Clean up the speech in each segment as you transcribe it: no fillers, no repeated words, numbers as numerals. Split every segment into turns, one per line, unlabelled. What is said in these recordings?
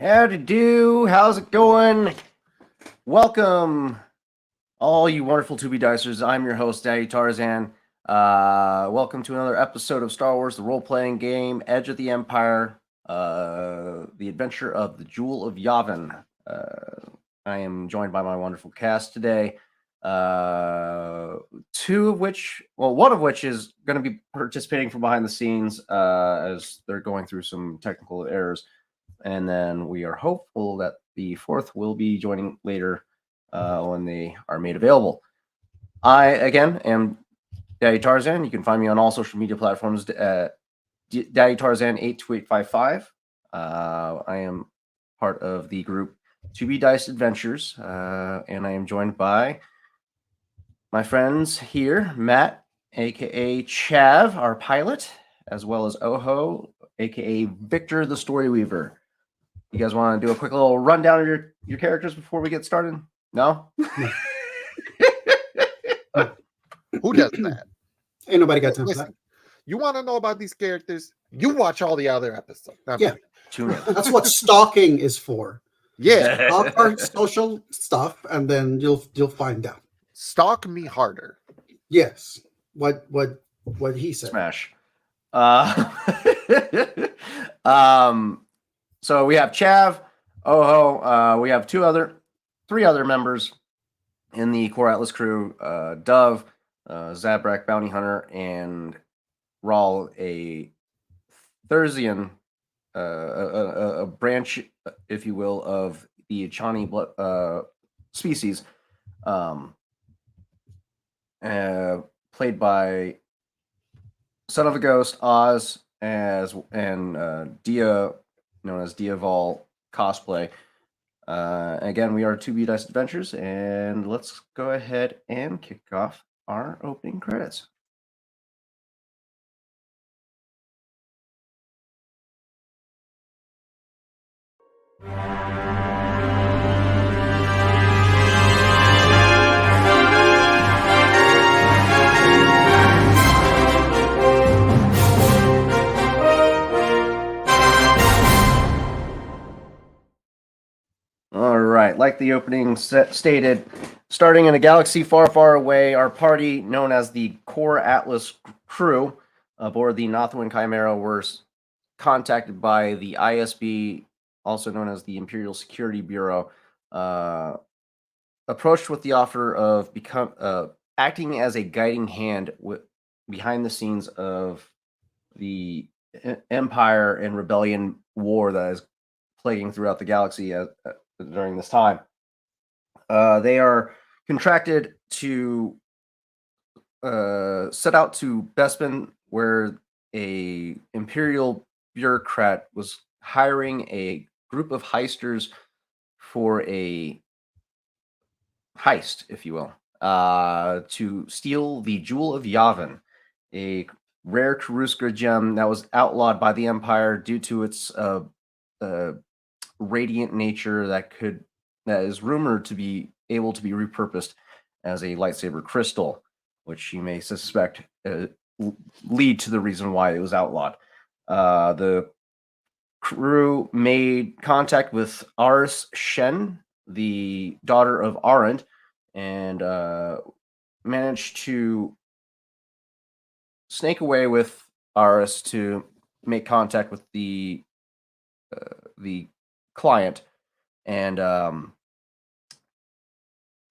Howdy do, how's it going? Welcome, all you wonderful 2B Dicers. I'm your host, Daddy Tarzan. Welcome to another episode of Star Wars, the role-playing game, Edge of the Empire, the adventure of the Jewel of Yavin. I am joined by my wonderful cast today. One of which is going to be participating from behind the scenes as they're going through some technical errors. And then we are hopeful that the fourth will be joining later when they are made available. I, again, am Daddy Tarzan. You can find me on all social media platforms at Daddy Tarzan 82855. I am part of the group 2B Dice Adventures, and I am joined by my friends here, Matt, aka Chav, our pilot, as well as Oho, aka Victor the Story Weaver. You guys want to do a quick little rundown of your characters before we get started? No?
Who does that?
Ain't nobody got time for that.
Listen, you want to know about these characters? You watch all the other episodes.
Yeah.
Tune in.
That's what stalking is for.
Yeah.
Stalk our social stuff, and then you'll find out.
Stalk me harder.
Yes. What he said.
Smash. So we have Chav, Oho. We have three other members in the Core Atlas crew: Dove, Zabrak, Bounty Hunter, and Rawl, a Thursian, a branch, if you will, of the Chani species, played by Son of a Ghost, Oz, and Dia, known as Diaval cosplay. Again, we are 2B Dice Adventures, and let's go ahead and kick off our opening credits. All right, like the opening stated, starting in a galaxy far, far away, our party, known as the Core Atlas crew, aboard the Nothwin Chimera, were contacted by the ISB, also known as the Imperial Security Bureau, approached with the offer of acting as a guiding hand behind the scenes of the Empire and Rebellion war that is plaguing throughout the galaxy during this time. They are contracted to set out to Bespin, where a Imperial bureaucrat was hiring a group of heisters for a heist, if you will, to steal the Jewel of Yavin, a rare Karuska gem that was outlawed by the Empire due to its radiant nature that is rumored to be able to be repurposed as a lightsaber crystal, which you may suspect lead to the reason why it was outlawed. The crew made contact with Aris Shen, the daughter of Arend, and managed to snake away with Aris to make contact with the client and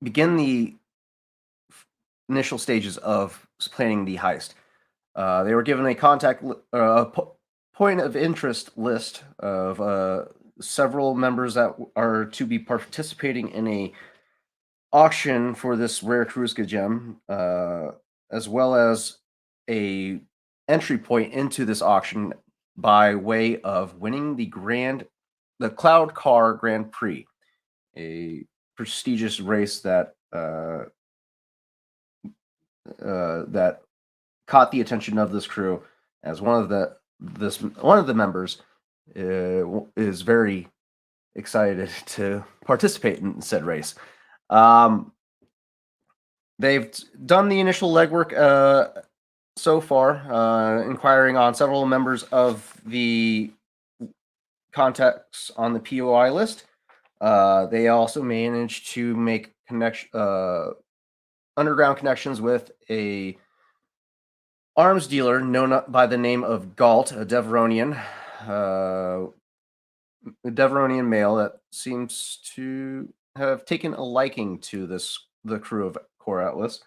begin the initial stages of planning the heist. They were given a point of interest list of several members that are to be participating in a auction for this rare Karuska gem, as well as a entry point into this auction by way of winning the Cloud Car Grand Prix, a prestigious race that that caught the attention of this crew, as one of the members is very excited to participate in said race. They've done the initial legwork so far, inquiring on several members of the contacts on the POI list. They also managed to make underground connections with a arms dealer known by the name of Galt, a Deveronian male that seems to have taken a liking to the crew of Core Atlas.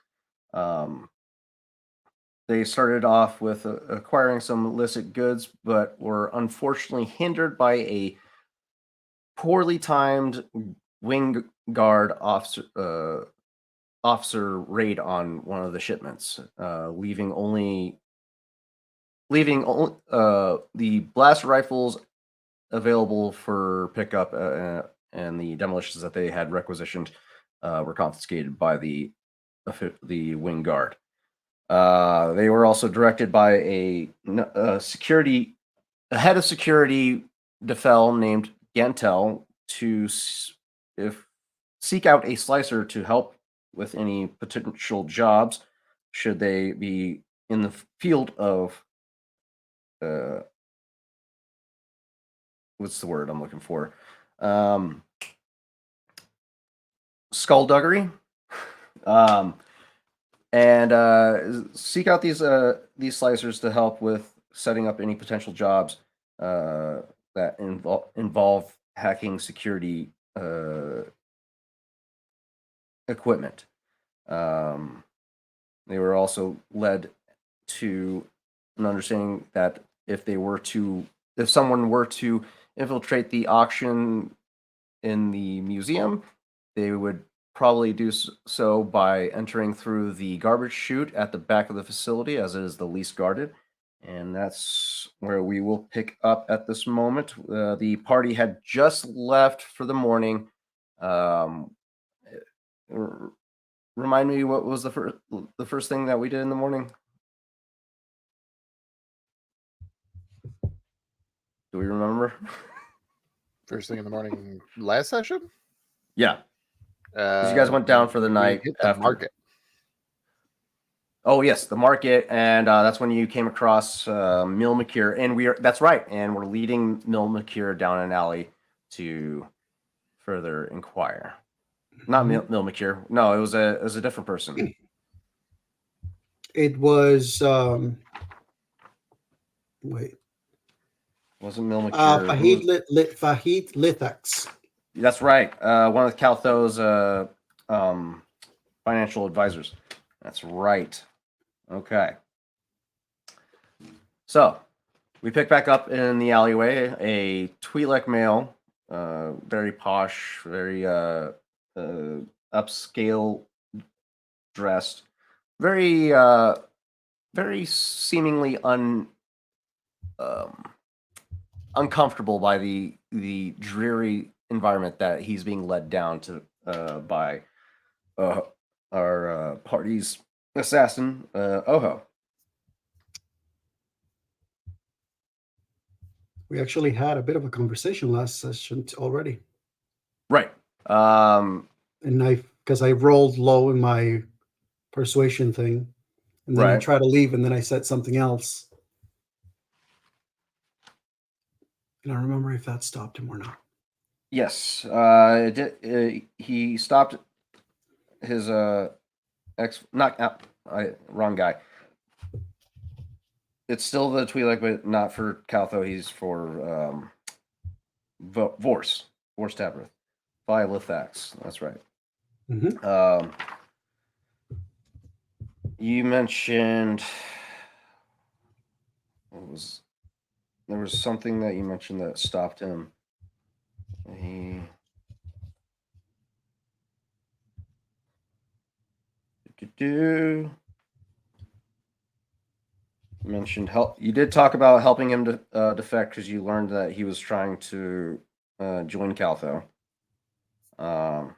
They started off with acquiring some illicit goods, but were unfortunately hindered by a poorly timed wing guard officer raid on one of the shipments, leaving the blast rifles available for pickup, and the demolitions that they had requisitioned were confiscated by the wing guard. They were also directed by a head of security Defel named Gantel to seek out a slicer to help with any potential jobs should they be in the field of what's the word I'm looking for? Skullduggery. And seek out these slicers to help with setting up any potential jobs that involve hacking security equipment. They were also led to an understanding that if someone were to infiltrate the auction in the museum, they would probably do so by entering through the garbage chute at the back of the facility, as it is the least guarded. And that's where we will pick up at this moment. The party had just left for the morning. Remind me, what was the first thing that we did in the morning? Do we remember?
First thing in the morning, last session?
Yeah. Because you guys went down for the night
hit the
after.
market.
Oh yes, the market, and that's when you came across Mil McCure, and that's right, and we're leading Mil McCure down an alley to further inquire. Not Mil McCure. No, it was a different person.
It was wait.
Wasn't Mil McCure?
Fahid Lithax.
That's right. One of Caltho's financial advisors. That's right. Okay. So we pick back up in the alleyway. A Twi'lek male, very posh, very upscale dressed, very seemingly uncomfortable by the dreary environment that he's being led down to by our party's assassin, Oho.
We actually had a bit of a conversation last session already.
Right.
And because I rolled low in my persuasion thing, and then I tried to leave, and then I said something else. I don't remember if that stopped him or not.
Yes, he stopped his wrong guy. It's still the Twi'lek, but not for Caltho. He's for Vorse Tabrith. By Lithax. That's right.
Mm-hmm.
You mentioned there was something that you mentioned that stopped him. You mentioned help. You did talk about helping him to defect because you learned that he was trying to join Caltho. And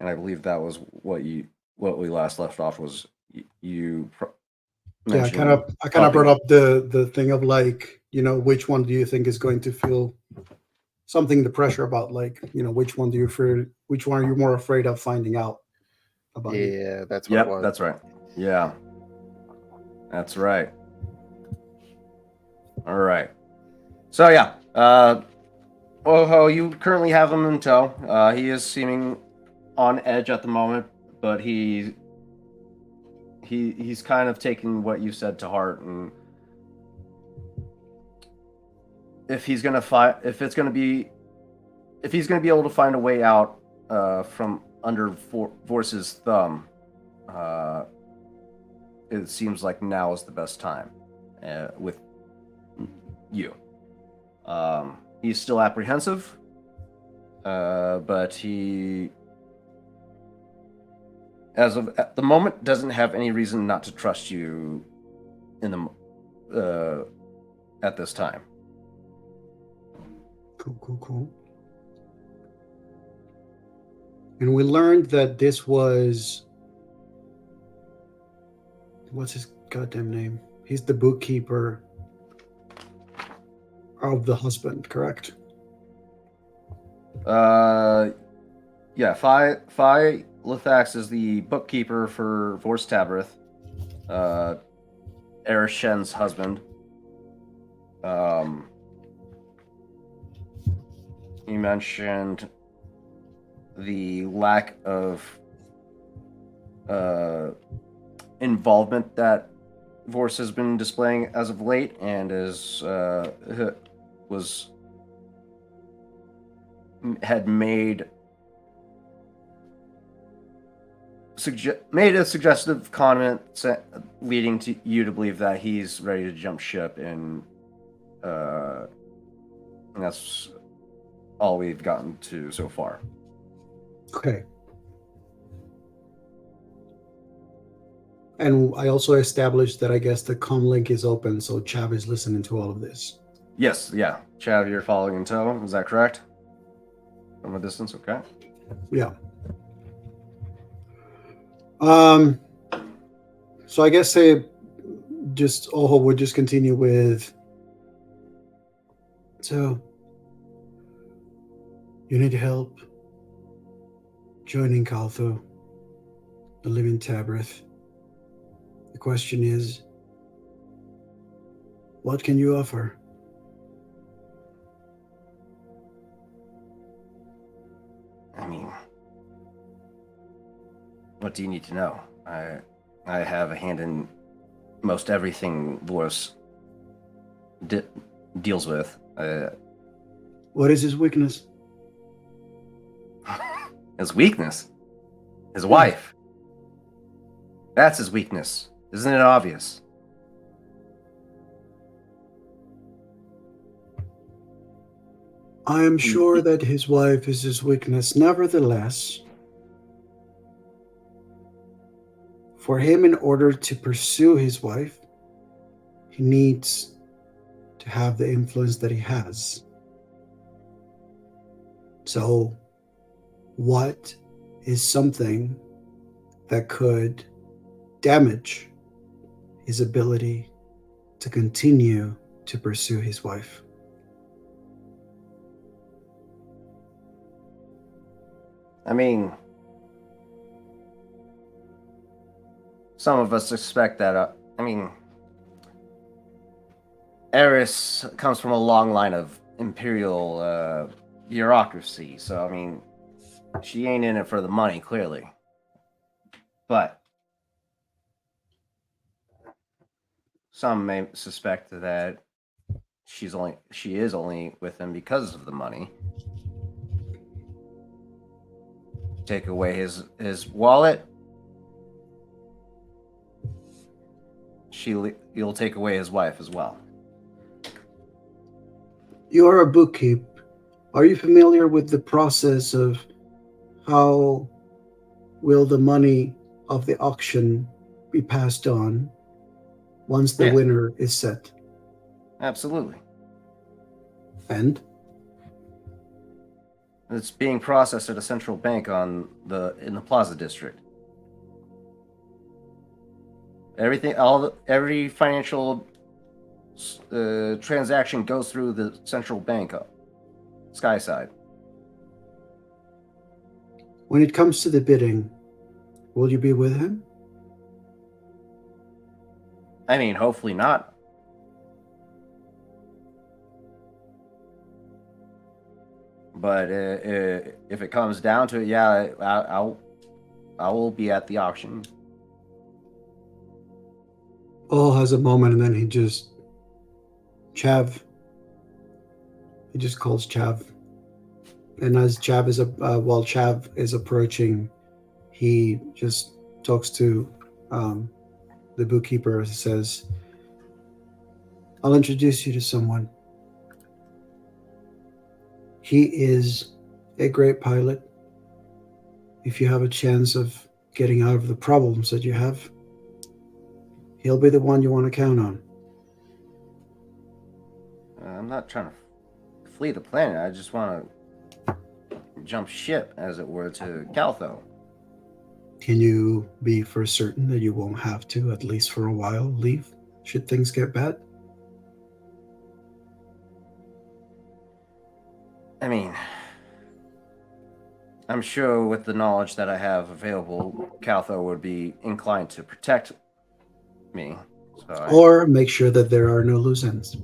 I believe that was what we last left off was you.
Yeah, I kind of brought up the thing of like, which one do you think is going to feel something, the pressure about, like, which one are you more afraid of finding out about?
Yeah, that's what it was.
That's right. Yeah, that's right. All right. So yeah, Oh, you currently have him in tow. He is seeming on edge at the moment, but he's kind of taking what you said to heart, and if he's gonna fight, if he's gonna be able to find a way out from under Vorce's thumb, it seems like now is the best time with you. He's still apprehensive, but he, as of at the moment, doesn't have any reason not to trust you in the at this time.
Cool. And we learned that this was, what's his goddamn name? He's the bookkeeper of the husband, correct?
Yeah, Phi Lithax is the bookkeeper for Vorse Tabrith, Erishen's husband. You mentioned the lack of involvement that Vorse has been displaying as of late, and had made a suggestive comment leading to you to believe that he's ready to jump ship, and that's all we've gotten to so far.
Okay. And I also established that I guess the comm link is open, so Chav is listening to all of this.
Yes, yeah. Chav, you're following in tow, is that correct? From a distance, okay.
Yeah. So I guess Oho would just continue with, so you need help joining Kaltho, the living Tabrith. The question is, what can you offer?
I mean, what do you need to know? I have a hand in most everything Vorse deals with.
What is his weakness?
His weakness? His wife. That's his weakness. Isn't it obvious?
I am sure that his wife is his weakness. Nevertheless, for him, in order to pursue his wife, he needs to have the influence that he has. So, what is something that could damage his ability to continue to pursue his wife?
I mean, some of us expect that. Eris comes from a long line of imperial bureaucracy, so I mean, she ain't in it for the money, clearly. But some may suspect that she is only with him because of the money. Take away his wallet, you'll take away his wife as well.
You are a bookkeep. Are you familiar with the process of how will the money of the auction be passed on once the winner is set?
Absolutely.
And?
It's being processed at a central bank in the Plaza District. Every financial transaction goes through the central bank, Skyside.
When it comes to the bidding, will you be with him?
I mean, hopefully not. But if it comes down to it, yeah, I will be at the auction.
Paul has a moment, and then he just Chav. He just calls Chav, and as Chav is while Chav is approaching, he just talks to the bookkeeper. He says, "I'll introduce you to someone. He is a great pilot. If you have a chance of getting out of the problems that you have, he'll be the one you want to count on."
I'm not trying to flee the planet. I just want to jump ship, as it were, to Caltho.
Can you be for certain that you won't have to, at least for a while, leave should things get bad?
I mean, I'm sure with the knowledge that I have available, Caltho would be inclined to protect me.
Or make sure that there are no loose ends.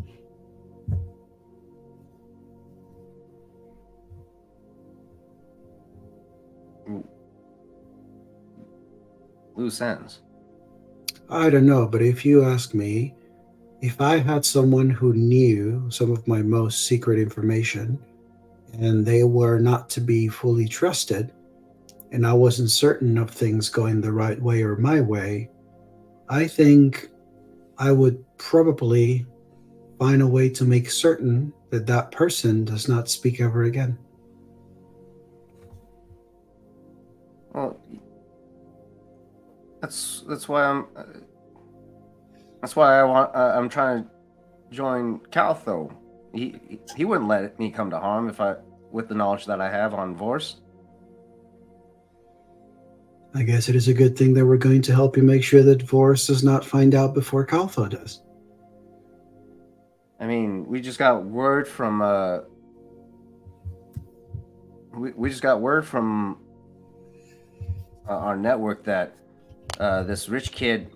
Loose ends?
I don't know, but if you ask me, if I had someone who knew some of my most secret information and they were not to be fully trusted, and I wasn't certain of things going the right way or my way, I think I would probably find a way to make certain that that person does not speak ever again.
Well, that's why I'm trying to join Caltho. He wouldn't let me come to harm with the knowledge that I have on Vorse.
I guess it is a good thing that we're going to help you make sure that Vorse does not find out before Caltho does.
I mean, we just got word from we just got word from our network that this rich kid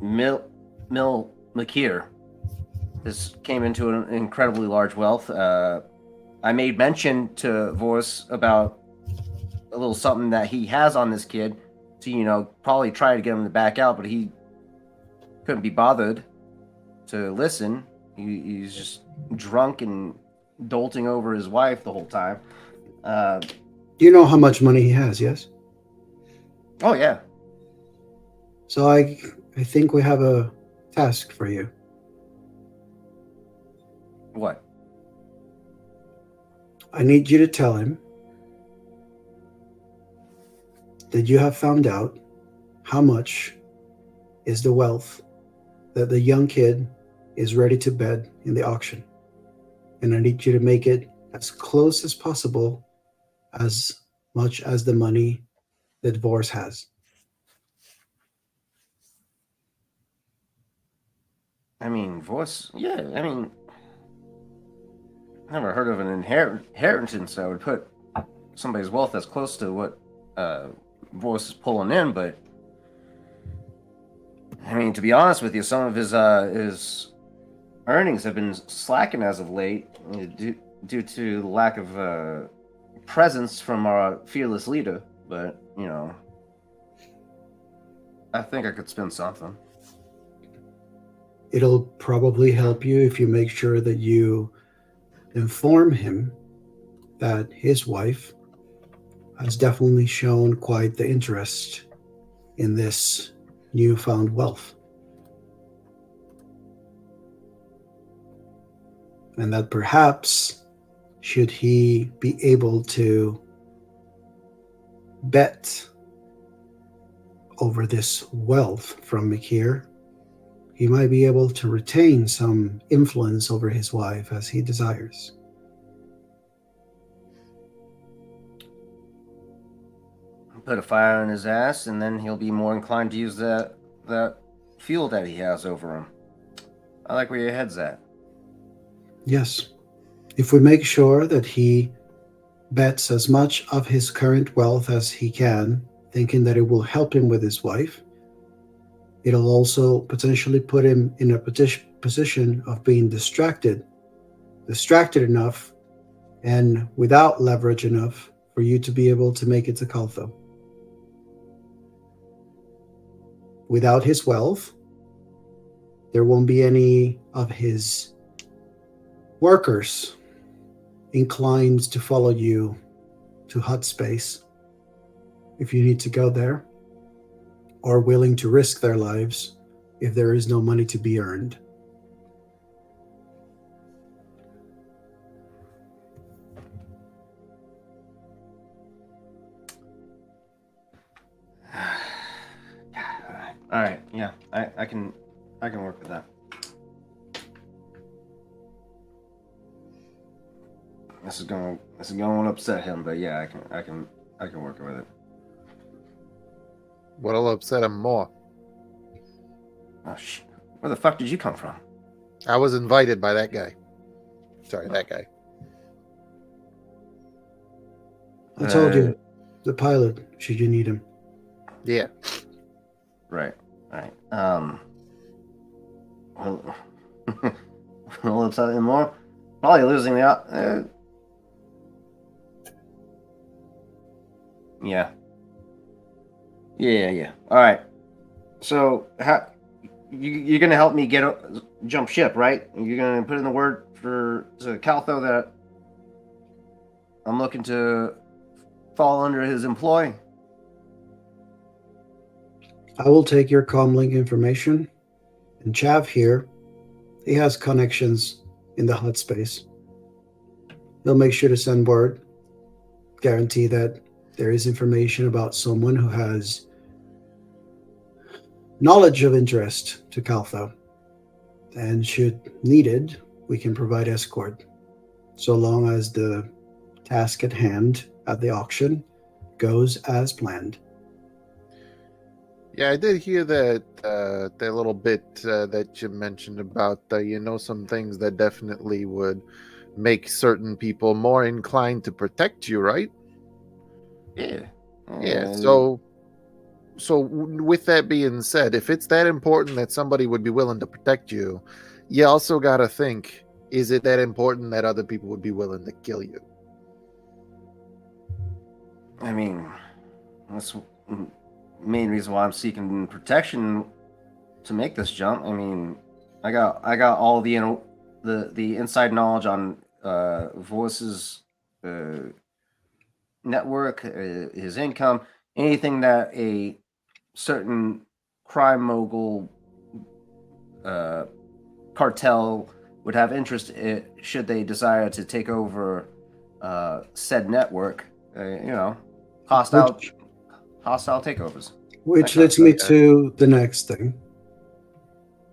Mil Makir came into an incredibly large wealth. I made mention to Vorse about a little something that he has on this kid to, probably try to get him to back out, but he couldn't be bothered to listen. He's just drunk and dolting over his wife the whole time.
Do you know how much money he has, yes?
Oh, yeah.
So I think we have a task for you.
What?
I need you to tell him that you have found out how much is the wealth that the young kid is ready to bet in the auction. And I need you to make it as close as possible, as much as the money that Vorse has.
I mean, Vorse, yeah, I mean, never heard of an inheritance that would put somebody's wealth as close to what Vorse is pulling in, but I mean, to be honest with you, some of his earnings have been slacking as of late due to the lack of presence from our fearless leader. But I think I could spend something.
It'll probably help you if you make sure that you inform him that his wife has definitely shown quite the interest in this newfound wealth. And that perhaps, should he be able to bet over this wealth from Mikir, he might be able to retain some influence over his wife as he desires.
Put a fire in his ass, and then he'll be more inclined to use that fuel that he has over him. I like where your head's at.
Yes. If we make sure that he bets as much of his current wealth as he can, thinking that it will help him with his wife, it'll also potentially put him in a position of being distracted enough and without leverage enough for you to be able to make it to Caltho. Without his wealth, there won't be any of his workers inclined to follow you to hut space if you need to go there, or willing to risk their lives if there is no money to be earned.
All right. Yeah, I can work with that. This is going to upset him, but yeah, I can work with it.
What'll upset him more?
Oh, where the fuck did you come from?
I was invited by that guy. Sorry, that guy.
I told you, the pilot, should you need him.
Yeah.
Right. Well, will upset him more? Probably losing the Yeah. All right. So, how you're gonna help me jump ship, right? You're gonna put in the word to Caltho that I'm looking to fall under his employ.
I will take your comlink information, and Chav here, he has connections in the hut space. He'll make sure to send word, guarantee that there is information about someone who has knowledge of interest to Caltho. And should needed, we can provide escort, so long as the task at hand at the auction goes as planned.
Yeah, I did hear that little bit that you mentioned about some things that definitely would make certain people more inclined to protect you, right?
Yeah.
Yeah. So with that being said, if it's that important that somebody would be willing to protect you, you also got to think: is it that important that other people would be willing to kill you?
I mean, that's the main reason why I'm seeking protection to make this jump. I mean, I got all the inside knowledge on Voice's network, his income, anything that a certain crime mogul cartel would have interest in, should they desire to take over said network. Hostile takeovers.
Which leads me to the next thing.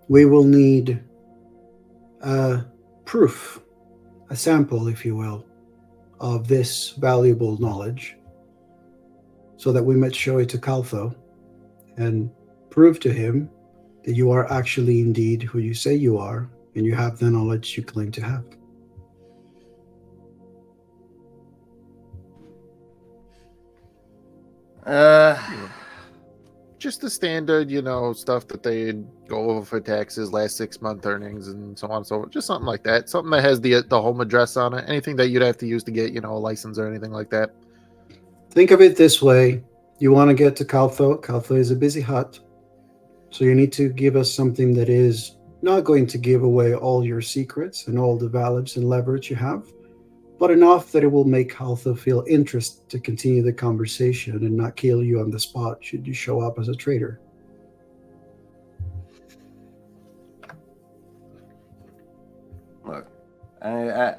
We will need proof, a sample, if you will, of this valuable knowledge, so that we might show it to Caltho and prove to him that you are actually indeed who you say you are, and you have the knowledge you claim to have.
Just the standard, stuff that they go over for taxes, last 6-month earnings, and so on and so forth. Just something like that. Something that has the home address on it. Anything that you'd have to use to get, a license or anything like that.
Think of it this way. You want to get to Caltho. Caltho is a busy hut. So you need to give us something that is not going to give away all your secrets and all the values and leverage you have, but enough that it will make Caltho feel interest to continue the conversation and not kill you on the spot should you show up as a traitor.
Look, I've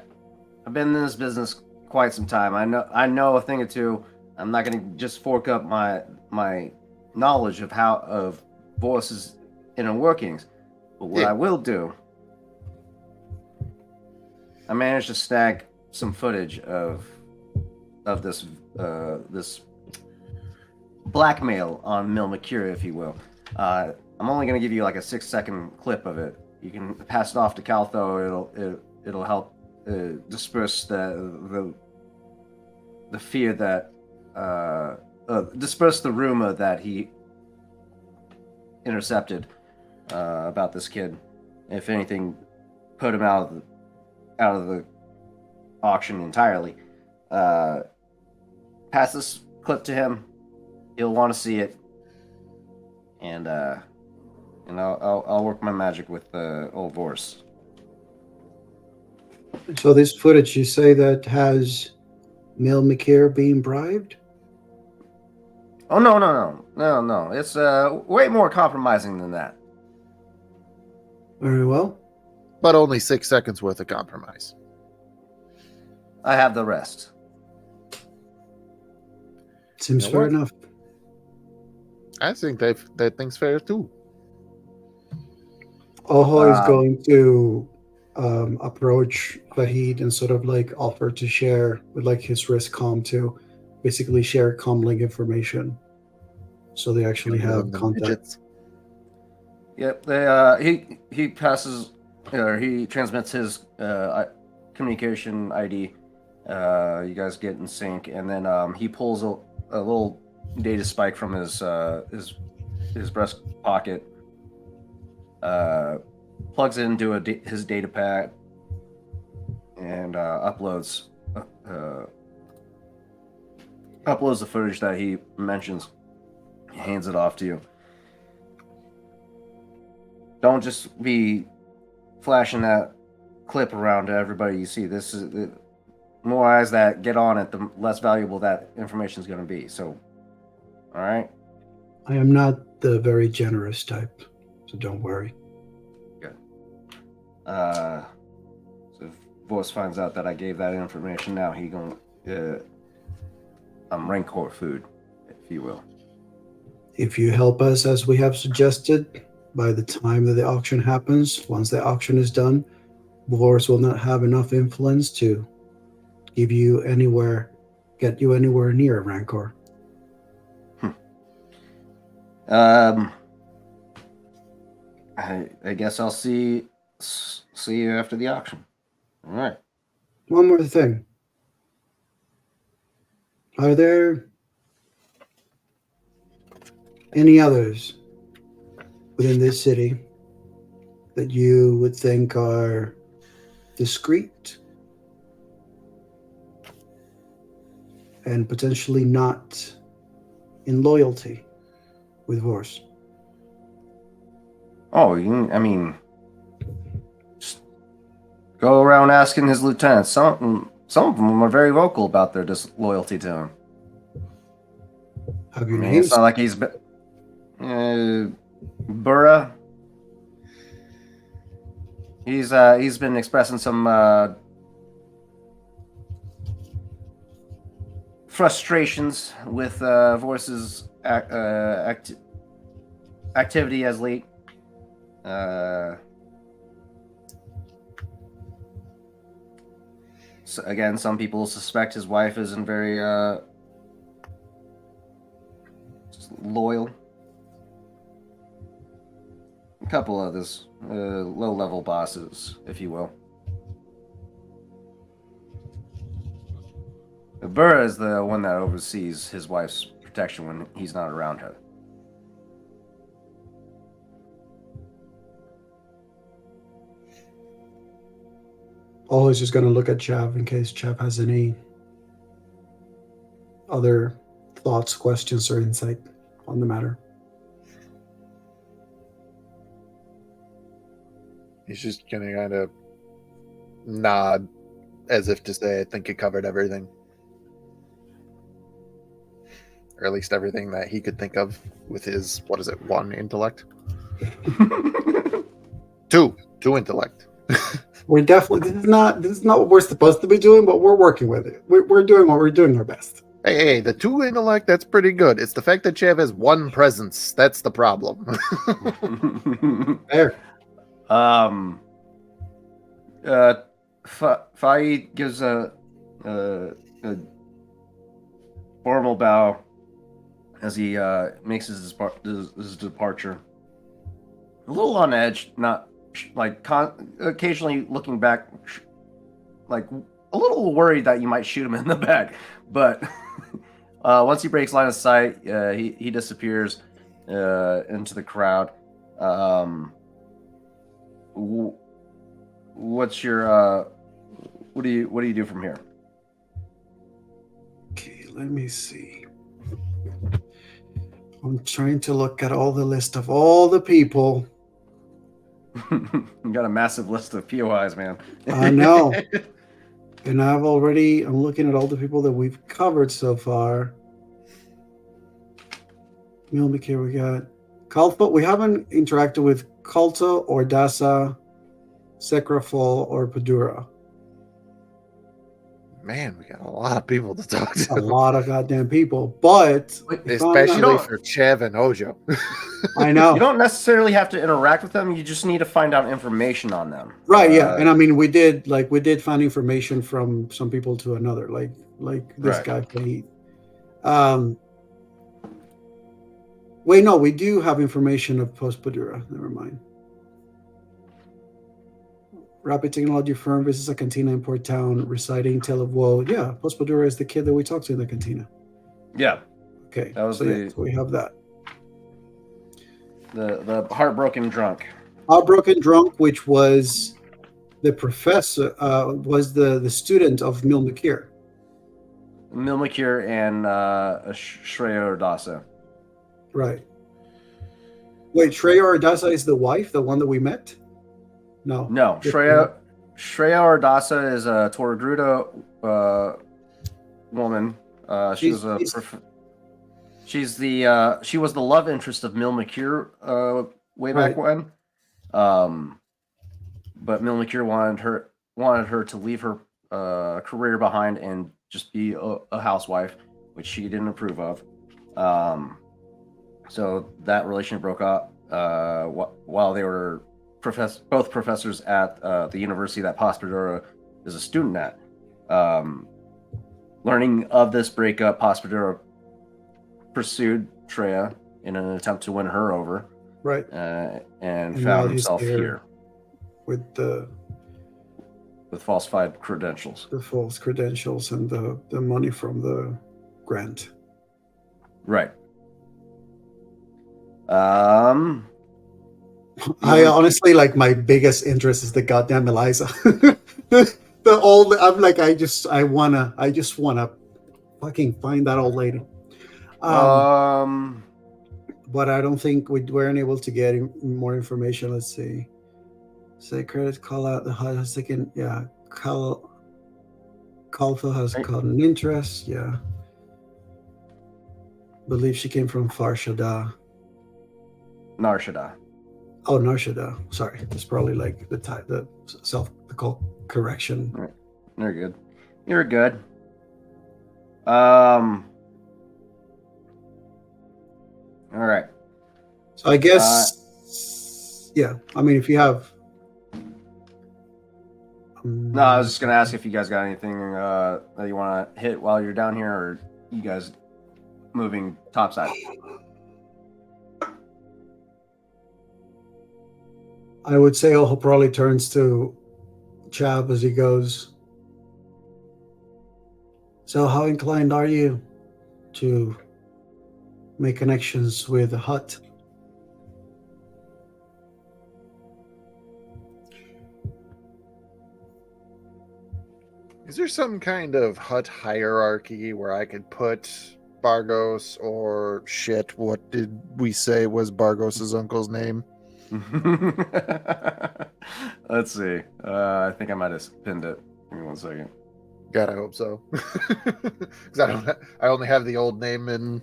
been in this business quite some time. I know a thing or two. I'm not going to just fork up my knowledge of Voice's inner workings. But what I will do, I managed to snag some footage of this blackmail on Mil Mercury, if you will. I'm only going to give you like a 6-second clip of it. You can pass it off to Caltho. It'll help disperse the fear that disperse the rumor that he intercepted about this kid. If anything, put him out of the auction entirely. Pass this clip to him. He'll want to see it, and I'll work my magic with old Vorse.
So this footage, you say that has Mil Mikir being bribed?
Oh no! It's way more compromising than that.
Very well.
But only 6 seconds worth of compromise.
I have the rest.
Seems fair enough.
I think that thing's fair too.
Oho is going to approach Vahid and sort of like offer to share with like his wrist comm to basically share comlink information, so they actually have contact.
Yep. He passes or he transmits his communication ID. You guys get in sync, and then he pulls a little data spike from his breast pocket. Plugs it into his data pad and uploads the footage that he mentions. He hands it off to you. Don't just be flashing that clip around to everybody you see. This is the more eyes that get on it, the less valuable that information is going to be. So, all right.
I am not the very generous type, so don't worry.
Good. So if Voice finds out that I gave that information, now he gonna Rancor food, if you will.
If you help us as we have suggested, by the time that the auction happens, once the auction is done, Boris will not have enough influence to get you anywhere near Rancor.
I guess I'll see you after the auction. All right.
One more thing. Are there any others within this city that you would think are discreet and potentially not in loyalty with Vorse?
Oh, just go around asking his lieutenants. Some of them are very vocal about their disloyalty to him.
Have your names?
It's not like he's Burra. He's been expressing some frustrations with Vorse's activity as late. So again, some people suspect his wife isn't very loyal. A couple others, low-level bosses, if you will. Burra is the one that oversees his wife's protection when he's not around her.
Always just going to look at Chav in case Chav has any other thoughts, questions, or insight on the matter.
He's just going to kind of nod as if to say, I think it covered everything. Or at least everything that he could think of with his, 1 intellect? 2 intellect.
We're definitely, this is not what we're supposed to be doing, but we're working with it. We're doing what we're doing our best.
Hey, the 2 intellect, that's pretty good. It's the fact that Chav has 1 presence. That's the problem.
There.
Faid gives a formal bow as he makes his departure. A little on edge, not like occasionally looking back, like a little worried that you might shoot him in the back. But once he breaks line of sight, he disappears into the crowd. What's your do you do from here?
Okay, let me see. I'm trying to look at all the list of all the people.
You got a massive list of POIs, man.
I know. And I'm looking at all the people that we've covered so far. Milmikir, we got Kalfa. We haven't interacted with Kalto or Dasa, Sekrafol, or Padura.
Man, we got a lot of people to talk
A
to.
lot of goddamn people. But
Especially for Chev and Ojo.
I know.
You don't necessarily have to interact with them. You just need to find out information on them.
Right, yeah. And I mean, we did find information from some people to another, like this guy Fahid. Wait, no, we do have information of Post Padura. Never mind. Rapid technology firm visits a cantina in Port Town, reciting tale of woe. Yeah, Post Padura is the kid that we talked to in the cantina.
Yeah.
Okay.
That was
so we have that.
The heartbroken drunk.
Heartbroken drunk, which was the professor, was the student of Milmikir.
Milmikir and Shreya Ardasa.
Right. Wait, Shreya Ardasa is the wife, the one that we met? No.
Shreya Ardasa is a Toragruda woman. She was the love interest of Milmikir way back when. But Milmikir wanted her to leave her career behind and just be a housewife, which she didn't approve of. So that relationship broke up while they were both professors at the university that Pospodura is a student at. Learning of this breakup, Pospodura pursued Shreya in an attempt to win her over.
Right.
And found himself here.
With
falsified credentials.
The false credentials and the money from the grant.
Right.
I honestly my biggest interest is the goddamn Eliza. I just wanna fucking find that old lady. But I don't think we weren't able to get more information. Let's see. Say credit call out the HUD has taken Kalfa has caught an interest. Yeah. Believe she came from Farshada.
Narshada.
Oh, Narshada. Sorry. It's probably the correction.
Right. You're good. You're good. All right.
So I guess, I mean, if you have.
No, I was just going to ask if you guys got anything that you want to hit while you're down here, or you guys moving topside.
I would say Ojo probably turns to Chav as he goes. So how inclined are you to make connections with the hut?
Is there some kind of hut hierarchy where I could put Bargos or shit? What did we say was Bargos's uncle's name?
Let's see. I think I might have pinned it. Give me 1 second.
God, I hope so. Because I only have the old name in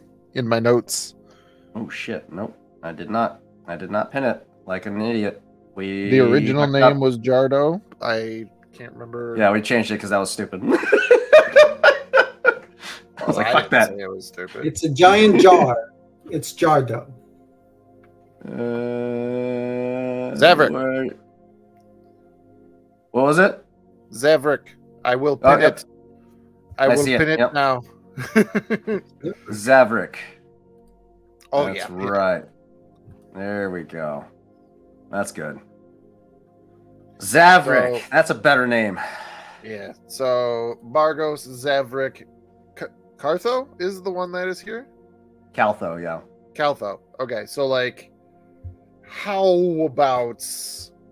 my notes.
Oh shit! Nope, I did not. I did not pin it like an idiot.
The original name was Jardo. I can't remember.
Yeah, we changed it because that was stupid. I was like, fuck that.
It was stupid.
It's a giant jar. It's Jardo.
Zavrik.
What was it?
Zavrik. I will pin it. I will pin it now.
Zavrik.
Oh,
that's right. There we go. That's good. Zavrik. So, that's a better name.
Yeah. So Bargos, Zavrik, Cartho is the one that is here?
Caltho, yeah.
Caltho. Okay. So how about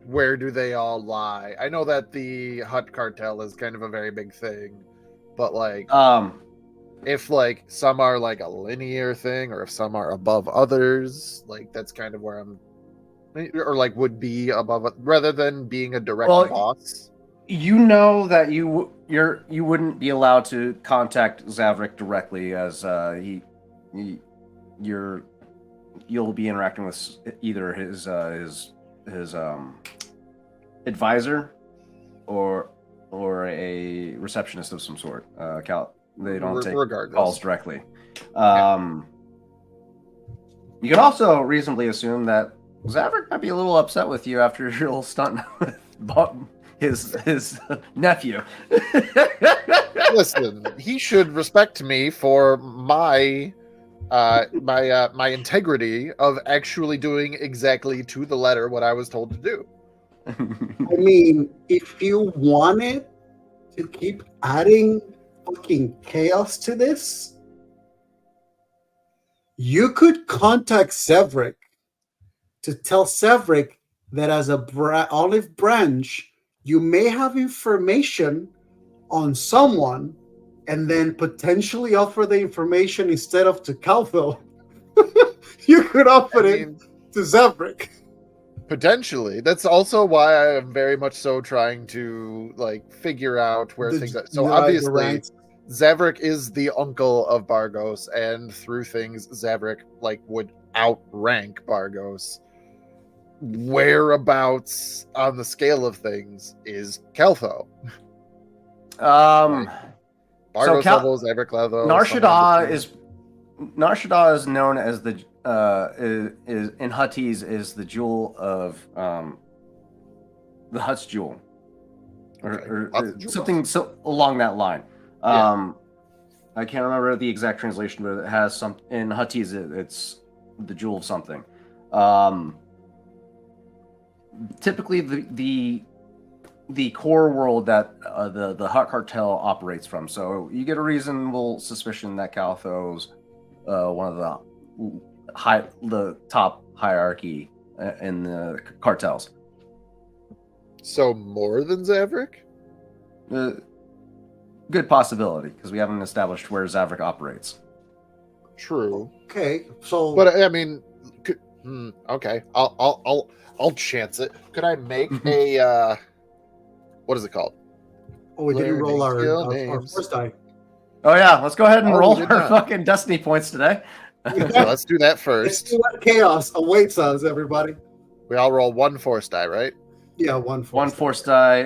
where do they all lie? I know that the Hut cartel is kind of a very big thing, but like, if like some are like a linear thing, or if some are above others, like that's kind of where I'm, or like would be above, rather than being a direct boss.
You know that you wouldn't be allowed to contact Zavrik directly, as you'll be interacting with either his advisor or a receptionist of some sort. They don't take calls directly. You can also reasonably assume that Zavrik might be a little upset with you after your little stunt with his nephew.
Listen, he should respect me for my my integrity of actually doing exactly to the letter what I was told to do.
I mean, if you wanted to keep adding fucking chaos to this, you could contact Severick to tell Severick that as a olive branch, you may have information on someone, and then potentially offer the information instead of to Calvo. You could offer it to Zavrik.
Potentially. That's also why I am very much so trying to like figure out where things are. So obviously Zavrik is the uncle of Bargos, and through things Zavrik like would outrank Bargos. Whereabouts on the scale of things is Keltho?
Bargos
level, Zavrik level.
Narshada is known as the is in Huttese is the jewel of the Hutt's jewel, or something so along that line. I can't remember the exact translation, but it has some in Huttese. It's the jewel of something. Typically, the core world that the Hutt cartel operates from. So you get a reasonable suspicion that Caltho's one of the top hierarchy in the cartels.
So more than Zavrik?
Good possibility, because we haven't established where Zavrik operates.
True.
Okay, so
but I mean, okay, I'll chance it. Could I make a what is it called?
Oh, we didn't roll our first die.
Oh yeah, let's go ahead and roll our fucking destiny points today.
Yeah, let's do that first.
Let's see what chaos awaits us, everybody.
We all roll one force die, right?
Yeah, one
force die.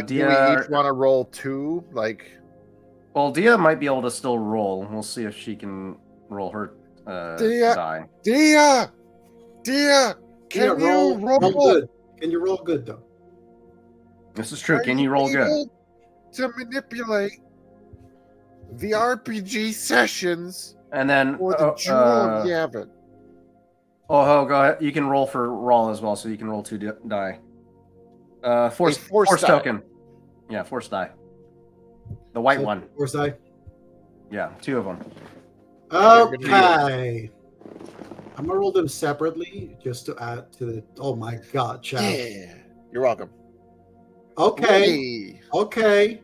Do we each want to roll two? Like,
well, Dia might be able to still roll. We'll see if she can roll her die.
Dia, can you roll
good? Can you roll good though?
This is true. Can you roll good?
To manipulate the RPG sessions,
and then
for the jewel of Yavin.
Oh, go ahead. You can roll for Rawl as well, so you can roll 2 die. Force token. Yeah, force die. The white one.
Force die.
Yeah, 2 of them.
Okay. I'm gonna roll them separately just to add to the. Oh my god, chat.
Yeah, you're welcome.
Okay.
Hey.
Okay.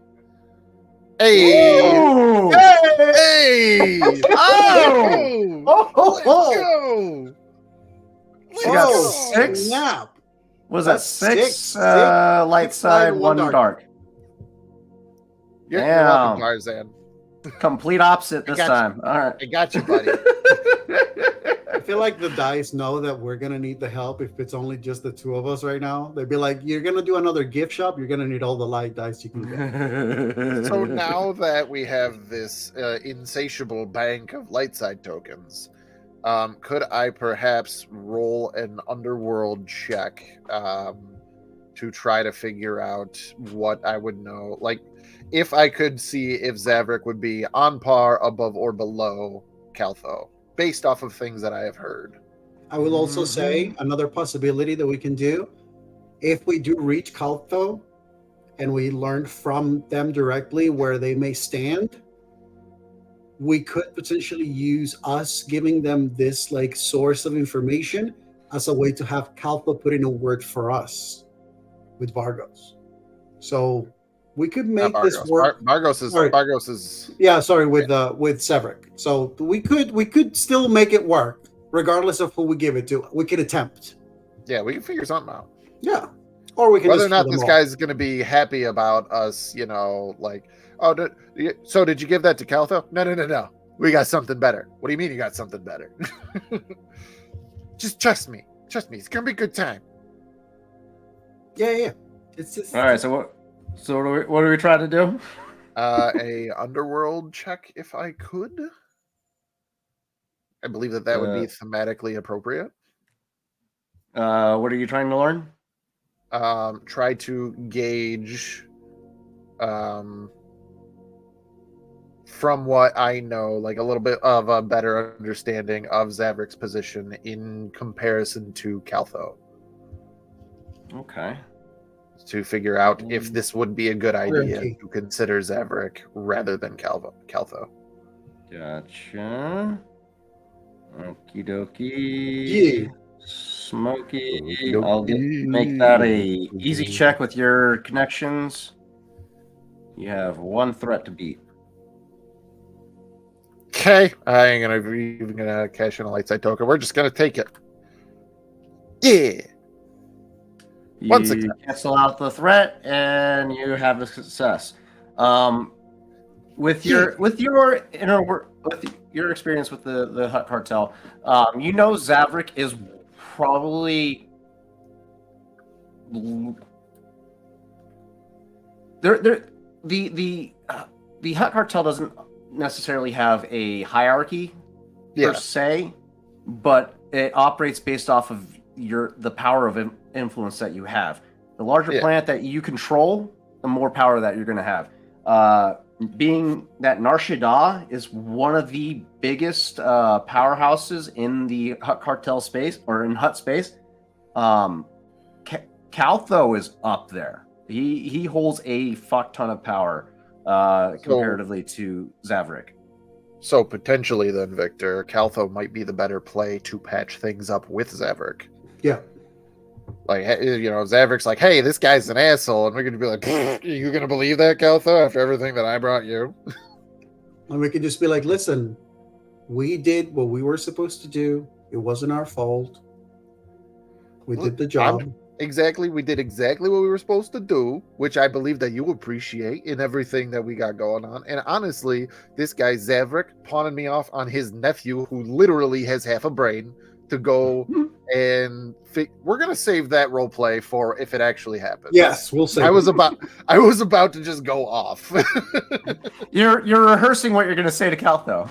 Hey.
Ooh.
Hey.
Oh.
Let's go.
You got 6.
Snap.
Was that 6? Light side, 1 dark.
You're welcome, Tarzan.
Complete opposite this time. All right.
I got you, buddy.
I feel like the dice know that we're gonna need the help if it's only just the 2 of us right now. They'd be like, "You're gonna do another gift shop. You're gonna need all the light dice you can get."
So now that we have this insatiable bank of light side tokens, could I perhaps roll an underworld check to try to figure out what I would know? Like, if I could see if Zavrik would be on par, above, or below Caltho, based off of things that I have heard.
I will also say another possibility that we can do, if we do reach Caltho and we learn from them directly where they may stand, we could potentially use us giving them this like source of information as a way to have Caltho put in a word for us. with Vargos. So we could make
Not
this
Vargos.
work.
Vargos is
Yeah, sorry, with Severick. So we could still make it work, regardless of who we give it to. We could attempt.
Yeah, we can figure something out.
Yeah. Or we can
Whether
just
or not
kill
this
them all.
guy's going to be happy about us, like, oh, so did you give that to Caltho? No. We got something better. What do you mean you got something better? Just trust me. Trust me. It's going to be a good time.
Yeah. It's just
All right. So what are we trying to do?
A underworld check, if I could. I believe that would be thematically appropriate.
What are you trying to learn?
Try to gauge, from what I know, like a little bit of a better understanding of Zavrick's position in comparison to Caltho.
Okay.
To figure out if this would be a good idea
Okay.
to consider Zavrick rather than Caltho.
Gotcha. Okie dokie.
Yeah.
Smoky. I'll make that a easy check with your connections. You have one threat to beat.
Okay, I ain't even gonna cash in a light side token. We're just gonna take it. Yeah.
You cancel out the threat, and you have a success. With your experience with the Hut Cartel, Zavrick is probably the Hut Cartel doesn't necessarily have a hierarchy per se, but it operates based off of the power of influence that you have. The larger planet that you control, the more power that you're going to have. Being that Nar Shaddaa is one of the biggest powerhouses in the Hut Cartel space, or in Hut space, Caltho is up there. He holds a fuck ton of power comparatively to Zavrick.
So potentially then, Victor, Caltho might be the better play to patch things up with Zavrick.
Yeah.
Like, Zavrick's like, hey, this guy's an asshole. And we're going to be like, you going to believe that, Caltho, after everything that I brought you?
And we could just be like, listen, we did what we were supposed to do. It wasn't our fault. We did the job.
We did exactly what we were supposed to do, which I believe that you appreciate in everything that we got going on. And honestly, this guy Zavrick pawning me off on his nephew, who literally has half a brain, to go and we're gonna save that role play for if it actually happens.
Yes, we'll save.
I was about to just go off.
You're rehearsing what you're gonna say to Caltho.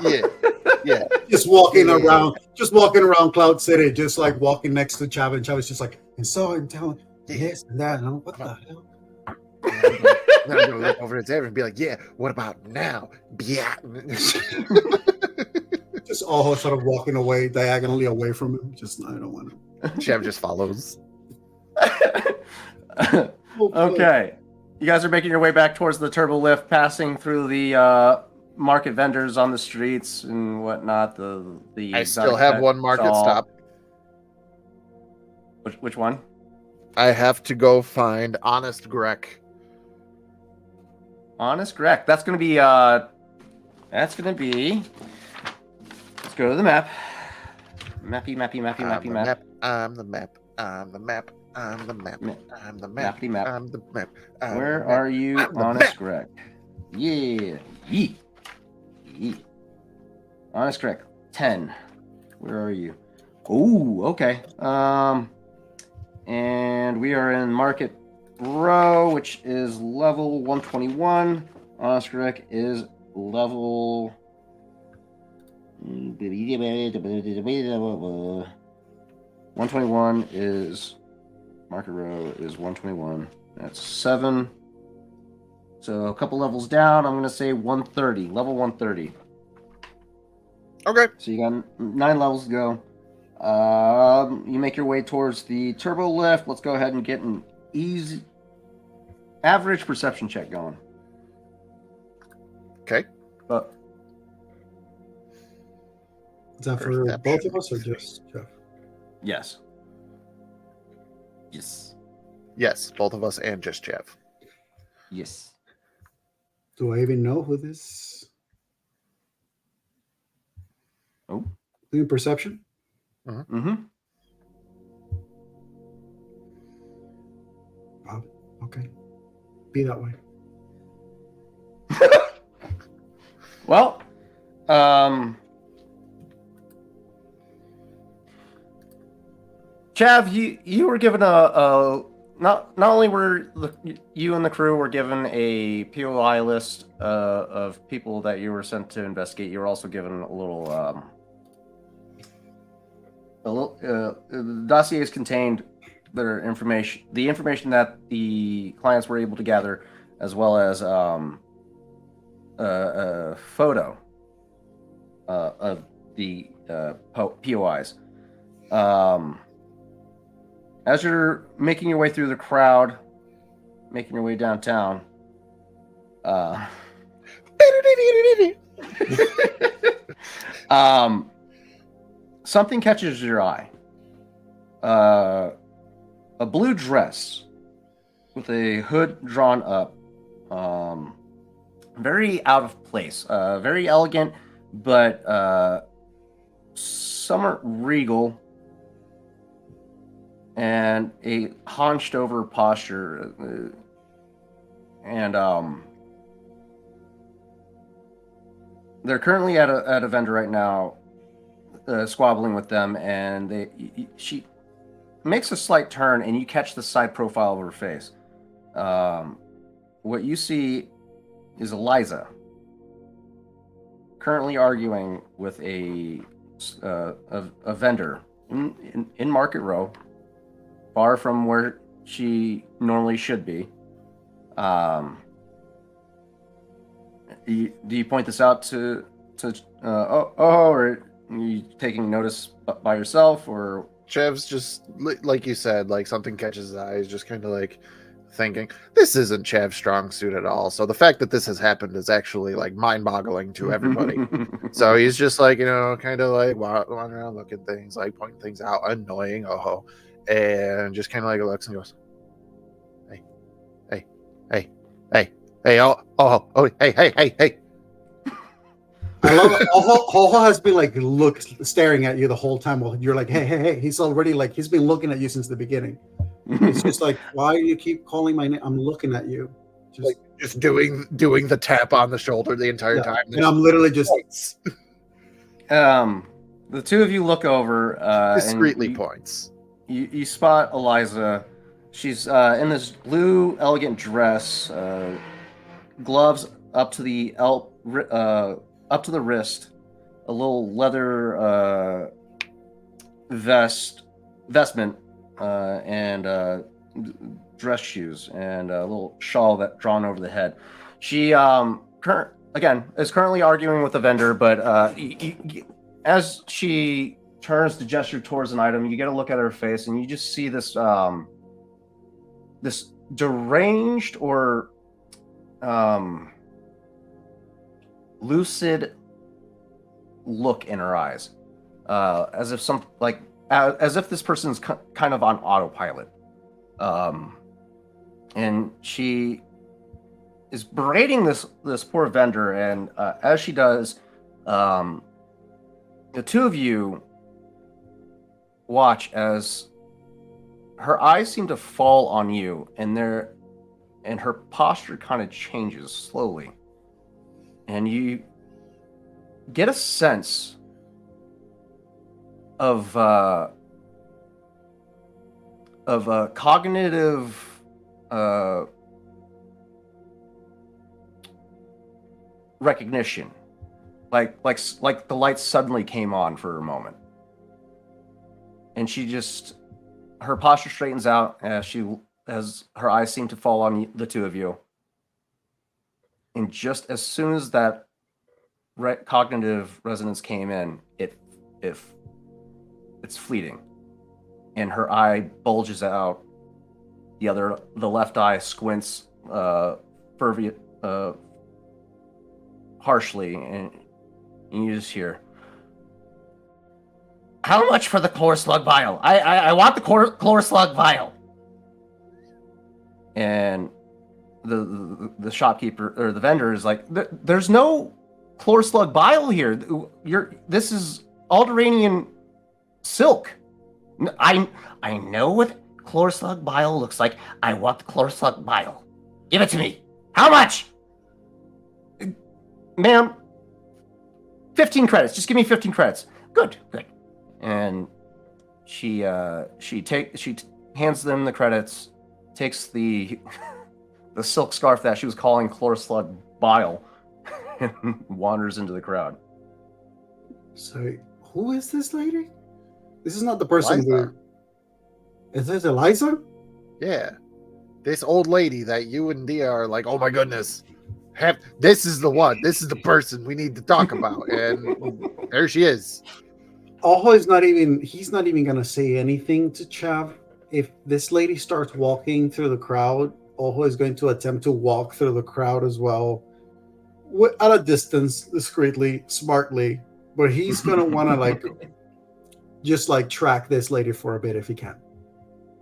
Yeah.
Just walking around Cloud City, just like walking next to Chavin. Chavin's just like, and so I'm telling this and that. And I'm, what the hell?
I'm gonna look over at Zavrick and be like, yeah, what about now? Yeah.
Just all sort of walking away diagonally away from him. Just, I don't want to.
Chev just follows.
Okay. You guys are making your way back towards the turbo lift, passing through the market vendors on the streets and whatnot.
I still have one market stop.
Which one?
I have to go find Honest Grek.
Honest Grek. That's gonna be let's go to the map. Mappy map.
I'm the map.
Where are you, Honest Grek? Yeah. Yee. Honest Grek. 10. Where are you? Oh, okay. And we are in Market Row, which is level 121. Honest Grek is level 121 is Market Row is 121. That's 7. So a couple levels down, I'm gonna say 130. Level 130.
Okay.
So you got 9 levels to go. You make your way towards the turbo lift. Let's go ahead and get an easy average perception check going.
Okay.
But
Is that for both of us or just Jeff?
Yes.
Yes, both of us and just Jeff.
Yes.
Do I even know who this?
Oh.
Doing perception?
Mm-hmm.
Wow. Okay. Be that way.
Well, Chav, you were given a not only were you and the crew were given a POI list of people that you were sent to investigate. You were also given a little the dossiers contained their information, the information that the clients were able to gather, as well as a photo of the POIs. As you're making your way through the crowd, making your way downtown, something catches your eye. A blue dress with a hood drawn up, very out of place, very elegant, but somewhat regal, and a hunched over posture, and they're currently at a vendor right now, squabbling with them, and she makes a slight turn, and you catch the side profile of her face. What you see is Eliza currently arguing with a vendor in Market Row, far from where she normally should be. Do you point this out to or are you taking notice by yourself, or?
Chev's just, like you said, like something catches his eyes, just kind of like thinking, this isn't Chev's strong suit at all. So the fact that this has happened is actually like mind-boggling to everybody. So he's just like, kind of like wandering around looking things, like pointing things out, annoying, and just kind of like looks and goes, hey, hey.
I love it. Ho has been like staring at you the whole time while you're like, hey. He's already like, he's been looking at you since the beginning. It's just like, why do you keep calling my name? I'm looking at you.
Just doing the tap on the shoulder the entire time.
And I'm literally just
the two of you look over
discreetly
and
points.
You spot Eliza. She's in this blue elegant dress, gloves up to the wrist, a little leather vestment, and dress shoes, and a little shawl that drawn over the head. She is currently arguing with a vendor, but as she turns to gesture towards an item, you get a look at her face, and you just see this this deranged or lucid look in her eyes, as if this person's kind of on autopilot, and she is berating this poor vendor, and as she does, the two of you watch as her eyes seem to fall on you, and her posture kind of changes slowly, and you get a sense of cognitive recognition, like the lights suddenly came on for a moment, and her posture straightens out as her eyes seem to fall on the two of you, and just as soon as that cognitive resonance came in, it's fleeting, and her eye bulges out. The left eye squints harshly, and you just hear, "How much for the chlor slug vial? I want the chlor slug vial." and the shopkeeper or the vendor is like, there's no chlor slug bile here. This is Alderaanian silk. I know what chlor slug bile looks like. I want the chlor slug bile. Give it to me. How much? Ma'am, 15 credits. Just give me 15 credits. Good. And she hands them the credits, takes the silk scarf that she was calling chlor slug bile, and wanders into the crowd.
So, who is this lady? This is not the person
Eliza.
Is this Eliza?
Yeah. This old lady that you and Dia are like, oh my goodness. This is the one. This is the person we need to talk about. And there she is.
Ojo is not even, he's not even going to say anything to Chav. If this lady starts walking through the crowd, Ojo is going to attempt to walk through the crowd as well. At a distance, discreetly, smartly. But he's going to want to just track this lady for a bit if he can.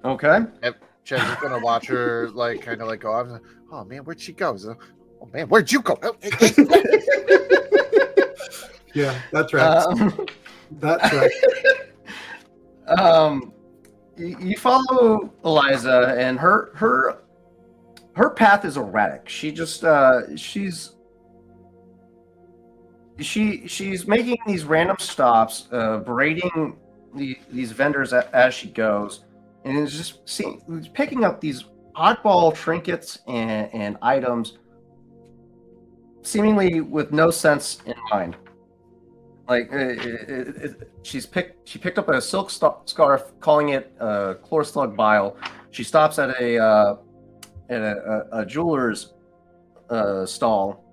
Okay.
Chad's just going to watch her kind of go, oh man, where'd she go? Oh man, where'd you go?
Yeah, that tracks. That tracks.
You follow Eliza, and her path is erratic. She just she's making these random stops, berating these vendors as she goes, and is just picking up these oddball trinkets and items, seemingly with no sense in mind. Like she picked up a silk scarf, calling it chlor slug bile. She stops at a jeweler's stall,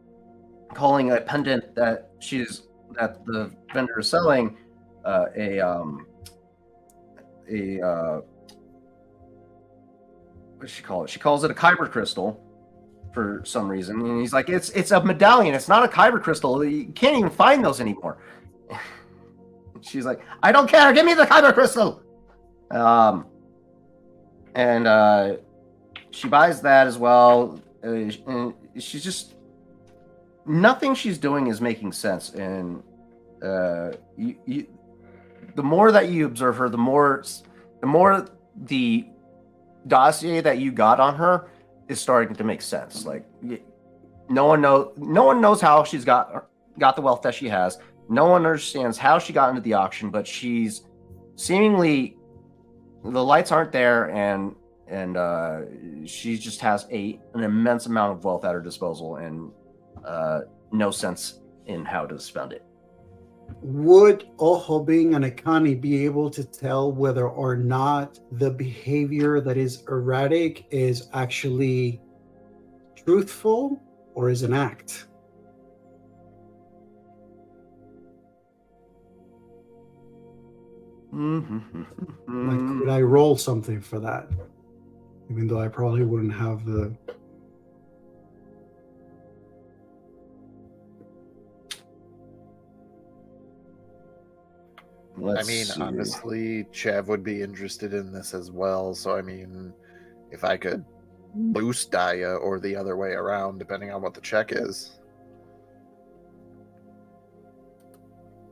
calling a pendant that the vendor is selling what does she call it? She calls it a kyber crystal for some reason, and he's like, it's a medallion. It's not a kyber crystal. You can't even find those anymore. She's like, I don't care. Give me the kyber crystal. And she buys that as well. And she's just, nothing she's doing is making sense. And the more that you observe her, the more the dossier that you got on her is starting to make sense. Like, no one knows how she's got the wealth that she has. No one understands how she got into the auction, but she's seemingly, the lights aren't there, and she just has an immense amount of wealth at her disposal, and no sense in how to spend it.
Would Ojo, being an Akani, be able to tell whether or not the behavior that is erratic is actually truthful or is an act? Like, could I roll something for that? Even though I probably wouldn't have the...
Honestly, Chav would be interested in this as well. So, if I could boost Dia or the other way around, depending on what the check is.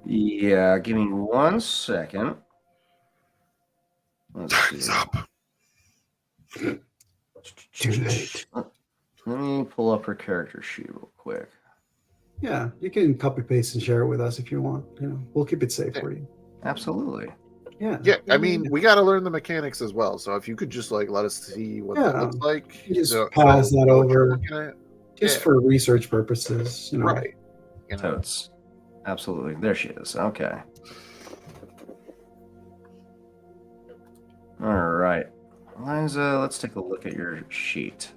Yeah, give me 1 second.
Time's up.
Too late.
Let me pull up her character sheet real quick.
Yeah, you can copy paste and share it with us if you want. We'll keep it safe for you.
Absolutely.
Yeah.
We got to learn the mechanics as well. So if you could just let us see what that looks like,
just pass that over, just for research purposes.
Right.
Totes. Absolutely. There she is. Okay. All right. Eliza, let's take a look at your sheet.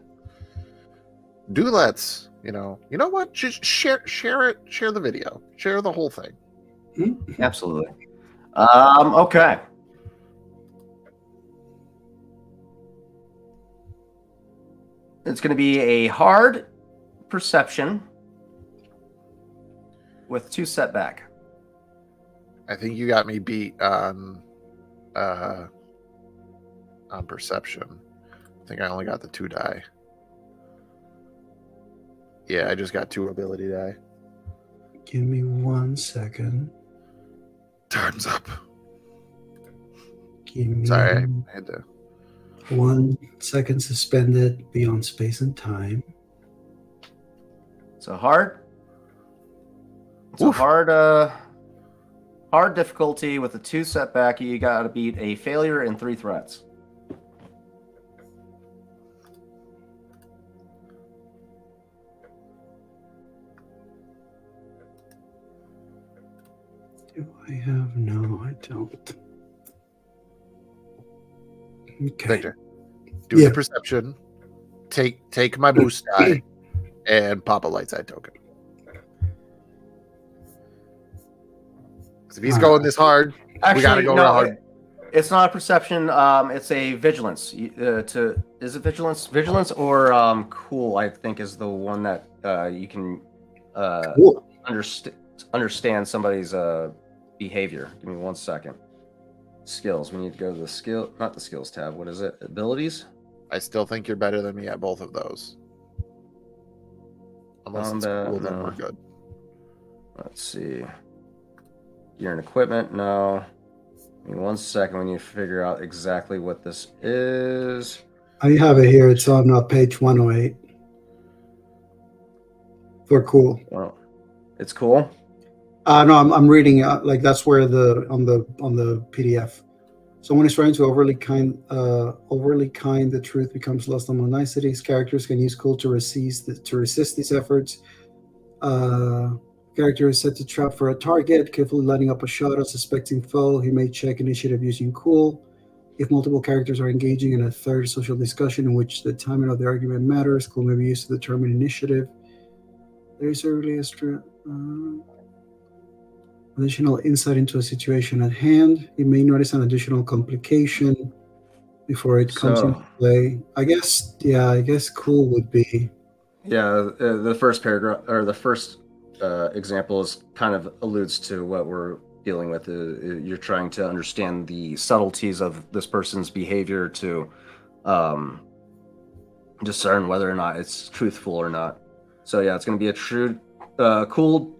Let's, you know what? Just share it, share the video, share the whole thing.
Mm-hmm.
Absolutely. Okay. It's going to be a hard perception with 2 setback.
I think you got me beat on perception. I think I only got the 2 die. Yeah, I just got 2 ability die.
Give me 1 second.
Time's up.
Give me
Sorry, I had to.
1 second suspended beyond space and time.
So hard. It's
Oof.
a hard difficulty with a 2 setback. You got to beat a failure and 3 threats.
Do I have? No, I don't. Okay.
Victor, do the perception. Take my boost die and pop a light side token. If he's going this hard,
actually,
we gotta go
no,
real hard.
It's not a perception. It's a vigilance. Is it vigilance? Vigilance or cool? I think is the one that you can
Cool.
understand somebody's behavior. Give me 1 second. Skills. We need to go to the not the skills tab. What is it? Abilities.
I still think you're better than me at both of those. Unless it's cool, then we're good.
Let's see. Gear and equipment. No. Give me 1 second. We need to figure out exactly what this is.
I have it here. It's on page 108. For cool.
Well, it's cool.
No, I'm reading it. Like that's where on the PDF. Someone is trying to overly kind. The truth becomes lost among niceties. Characters can use cool to resist these efforts. Character is set to trap for a target, carefully lining up a shot at suspecting foe. He may check initiative using cool. If multiple characters are engaging in a third social discussion in which the timing of the argument matters, cool may be used to determine initiative. There is early additional insight into a situation at hand. You may notice an additional complication before it comes into play. I guess cool would be.
Yeah, the first paragraph or the first example is kind of alludes to what we're dealing with. You're trying to understand the subtleties of this person's behavior to discern whether or not it's truthful or not. So yeah, it's going to be a true, cool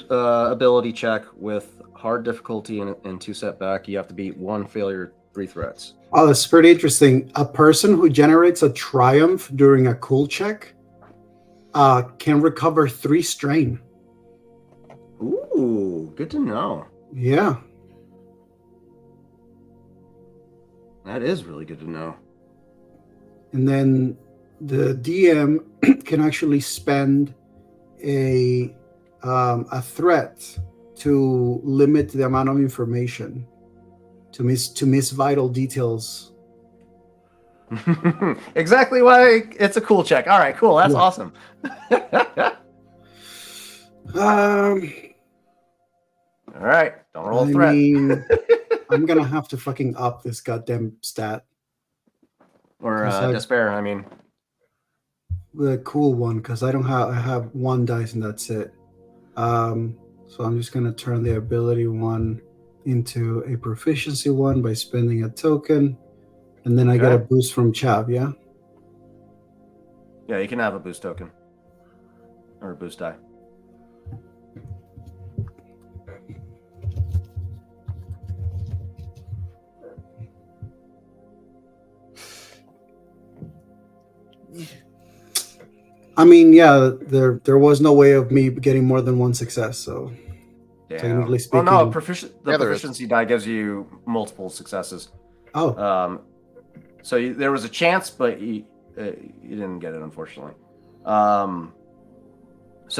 ability check with hard difficulty and 2 setback. You have to beat 1 failure, 3 threats.
Oh, that's pretty interesting. A person who generates a triumph during a cool check can recover 3 strain.
Ooh, good to know.
Yeah.
That is really good to know.
And then the DM can actually spend a threat to limit the amount of information, to miss vital details.
Exactly why it's a cool check. All right, cool. That's awesome. All right, don't roll a threat.
I'm gonna have to fucking up this goddamn stat.
Or despair, I mean.
The cool one, because I have 1 dice and that's it. So I'm just gonna turn the ability 1 into a proficiency 1 by spending a token, and then I get a boost from Chav, yeah?
Yeah, you can have a boost token. Or a boost die.
I mean, yeah, there was no way of me getting more than 1 success, so technically speaking.
Oh no, proficiency die gives you multiple successes.
Oh.
So there was a chance, but you didn't get it, unfortunately. So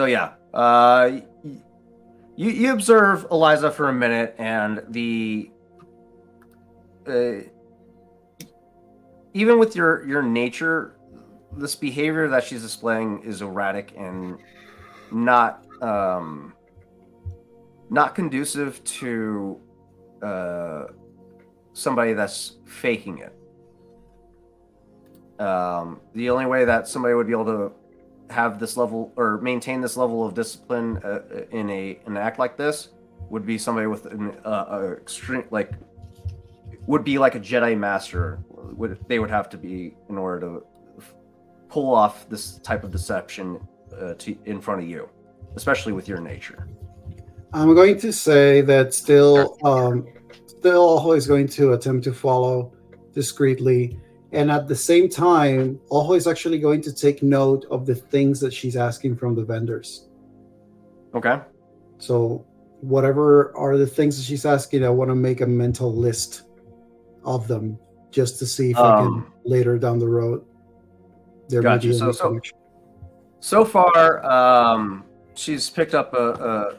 yeah, you observe Eliza for a minute, and even with your nature, this behavior that she's displaying is erratic and not conducive to somebody that's faking it. The only way that somebody would be able to have this level or maintain this level of discipline in an act like this would be somebody with an extreme, like, would be like a Jedi master, they would have to be in order to pull off this type of deception in front of you, especially with your nature.
I'm going to say that still Oho is going to attempt to follow discreetly, and at the same time, Oho is actually going to take note of the things that she's asking from the vendors.
Okay.
So whatever are the things that she's asking, I want to make a mental list of them just to see if I can later down the road there may be a connection.
So far, she's picked up a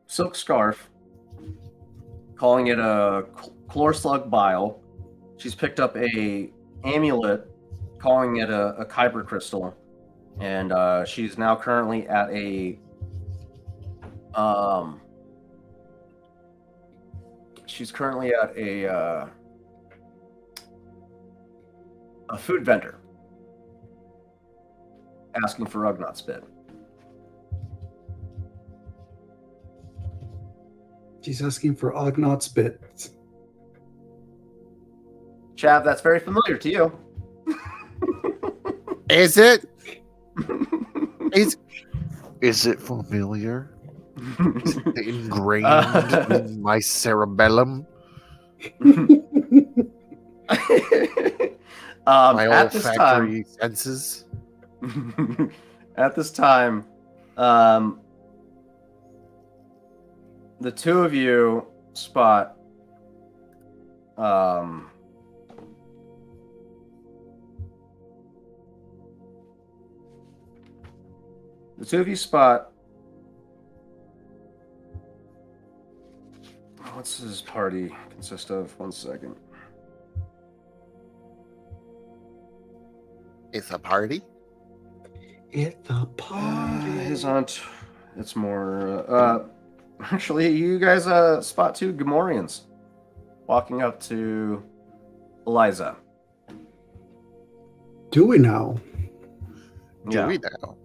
silk scarf, calling it a chlorslug bile. She's picked up a amulet, calling it a kyber crystal, and she's now currently at a a food vendor asking for Ugnaught spit.
She's asking for Ugnaught spit.
Chav, that's very familiar to you.
Is it? Is it familiar? Is it ingrained in my cerebellum? My olfactory senses.
At this time, the two of you spot what's his party consist of? 1 second.
It's a party?
It's a party.
His aunt. It's more. Actually, you guys spot two Gamorreans walking up to Eliza.
Do we now?
Do we now?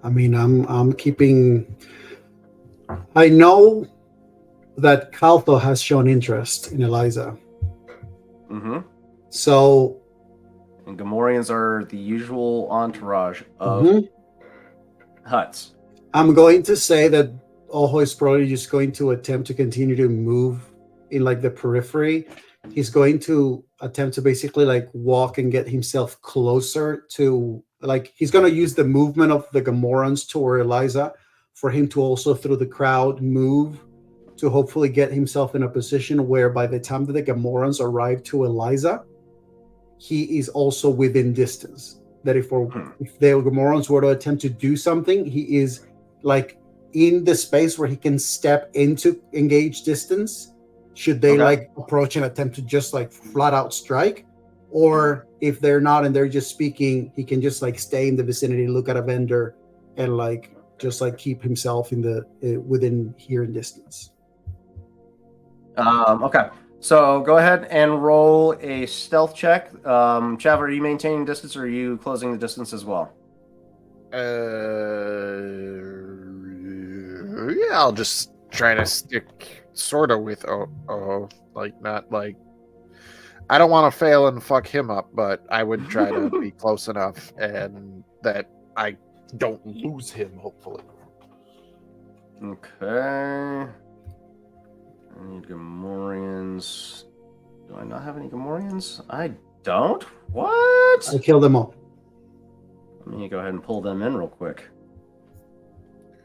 I mean, I'm keeping. I know that Caltho has shown interest in Eliza.
Mm-hmm.
So.
And Gamorreans are the usual entourage of huts.
I'm going to say that Oho is probably just going to attempt to continue to move in like the periphery. He's going to attempt to basically like walk and get himself closer to, like, he's going to use the movement of the Gamorreans toward Eliza for him to also through the crowd move to hopefully get himself in a position where by the time that the Gamorreans arrive to Eliza, he is also within distance. That if the Gamorreans were to attempt to do something, he is like in the space where he can step into engage distance. Should they like approach and attempt to just like flat out strike, or if they're not and they're just speaking, he can just like stay in the vicinity, look at a vendor, and like just like keep himself in the within hearing distance.
Okay. So go ahead and roll a stealth check. Chav, are you maintaining distance or are you closing the distance as well?
Yeah, I'll just try to stick sort of with like not like I don't want to fail and fuck him up, but I would try to be close enough and that I don't lose him, hopefully.
Okay. I need Gamorreans. Do I not have any Gamorreans? I don't? What?
I killed them all.
Let me go ahead and pull them in real quick.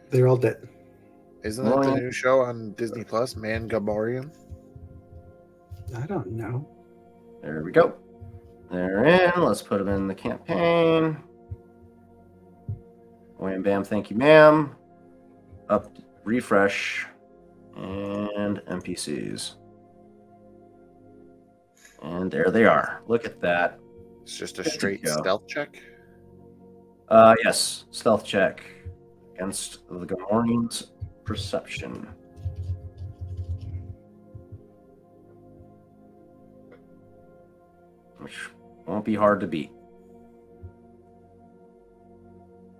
They're all dead.
Isn't that the new show on Disney Plus, Man Gamorrean?
I don't know.
There we go. They're in. Let's put them in the campaign. Wham bam, thank you, ma'am. Up, refresh. And NPCs. And there they are. Look at that.
It's just a straight stealth check?
Yes. Stealth check against the Gamorrean's perception. Which won't be hard to beat.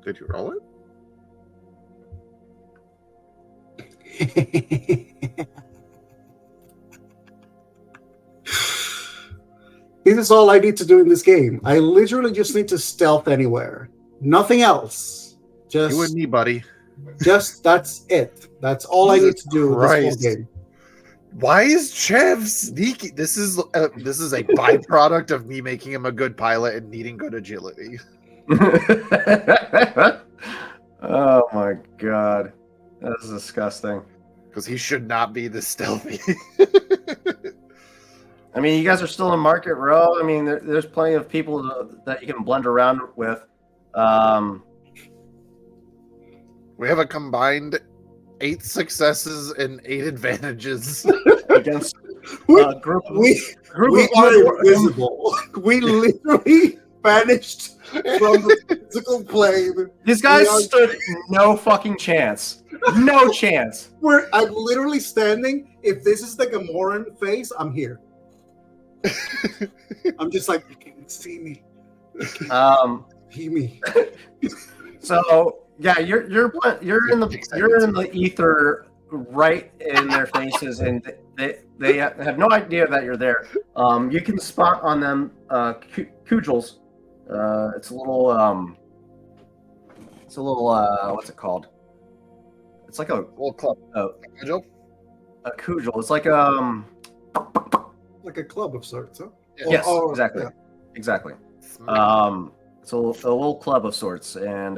Did you roll it?
This is all I need to do in this game. I literally just need to stealth anywhere. Nothing else.
You and me, buddy.
Just that's it. That's all I need to do this whole
Christ.
game.
Why is Chev sneaky? This is a byproduct of me making him a good pilot and needing good agility.
Oh my god, that's disgusting.
Because he should not be this stealthy.
I mean, you guys are still in Market Row. I mean, there's plenty of people that you can blend around with.
We have a combined 8 successes and 8 advantages
against a group of
we are invisible. We literally vanished from the physical plane.
These guys stood no fucking chance. No chance.
I'm literally standing. If this is the Gamoran face, I'm here. I'm just like, you can't see me. See me.
So yeah, you're in the ether, right in their faces, and they have no idea that you're there. You can spot on them cudgels. It's a little what's it called? It's like a
little club. Cudgel?
A cudgel. It's like
like a club of sorts, huh?
Yes, exactly. Yeah. Exactly. It's a little club of sorts, and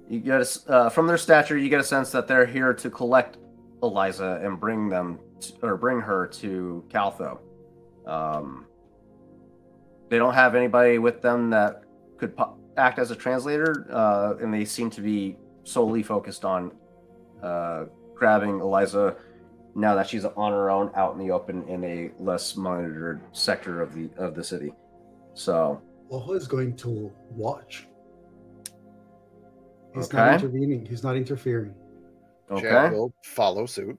you get from their stature, you get a sense that they're here to collect Eliza and bring her to Caltho. They don't have anybody with them that could act as a translator, and they seem to be solely focused on grabbing Eliza now that she's on her own out in the open in a less monitored sector of the city. So
Ojo is going to watch. He's
okay.
Not intervening. He's not interfering.
Okay.
Chad will follow suit.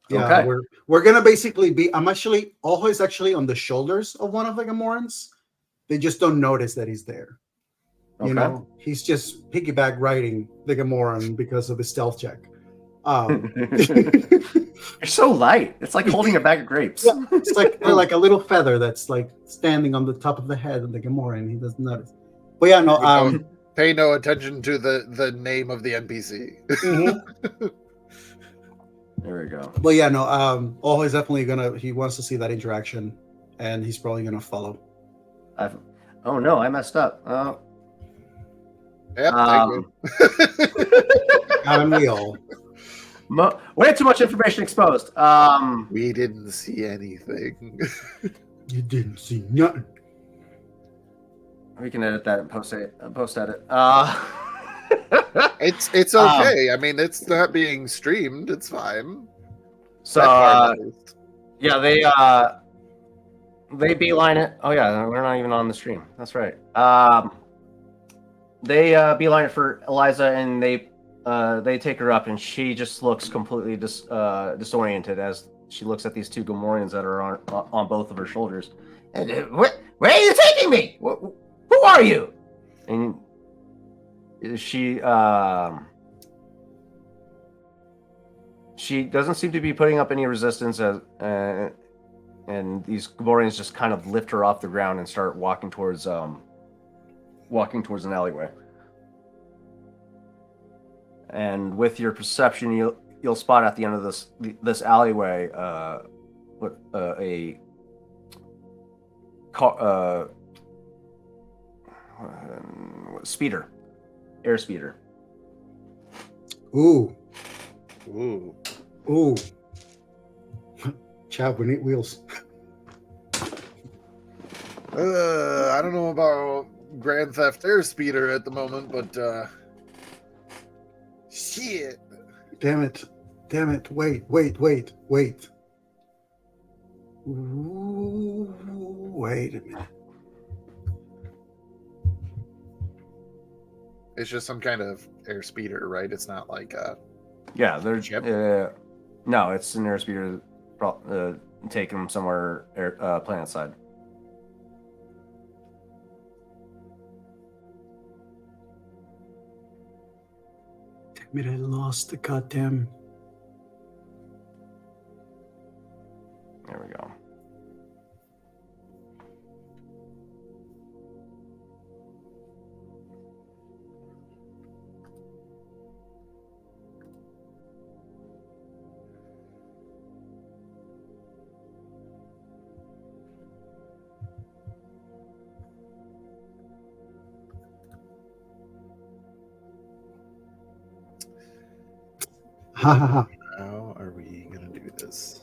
Yeah,
okay.
We're gonna basically be. Ojo is actually on the shoulders of one of the Gamorans. They just don't notice that he's there.
Okay.
You know, he's just piggyback riding the Gamoran because of his stealth check.
You're so light. It's like holding a bag of grapes.
Yeah, it's like a little feather that's like standing on the top of the head of the Gamoran. He doesn't notice. But yeah, no.
Pay no attention to the name of the NPC.
Mm-hmm.
There we go.
But yeah, no. Ojo is definitely he wants to see that interaction, and he's probably gonna follow.
Oh no, I messed up.
Yep, thank you.
Haven't we all?
Way too much information exposed.
We didn't see anything.
You didn't see nothing.
We can edit that and post edit.
It's okay. I mean, it's not being streamed. It's fine.
So yeah, they beeline it. Oh yeah, we're not even on the stream. That's right. They beeline it for Eliza, and they take her up, and she just looks completely disoriented as she looks at these two Gamorreans that are on both of her shoulders. And where are you taking me? Who are you? And she doesn't seem to be putting up any resistance, and these Gamorreans just kind of lift her off the ground and start walking towards an alleyway. And with your perception, you'll spot at the end of this alleyway a car, air speeder.
Ooh. Chad, we need wheels.
I don't know about Grand Theft Air Speeder at the moment, but shit.
Damn it. Wait. Ooh, wait a minute.
It's just some kind of air speeder, right? It's not like
yeah, they're
ship.
No, it's an air speeder. Taking them somewhere planet side.
Damn it, I lost the goddamn.
There we go.
Ha ha ha.
How are we going to do this?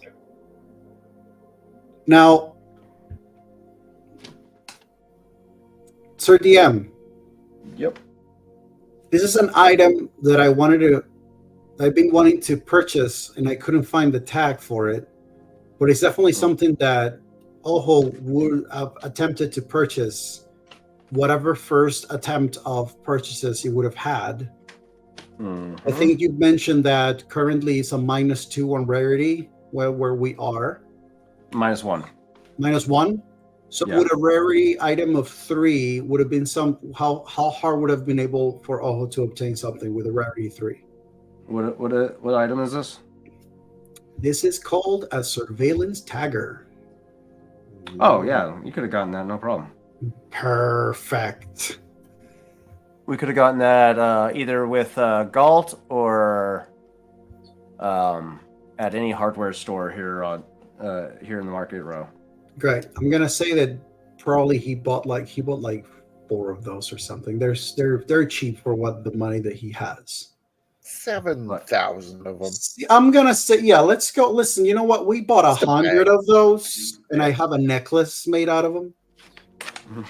Now, Sir DM.
Yep.
This is an item that I've been wanting to purchase, and I couldn't find the tag for it. But it's definitely something that Oho would have attempted to purchase, whatever first attempt of purchases he would have had. I think you mentioned that currently it's a -2 on rarity where we are.
-1.
-1. So
Yeah.
would a rarity item of 3 would have been how hard would have been able for Oho to obtain something with a rarity 3?
What item is this?
This is called a surveillance tagger.
Oh yeah, you could have gotten that, no problem.
Perfect.
We could have gotten that either with Galt or at any hardware store here in the market row.
Great. I'm gonna say that probably he bought like 4 of those or something. They're cheap for what the money that he has.
7,000 of them.
I'm gonna say, yeah, let's go. Listen, you know what? We bought 100 of those, and I have a necklace made out of them.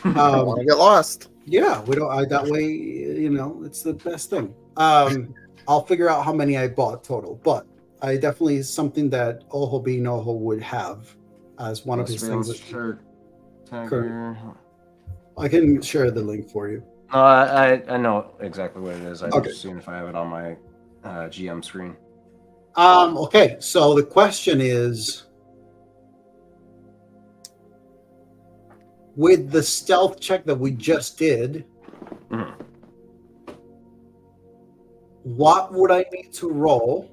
I don't want to get lost.
Yeah, we don't. That way, it's the best thing. I'll figure out how many I bought total, but I definitely something that Oho being Oho would have as one of his things.
Shirt.
I can share the link for you.
No, I know exactly what it is. I'm
Okay.
just seeing if I have it on my GM screen.
Okay, so the question is, with the stealth check that we just did, what would I need to roll?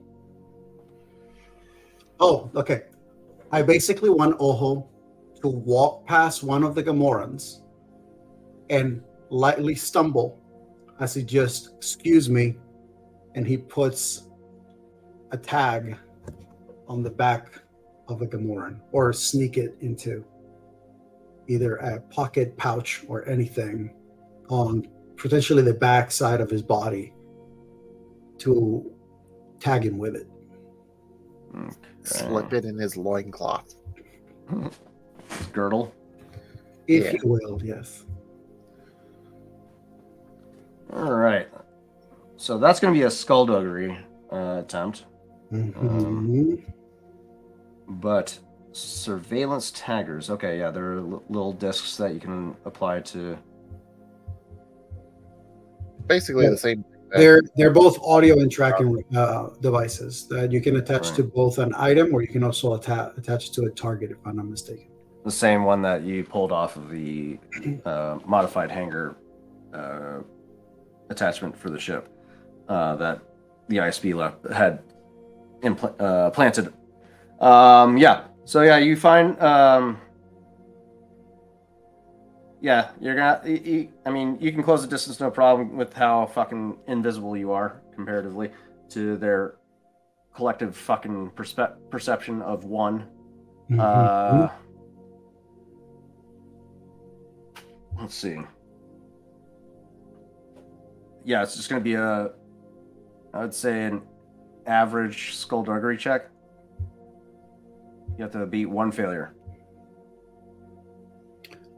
Oh, okay. I basically want Oho to walk past one of the Gamorreans and lightly stumble as he just, excuse me, and he puts a tag on the back of a Gamorrean, or sneak it into either a pocket, pouch, or anything on potentially the back side of his body to tag him with it.
Okay.
Slip it in his loincloth.
Girdle.
If you will, yes.
All right. So that's going to be a skullduggery attempt. But surveillance taggers. Okay, yeah, there are little discs that you can apply to.
Basically the same.
They're both audio and tracking devices that you can attach to both an item, or you can also attach to a target, if I'm not mistaken.
The same one that you pulled off of the modified hanger attachment for the ship that the ISB had planted. Yeah. So yeah, you find. Yeah, you're gonna. I mean, you can close the distance, no problem, with how fucking invisible you are comparatively to their collective fucking perception of one. Let's see. Yeah, it's just gonna be I would say an average skullduggery check. You have to beat 1 failure.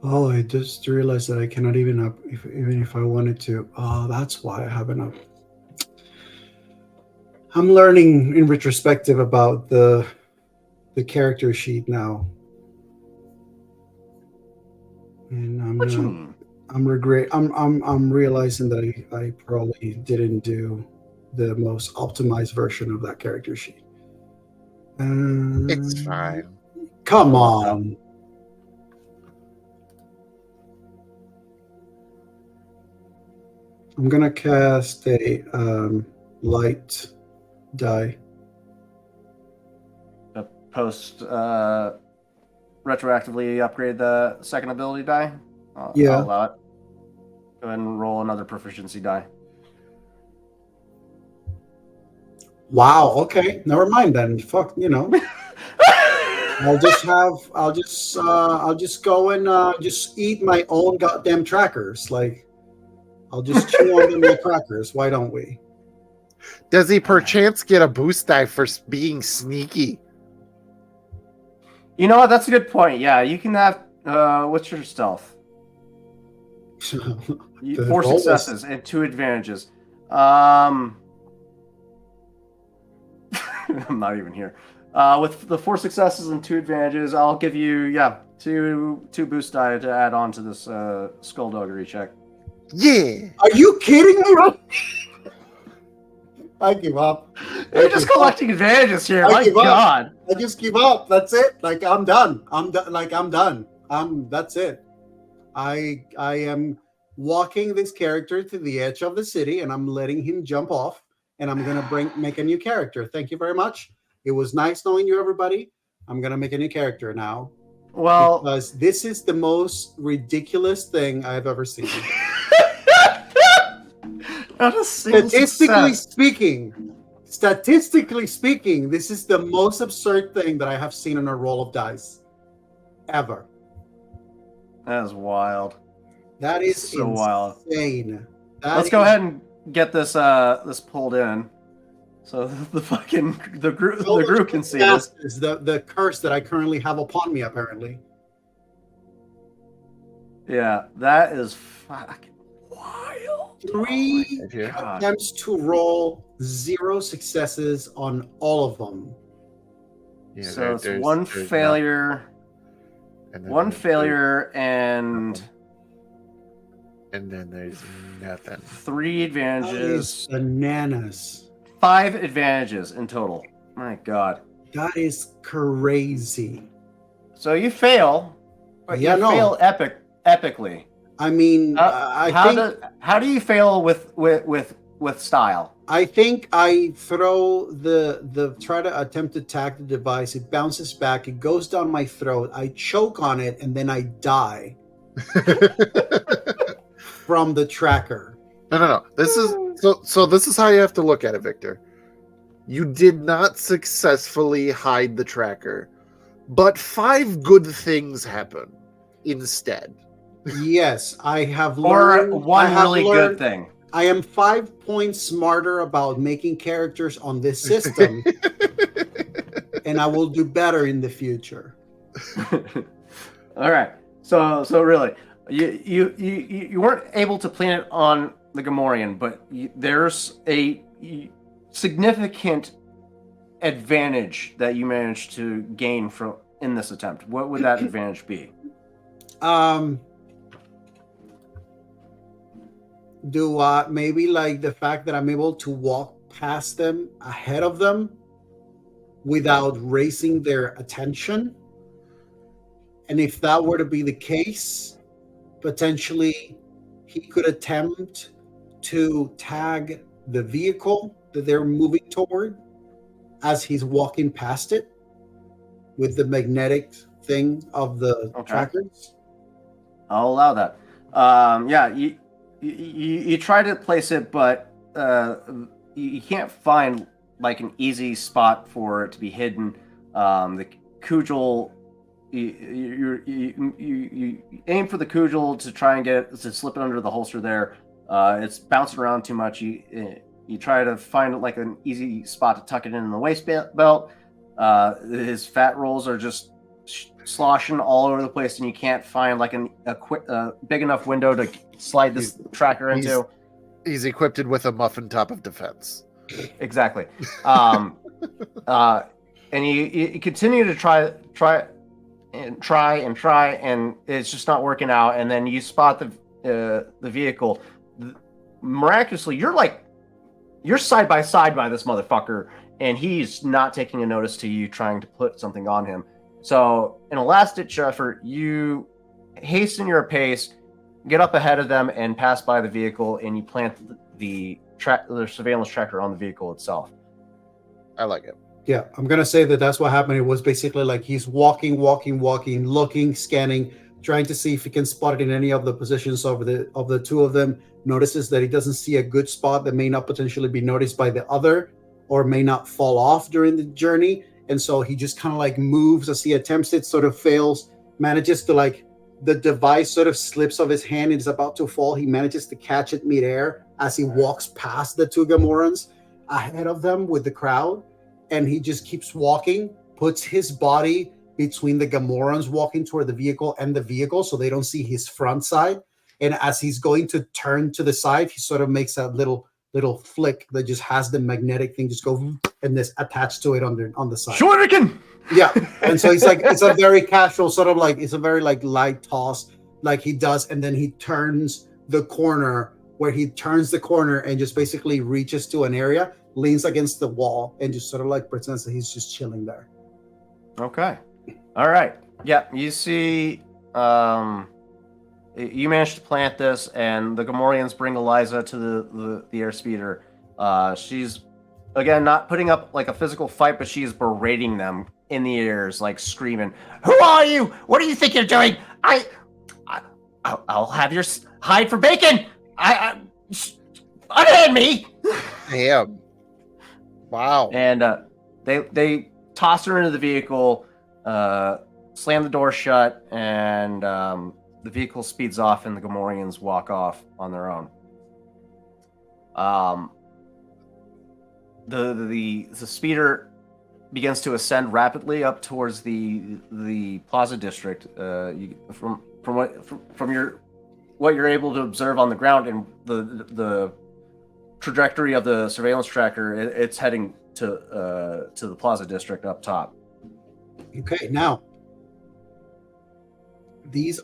Oh, I just realized that I cannot even up, even if I wanted to. Oh, that's why I haven't up. I'm learning in retrospective about the character sheet now, and I'm realizing that I probably didn't do the most optimized version of that character sheet.
It's fine.
Come on. I'm gonna cast a light die.
The post retroactively upgrade the second ability die.
Yeah.
I'll allow it. Go ahead and roll another proficiency die.
Wow. Okay. Never mind then. Fuck. I'll just go and just eat my own goddamn trackers. Like, I'll just chew on them like crackers. Why don't we?
Does he perchance get a boost die for being sneaky?
You know what? That's a good point. Yeah, you can have. What's your stealth? 4 successes and 2 advantages. I'm not even here. With the 4 successes and 2 advantages, I'll give you two boost die to add on to this skullduggery check.
Yeah.
Are you kidding me? I give up.
You're just collecting advantages here. My God.
I just give up. That's it. Like, I'm done. I'm done. That's it. I am walking this character to the edge of the city, and I'm letting him jump off, and I'm gonna make a new character. Thank you very much. It was nice knowing you, everybody. I'm gonna make a new character now.
Well,
because this is the most ridiculous thing I've ever seen.
Not a single
Statistically speaking, this is the most absurd thing that I have seen in a roll of dice ever.
That is wild.
That is
so wild.
Insane.
Let's go ahead and get this pulled in, so the group can see this.
Is the curse that I currently have upon me, apparently.
Yeah, that is fucking wild.
3 attempts to roll, 0 successes on all of them.
Yeah, so it's one failure, and
then there's nothing.
3 advantages.
Bananas.
5 advantages in total. My God.
That is crazy.
So you fail, but fail epically.
I mean,
how do you fail with style?
I think I throw try to attempt to attack the device. It bounces back. It goes down my throat. I choke on it, and then I die from the tracker.
No. This is this is how you have to look at it, Victor. You did not successfully hide the tracker, but 5 good things happen instead.
Yes, I have learned.
Or one really good thing.
I am 5 points smarter about making characters on this system, and I will do better in the future.
All right. So really, you weren't able to plan it on the Gamorrean, but there's a significant advantage that you managed to gain in this attempt. What would that advantage be?
Maybe like the fact that I'm able to walk past them, ahead of them, without raising their attention. And if that were to be the case, potentially he could attempt to tag the vehicle that they're moving toward as he's walking past it with the magnetic thing of the trackers.
I'll allow that. You try to place it, but you can't find like an easy spot for it to be hidden. The cudgel, you aim for the cudgel to try and to slip it under the holster there. It's bouncing around too much. You try to find like an easy spot to tuck it in the waist belt. His fat rolls are just sloshing all over the place, and you can't find like a big enough window to slide this tracker into.
He's equipped with a muffin top of defense.
Exactly. And you continue to try, and it's just not working out. And then you spot the vehicle. Miraculously, you're side by side by this motherfucker, and he's not taking a notice to you trying to put something on him. So, in a last-ditch effort, you hasten your pace, get up ahead of them, and pass by the vehicle, and you plant the surveillance tracker on the vehicle itself.
I like it.
Yeah, I'm gonna say that's what happened. It was basically like he's walking, looking, scanning, trying to see if he can spot it in any of the positions of the two of them. Notices that he doesn't see a good spot that may not potentially be noticed by the other, or may not fall off during the journey. And so he just kind of like moves as he attempts it, sort of fails, manages to like the device sort of slips off his hand and is about to fall. He manages to catch it midair as he walks past the two Gamorreans ahead of them with the crowd. And he just keeps walking, puts his body between the Gamorreans walking toward the vehicle and the vehicle so they don't see his front side. And as he's going to turn to the side, he sort of makes that little flick that just has the magnetic thing just go and this attached to it on the side.
Shuriken!
Yeah. And so he's like, it's a very casual sort of like, it's a very like light toss like he does. And then he turns the corner and just basically reaches to an area, leans against the wall, and just sort of like pretends that he's just chilling there.
Okay. All right. Yeah, you see, you managed to plant this, and the Gamorreans bring Eliza to the airspeeder. She's, again, not putting up like a physical fight, but she's berating them in the ears, like screaming, "Who are you? What do you think you're doing? I'll have your hide for bacon! Unhand me!"
Damn. Wow.
And they toss her into the vehicle, slam the door shut, and the vehicle speeds off, and the Gamorreans walk off on their own. The speeder begins to ascend rapidly up towards the Plaza District. From what you're able to observe on the ground and the trajectory of the surveillance tracker, it's heading to the Plaza District up top.
Okay, now these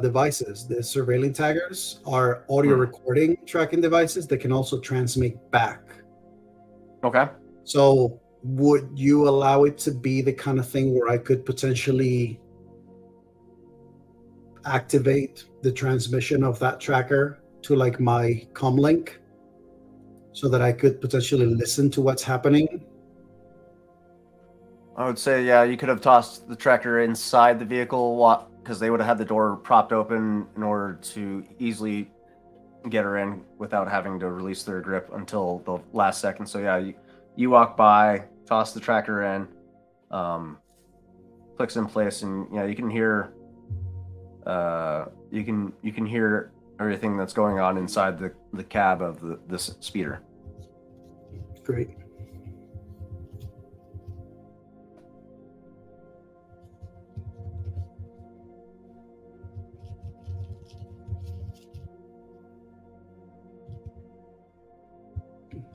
devices, the surveillance taggers, are audio recording tracking devices that can also transmit back.
Okay.
So would you allow it to be the kind of thing where I could potentially activate the transmission of that tracker to like my comlink so that I could potentially listen to what's happening?
I would say, yeah, you could have tossed the tracker inside the vehicle because they would have had the door propped open in order to easily get her in without having to release their grip until the last second. So yeah, you walk by, toss the tracker in, clicks in place, and yeah, you can hear you can hear everything that's going on inside the cab of this speeder.
Great.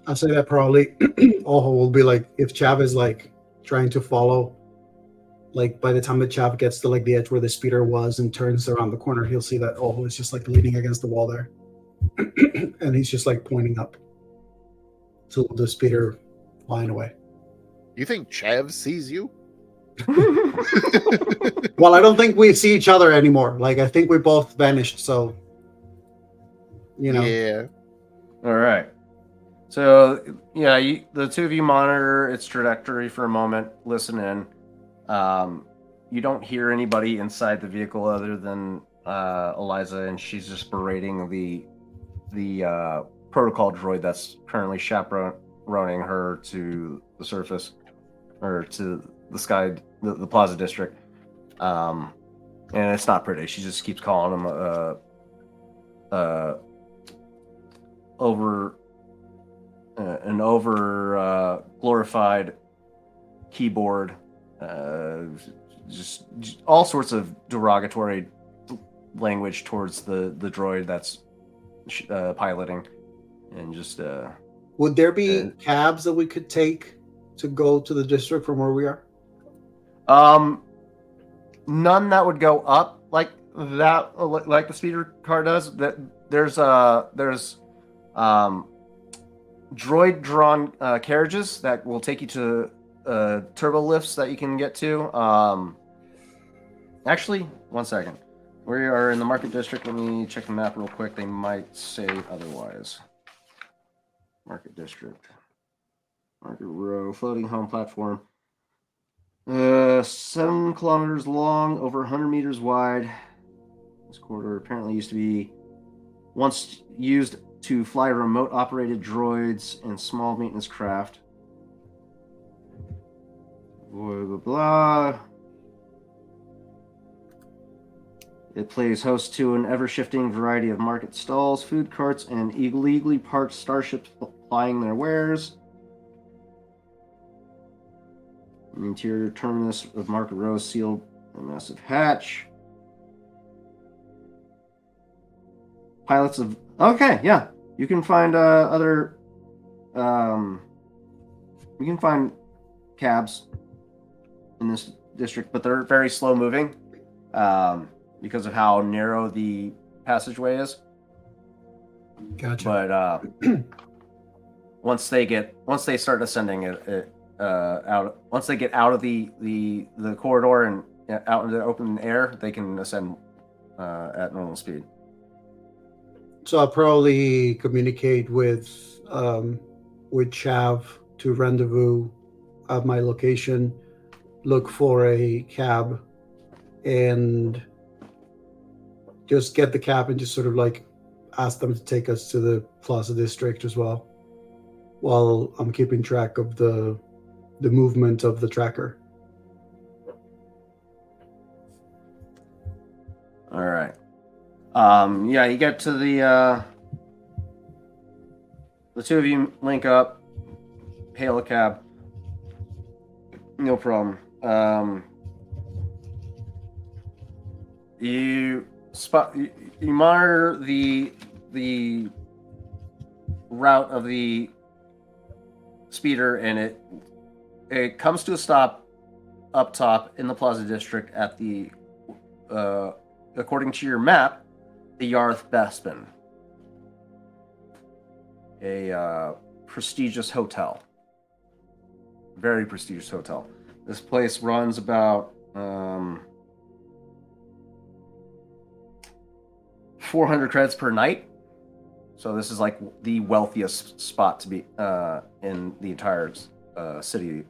I'll say that probably Ojo will be like, if Chav is like trying to follow, like by the time that Chav gets to like the edge where the speeder was and turns around the corner, he'll see that Ojo is just like leaning against the wall there. And he's just like pointing up to the speeder flying away.
You think Chav sees you?
Well, I don't think we see each other anymore. Like, I think we both vanished, so, you know.
Yeah.
All right. So, yeah, the two of you monitor its trajectory for a moment, listen in. You don't hear anybody inside the vehicle other than Eliza, and she's just berating the protocol droid that's currently chaperoning her to the surface, or to the sky, the Plaza District. And it's not pretty. She just keeps calling him an over glorified keyboard, just all sorts of derogatory language towards the droid that's piloting, and just
would there be cabs that we could take to go to the district from where we are?
None that would go up like that, like the speeder car does. That there's droid drawn carriages that will take you to turbo lifts that you can get to, Actually, 1 second. We are in the market district. Let me check the map real quick. They might say otherwise. Market district. Market row. Floating home platform. 7 kilometers long, over 100 meters wide. This corridor apparently used to be once used to fly remote operated droids and small maintenance craft. Blah, blah, blah. It plays host to an ever-shifting variety of market stalls, food carts, and illegally parked starships plying their wares. The interior terminus of Market Row sealed a massive hatch. Pilots of... Okay, yeah. You can find other... you can find cabs in this district, but they're very slow moving because of how narrow the passageway is.
Gotcha.
But once they start ascending once they get out of the corridor and out into the open air, they can ascend at normal speed.
So I'll probably communicate with Chav to rendezvous at my location, look for a cab, and just get the cab and just sort of like ask them to take us to the Plaza District as well, while I'm keeping track of the movement of the tracker.
All right. Yeah, you get to the two of you link up, hail a cab. No problem. You monitor the route of the speeder, and it comes to a stop up top in the Plaza District at the according to your map, the Yarth Bespin, a prestigious hotel. Very prestigious hotel. This place runs about 400 credits per night. So this is like the wealthiest spot to be in the entire city.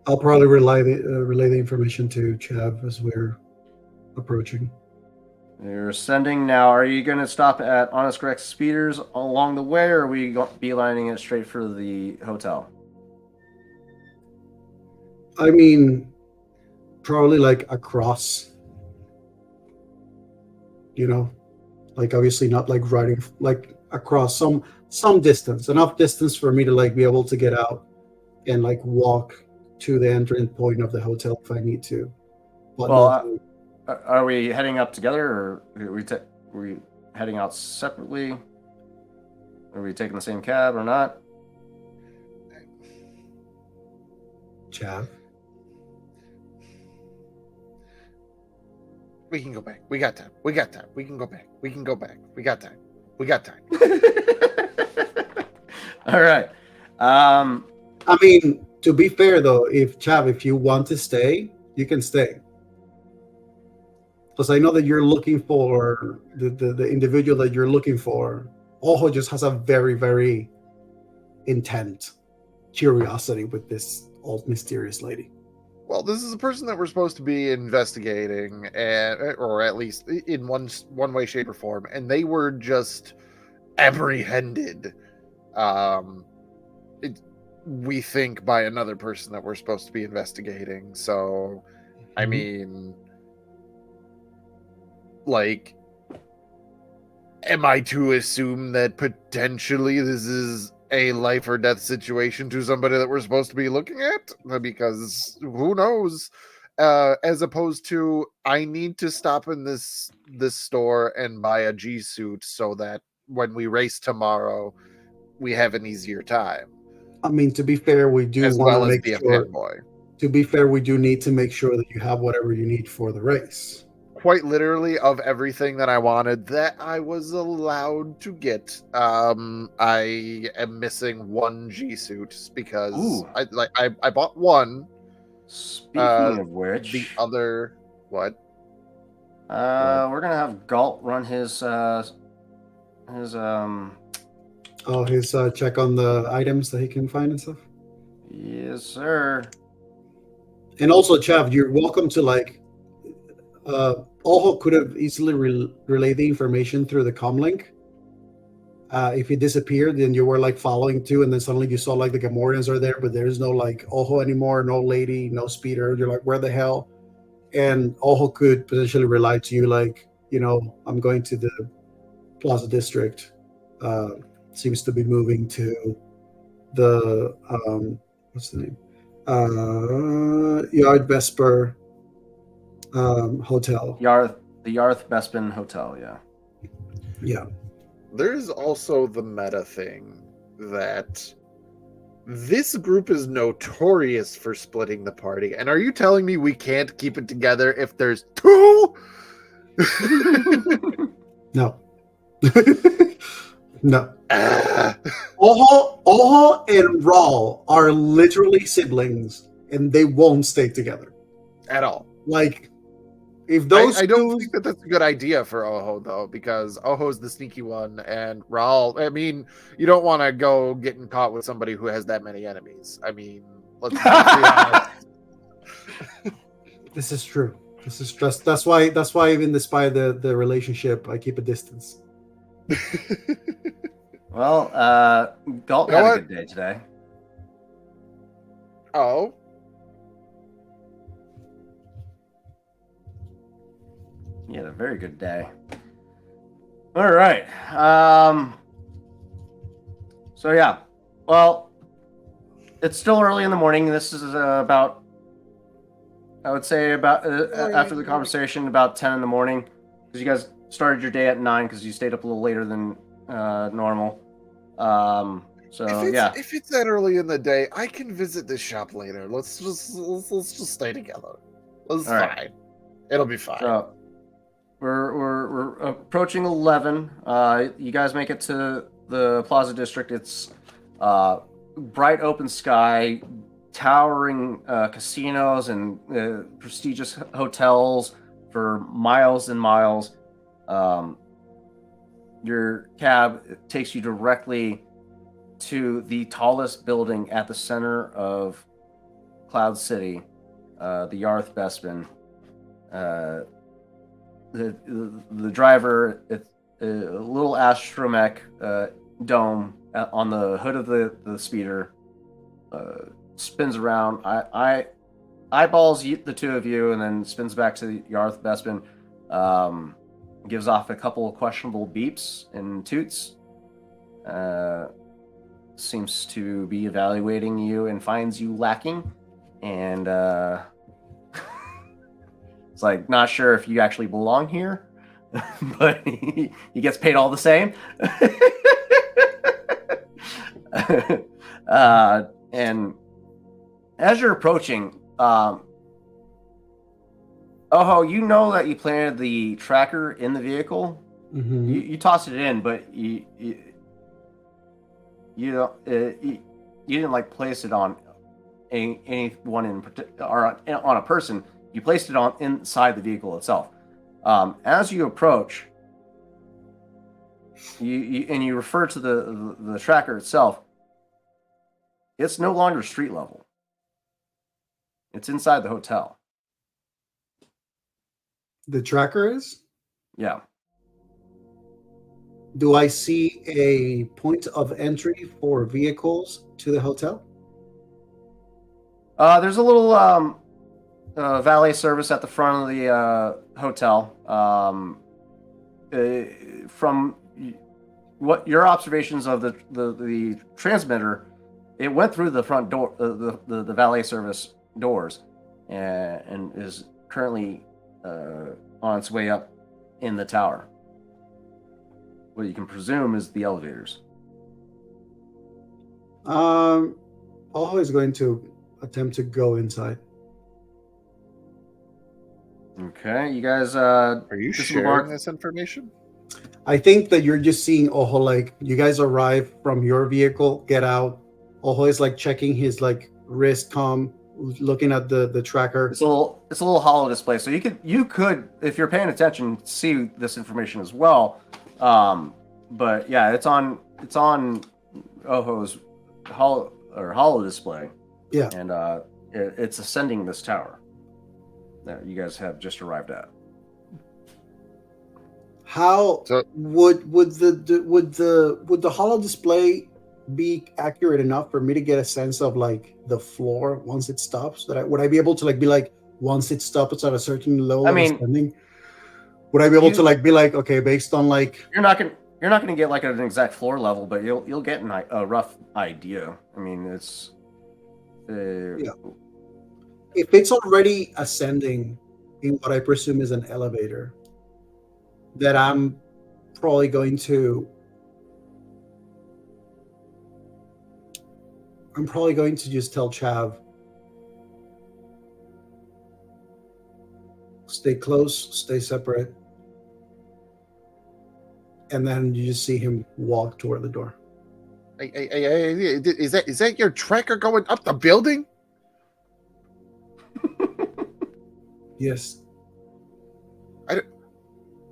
I'll probably relay the information to Chav as we're approaching.
You're ascending now. Are you going to stop at Honest Correct Speeders along the way, or are we beelining it straight for the hotel?
I mean, probably like across, like obviously not like riding, like across some distance, enough distance for me to like be able to get out and like walk to the entrance point of the hotel if I need to. But
well, are we heading up together, or are we heading out separately? Are we taking the same cab or not?
Chav?
We can go back. We got time. We got time. We can go back. We can go back. We got time. We got time.
All right.
I mean, to be fair though, if you want to stay, you can stay. Because I know that you're looking for the individual that you're looking for. Ojo just has a very, very intense curiosity with this old mysterious lady.
Well, this is a person that we're supposed to be investigating, or at least in one way, shape, or form, and they were just apprehended. We think by another person that we're supposed to be investigating. So, I mean, like, am I to assume that potentially this is a life or death situation to somebody that we're supposed to be looking at? Because who knows? As opposed to, I need to stop in this store and buy a G suit so that when we race tomorrow, we have an easier time.
I mean, to be fair, we do
as
want
well
to
as
make
be a
sure.
fanboy.
To be fair, we do need to make sure that you have whatever you need for the race.
quite literally of everything that I wanted that I was allowed to get. I am missing one G suit because
Ooh.
I bought one.
Speaking of which,
The other what?
we're gonna have Galt run his
his check on the items that he can find and stuff.
Yes, sir.
And also, Chav, you're welcome to Oho could have easily relayed the information through the comlink. If he disappeared, then you were following too, and then suddenly you saw the Gamorreans are there, but there's no Oho anymore, no lady, no speeder. You're where the hell? And Oho could potentially rely to you, I'm going to the Plaza District. Seems to be moving to the what's the name? Yard Vesper Hotel.
The Yarth Bespin Hotel, yeah.
Yeah.
There's also the meta thing that this group is notorious for splitting the party. And are you telling me we can't keep it together if there's two?
No. No. Oho and Raul are literally siblings, and they won't stay together
at all.
If those
I don't think that that's a good idea for Oho, though, because Oho's the sneaky one, and Raul, I mean, you don't want to go getting caught with somebody who has that many enemies. I mean, let's be honest.
This is true. This is just that's why even despite the relationship, I keep a distance.
Well, Galt had a good day today.
Oh.
He had a very good day. All right. So yeah. Well, it's still early in the morning. This is about, I would say about after the conversation, about 10 in the morning, because you guys started your day at 9 because you stayed up a little later than normal.
If it's that early in the day, I can visit this shop later. Let's just stay together. It's fine. Right. It'll be fine.
So we're approaching 11. You guys make it to the Plaza District. It's bright open sky, towering casinos and prestigious hotels for miles and miles. Your cab takes you directly to the tallest building at the center of Cloud City, the Yarth Bespin. The driver, it's a little astromech dome on the hood of the speeder, spins around. I eyeballs the two of you and then spins back to the Yarth Bespin. Gives off a couple of questionable beeps and toots. Seems to be evaluating you and finds you lacking. And it's not sure if you actually belong here, but he gets paid all the same. And as you're approaching, Oho, you know that you planted the tracker in the vehicle.
Mm-hmm.
You tossed it in, but you didn't place it on anyone in particular or on a person. You placed it on inside the vehicle itself. As you approach, you refer to the tracker itself. It's no longer street level. It's inside the hotel.
The tracker is?
Yeah.
Do I see a point of entry for vehicles to the hotel?
There's a little valet service at the front of the hotel. From what your observations of the transmitter, it went through the front door, the valet service doors, and is currently on its way up in the tower. What you can presume is the elevators.
Oho is going to attempt to go inside.
Okay, you guys.
Are you sharing
disembark.
this information?
I think that you're just seeing Ojo, like you guys arrive from your vehicle, get out. Ojo is like checking his like wrist comm, looking at the tracker.
It's a little hollow display, so you could if you're paying attention see this information as well. But yeah, it's on Ojo's hollow display.
Yeah,
and it's ascending this tower that you guys have just arrived at.
how
So-
would the hollow display be accurate enough for me to get a sense of like the floor once it stops? Would I be able to like be like once it stops at a certain level of ascending? Would I be able to like be like, okay, based on like
you're not gonna get like an exact floor level, but you'll get a rough idea. I mean, it's
yeah. If it's already ascending in what I presume is an elevator, that I'm probably going to just tell Chav, stay close, stay separate. And then you just see him walk toward the door.
Hey, is that your tracker going up the building?
Yes.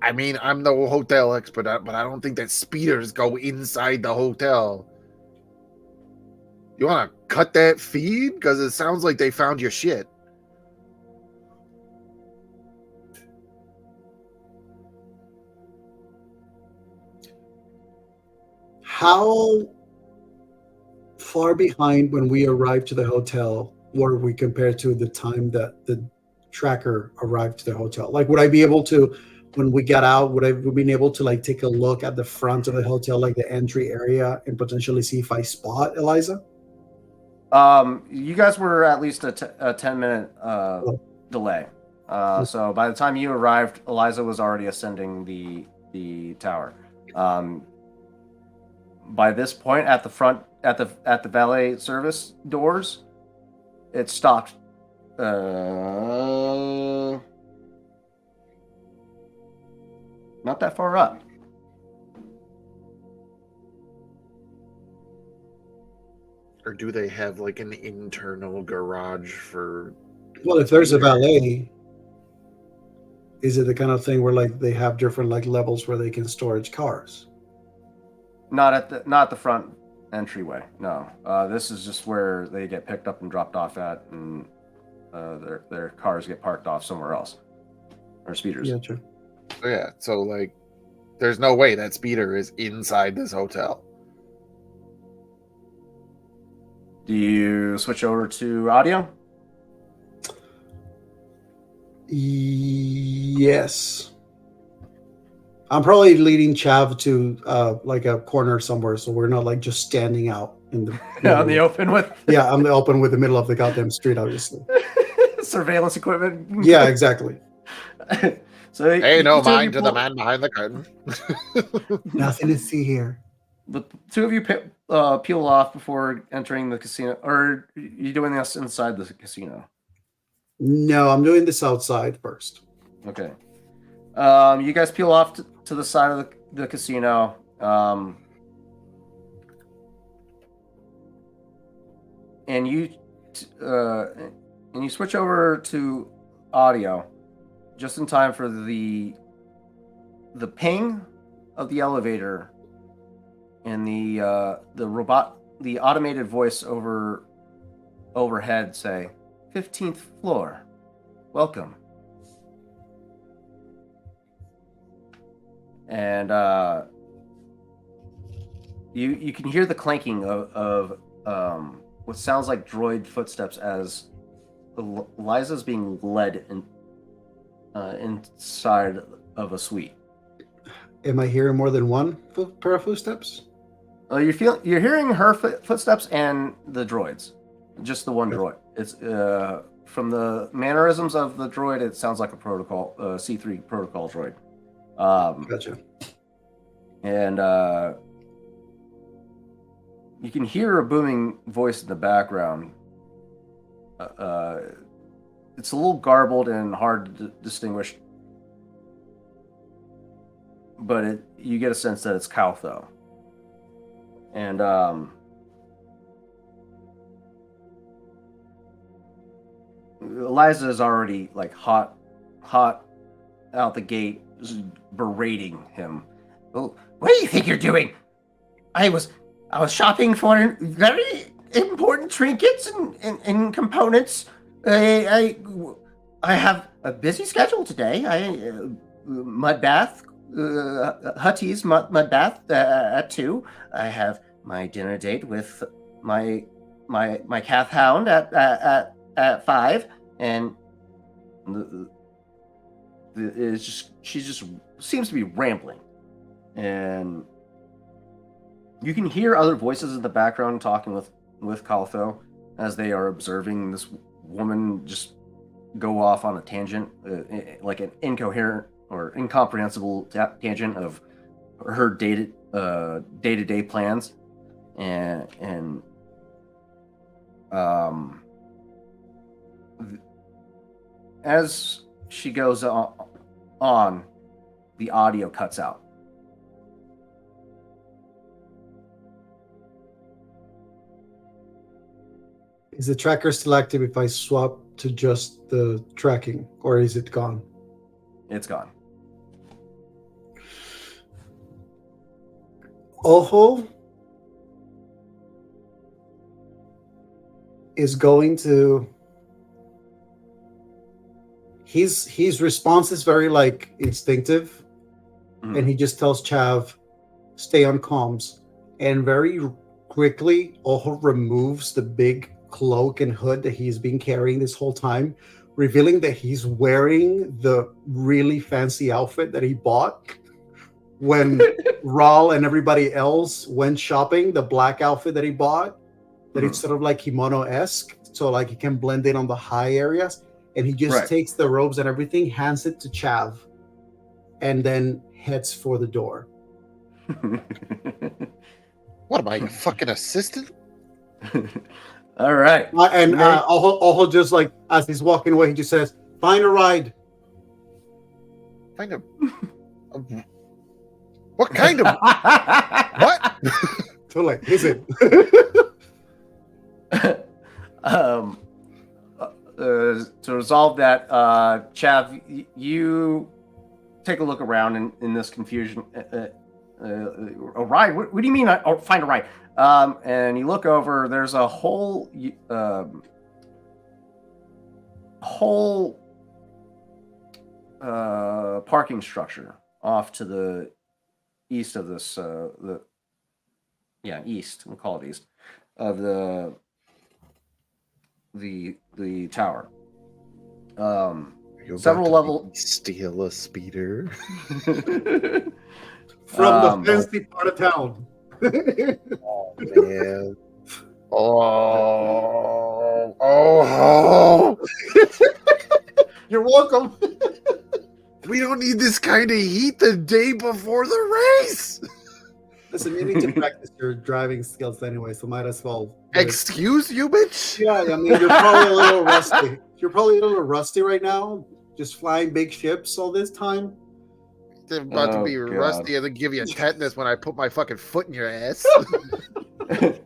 I mean, I'm no hotel expert, but I don't think that speeders go inside the hotel. You want to cut that feed? Because it sounds like they found your shit.
How far behind when we arrived to the hotel were we compared to the time that the tracker arrived to the hotel? Like, would I be able to, when we got out, would I have been able to like take a look at the front of the hotel, like the entry area, and potentially see if I spot Eliza?
You guys were at least a 10-minute delay. So by the time you arrived, Eliza was already ascending the tower. By this point, at the front, at the valet service doors, it stopped. Not that far up.
Or do they have like an internal garage for...
Well, if there's a valet, is it the kind of thing where like they have different like levels where they can storage cars?
Not at the front entryway. No, this is just where they get picked up and dropped off at, and their cars get parked off somewhere else, or speeders.
Yeah, true.
Yeah, so like, there's no way that speeder is inside this hotel.
Do you switch over to audio?
Yes. I'm probably leading Chav to like a corner somewhere, so we're not like just standing out in the
On the open with
yeah, I'm open with the middle of the goddamn street, obviously.
surveillance equipment.
Yeah, exactly.
So
Hey, no mind to the man behind the curtain.
Nothing to see here.
The two of you peel off before entering the casino, or are you doing this inside the casino?
No, I'm doing this outside first.
Okay. You guys peel off to the side of the casino. And you switch over to audio just in time for the ping of the elevator and the automated voice overhead say 15th floor, welcome. And you can hear the clanking of what sounds like droid footsteps as Liza's being led inside of a suite.
Am I hearing more than one pair of footsteps?
You're hearing her footsteps and the droids, just the one droid. It's from the mannerisms of the droid, it sounds like a protocol C3 protocol droid.
Gotcha.
And you can hear a booming voice in the background. it's a little garbled and hard to distinguish, but you get a sense that it's Caltho. And Eliza is already like hot out the gate, just berating him. Oh, what do you think you're doing? I was shopping for very important trinkets and components. I have a busy schedule today. Mud bath, Hutty's mud bath at 2. I have my dinner date with my Cath Hound at 5, and it's just she just seems to be rambling, and you can hear other voices in the background talking with Caltho as they are observing this woman just go off on a tangent, like an incoherent or incomprehensible tangent of her day-to-day plans, and as she goes on, the audio cuts out.
Is the tracker still active if I swap to just the tracking, or is it gone?
It's gone.
Ojo is going to... His response is very like instinctive, and he just tells Chav, stay on comms. And very quickly, Ojo removes the big cloak and hood that he's been carrying this whole time, revealing that he's wearing the really fancy outfit that he bought when Raul and everybody else went shopping, the black outfit that he bought, that it's sort of like kimono-esque, so like he can blend in on the high areas. And he just takes the robes and everything, hands it to Chav, and then heads for the door.
What am I, a fucking assistant?
All right.
And Ojo just like, as he's walking away, he just says, find a ride.
Find a what kind of... What?
So like, is it?
To resolve that, Chav, you take a look around in this confusion. A ride? What do you mean? Find a ride? And you look over. There's a whole parking structure off to the east of this. East. We'll call it east of the tower. Several level.
Steal a speeder
from the fancy part of town.
Oh man! Oh!
You're welcome.
We don't need this kind of heat the day before the race.
Listen, you need to practice your driving skills anyway, so might as well.
Excuse you, bitch?
Yeah, I mean, you're probably a little rusty. You're probably a little rusty right now, just flying big ships all this time.
They're about to be rusty and then give you a tetanus when I put my fucking foot in your ass.
You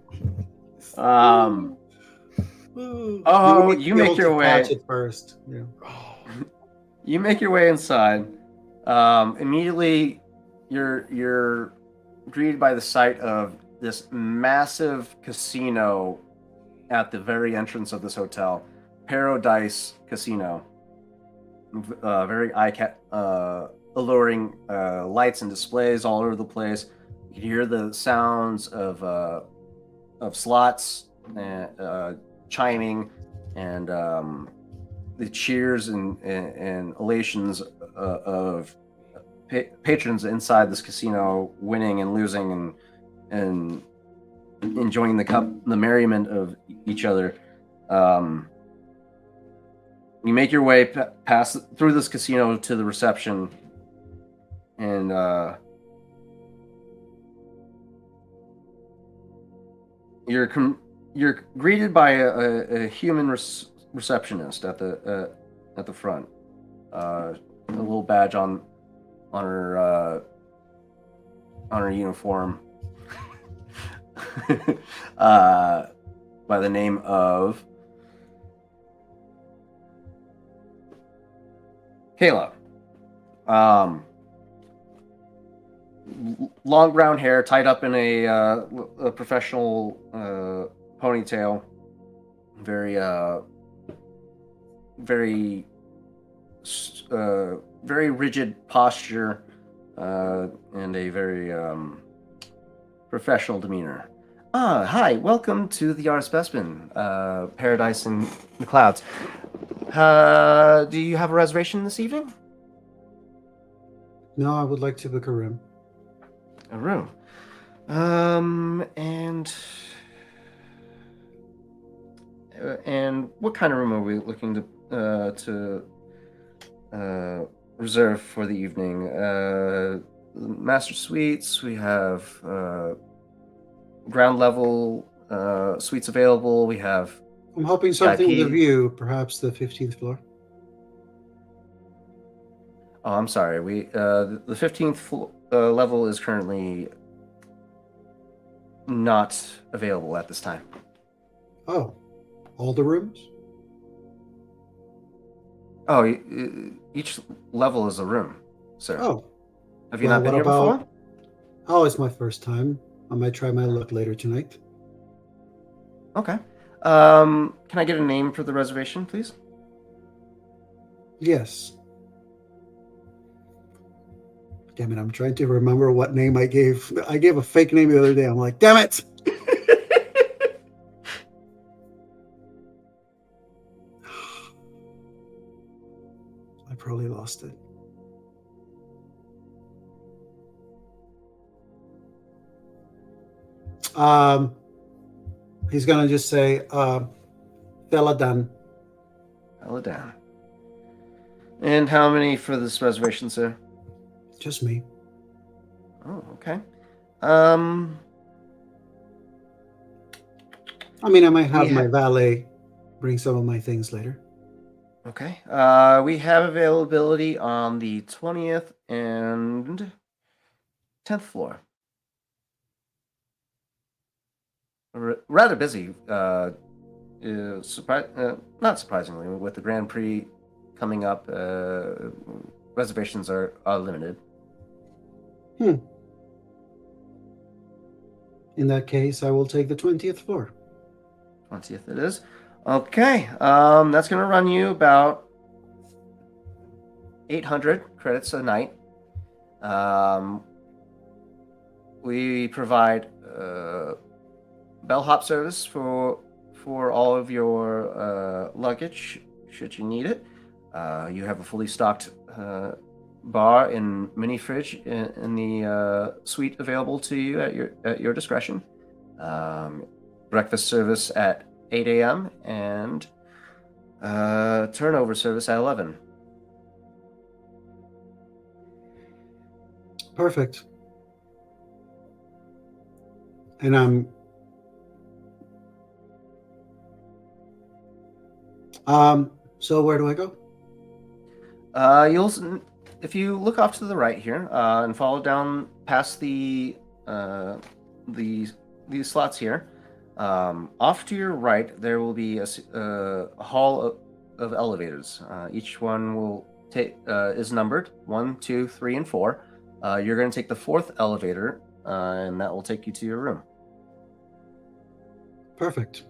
make your way.
Catch it first. Yeah.
You make your way inside. Immediately, you're greeted by the sight of this massive casino at the very entrance of this hotel, Paradise Casino. Very alluring lights and displays all over the place. You can hear the sounds of slots chiming, and the cheers and elations of patrons inside this casino, winning and losing and enjoying the merriment of each other. You make your way past through this casino to the reception, and you're greeted by a human receptionist at the at the front. A little badge on her uniform. By the name of Kayla. Long brown hair tied up in a professional ponytail. Very very rigid posture and a very professional demeanor. Hi, welcome to the Art Specimen, Paradise in the Clouds. Do you have a reservation this evening?
No, I would like to book a room.
A room. And what kind of room are we looking to reserve for the evening? Master suites. We have ground level suites available. We have.
I'm hoping something
VIP.
with a view, perhaps the 15th floor.
Oh, I'm sorry. The 15th level is currently not available at this time.
Oh, all the rooms?
Oh, each level is a room, sir.
Oh.
Have you not been here before?
Oh, it's my first time. I might try my luck later tonight.
Okay. Can I get a name for the reservation, please?
Yes. Damn it, I'm trying to remember what name I gave. I gave a fake name the other day. I'm like, damn it! I probably lost it. He's gonna just say, Theladan.
Theladan. And how many for this reservation, sir?
Just me.
Oh, okay.
I mean, I might have my valet bring some of my things later.
Okay. We have availability on the 20th and 10th floor. Rather busy. Not surprisingly, with the Grand Prix coming up, reservations are limited.
In that case, I will take the 20th floor.
20th it is. Okay. That's going to run you about 800 credits a night. We provide bellhop service for all of your luggage, should you need it. You have a fully stocked bar and mini fridge in the suite available to you at your discretion. Breakfast service at 8 a.m. and turnover service at 11.
Perfect. And so where do I go?
If you look off to the right here and follow down past these slots here, off to your right there will be a hall of elevators. Each one will is numbered 1, 2, 3, and 4. You're going to take the 4th elevator, and that will take you to your room.
Perfect.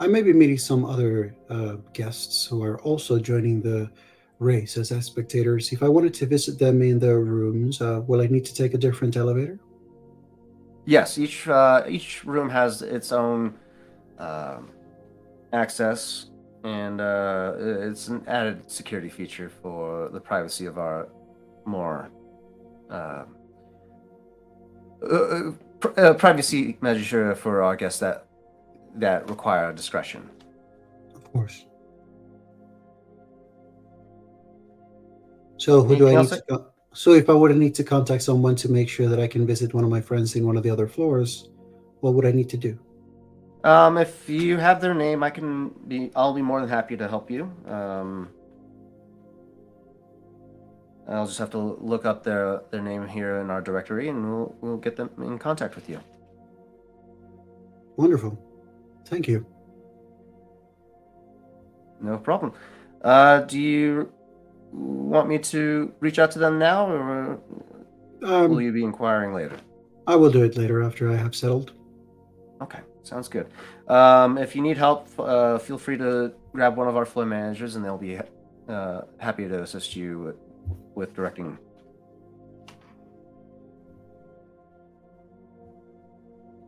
I may be meeting some other guests who are also joining the race as spectators. If I wanted to visit them in their rooms, will I need to take a different elevator?
Yes, each room has its own access, and it's an added security feature for the privacy of our more privacy measure for our guests that require discretion.
Of course. So who do I need to? So if I would need to contact someone to make sure that I can visit one of my friends in one of the other floors, what would I need to do?
If you have their name, I'll be more than happy to help you. I'll just have to look up their name here in our directory, and we'll get them in contact with you.
Wonderful. Thank you.
No problem. Do you want me to reach out to them now, or will you be inquiring later?
I will do it later after I have settled.
Okay, sounds good. If you need help, feel free to grab one of our floor managers, and they'll be happy to assist you with directing.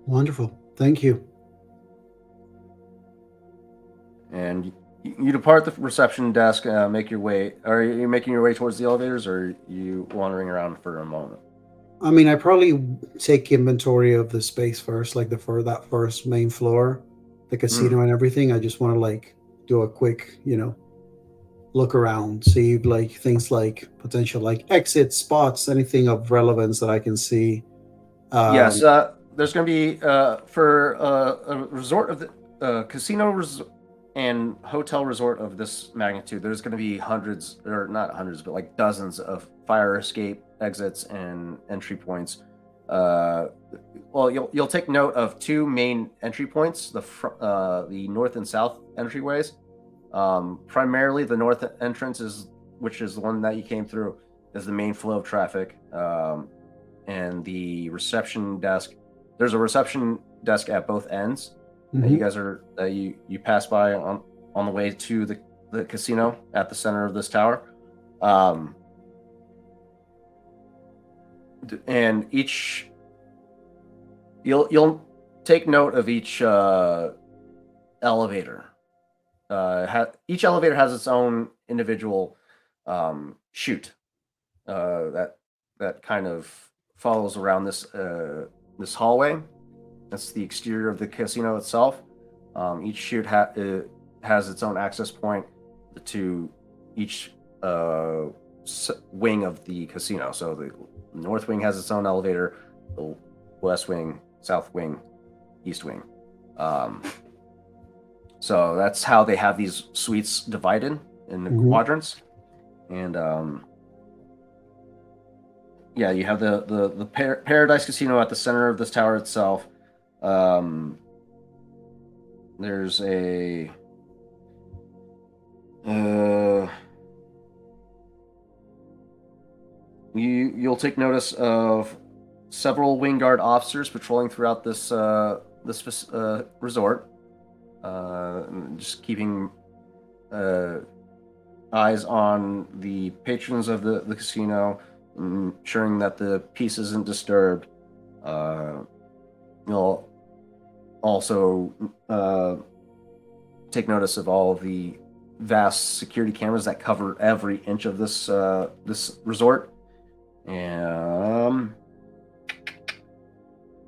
Wonderful. Thank you.
And you depart the reception desk, make your way. Are you making your way towards the elevators, or are you wandering around for a moment?
I mean, I probably take inventory of the space first, like that first main floor, the casino and everything. I just want to like do a quick, look around, see like things like potential like exit spots, anything of relevance that I can see.
Yes, there's going to be for a resort of the casino and hotel resort of this magnitude. There's going to be hundreds, or not hundreds, but like dozens of fire escape exits and entry points. Well, you'll take note of two main entry points: the north and south entryways. Primarily, the north entrance which is the one that you came through, is the main flow of traffic. And the reception desk. There's a reception desk at both ends that you guys are you pass by on the way to the casino at the center of this tower. And you'll take note of each elevator. Each elevator has its own individual chute that kind of follows around this hallway. That's the exterior of the casino itself. Each chute has its own access point to each wing of the casino. So the north wing has its own elevator, the west wing, south wing, east wing. So that's how they have these suites divided in the quadrants. And yeah, you have the Paradise Casino at the center of this tower itself. There's a you'll take notice of several wing guard officers patrolling throughout this resort, just keeping eyes on the patrons of the casino, ensuring that the peace isn't disturbed. You'll also take notice of all of the vast security cameras that cover every inch of this resort. And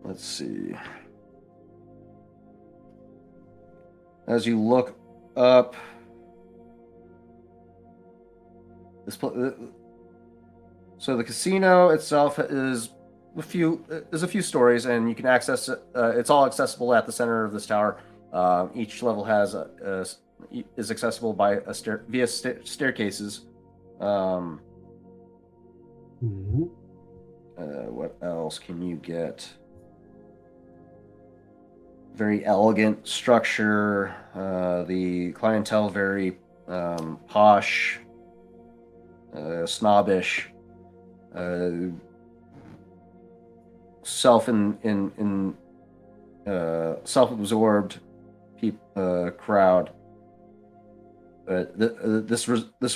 let's see. As you look up, so the casino itself is a few stories, and you can access it. It's all accessible at the center of this tower. Each level is accessible by via staircases. What else can you get? Very elegant structure. The clientele very posh, snobbish, self-absorbed crowd. But this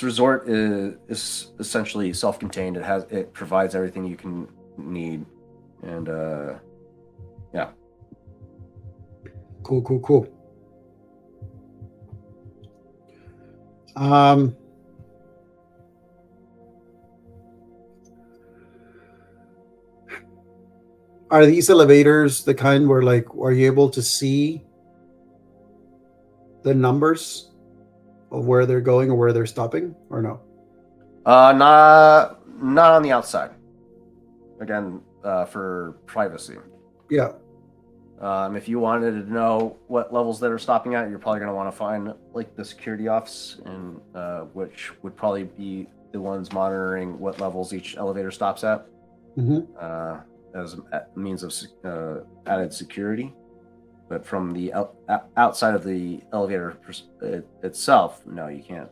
resort is essentially self-contained. It provides everything you can need, and yeah.
Cool. Are these elevators the kind where, like, are you able to see the numbers of where they're going or where they're stopping, or no?
Not on the outside. Again, for privacy.
Yeah.
If you wanted to know what levels that are stopping at, you're probably going to want to find like the security office, and which would probably be the ones monitoring what levels each elevator stops at, as a means of added security. But from the outside of the elevator itself, no, you can't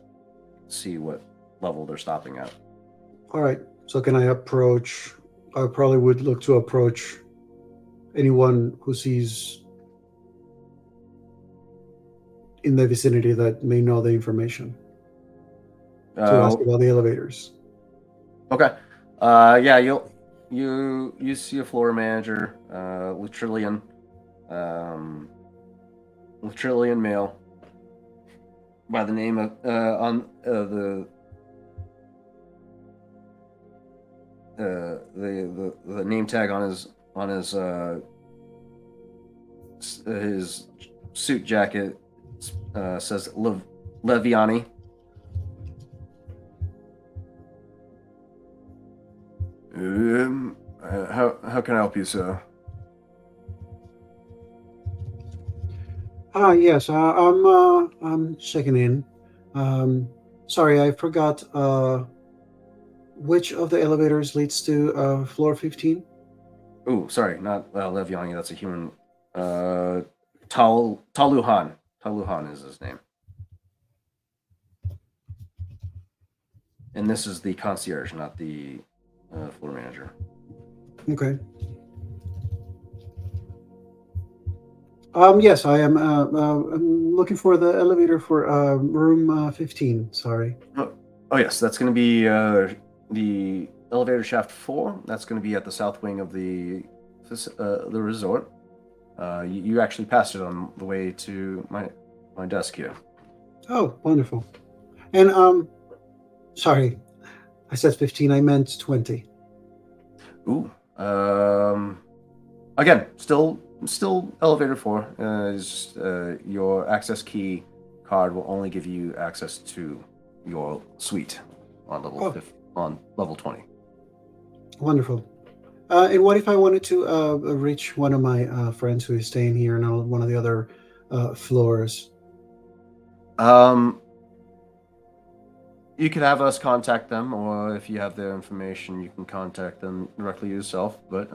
see what level they're stopping at.
All right. So can I approach? I probably would look to approach anyone who sees in the vicinity that may know the information to ask about the elevators.
Okay. Yeah, you see a floor manager, Latrillian male, by the name of on the name tag on his suit jacket says Leviani. How can I help you, sir?
Yes, I'm checking in. Sorry, I forgot. Which of the elevators leads to floor 15?
Oh, sorry, not Leviani. That's a human. Taluhan. Taluhan is his name. And this is the concierge, not the floor manager.
Okay. Yes, I am. I'm looking for the elevator for room 15. Sorry.
Oh yes, that's going to be the elevator shaft 4. That's going to be at the south wing of the resort. You actually passed it on the way to my desk here.
Oh, wonderful. And sorry, I said 15. I meant 20.
Ooh. Again, still elevator 4. Is just, your access key card will only give you access to your suite on level 20.
Wonderful. And what if I wanted to reach one of my friends who is staying here on one of the other floors?
You could have us contact them, or if you have their information, you can contact them directly yourself. But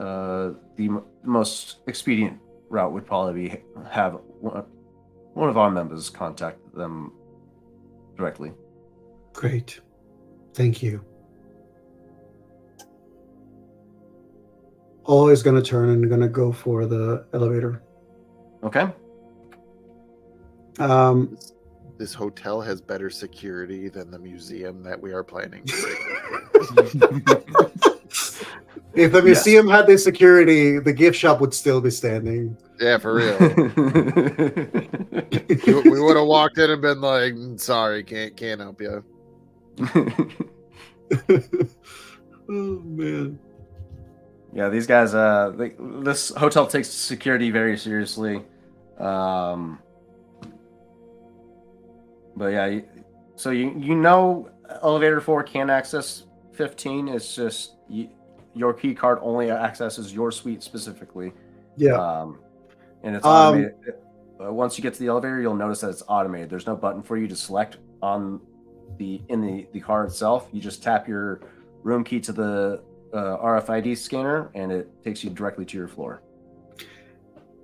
the most expedient route would probably be have one of our members contact them directly.
Great. Thank you. Always going to turn and going to go for the elevator.
Okay.
This hotel has better security than the museum that we are planning.
If the museum had this security, the gift shop would still be standing.
Yeah, for real. We would have walked in and been like, "Sorry, can't help you."
Oh man.
Yeah, these guys. This hotel takes security very seriously. But yeah, so you know, elevator 4 can access 15. It's just your key card only accesses your suite specifically.
Yeah.
And it's automated. Once you get to the elevator, you'll notice that it's automated. There's no button for you to select on the card itself. You just tap your room key to the RFID scanner, and it takes you directly to your floor.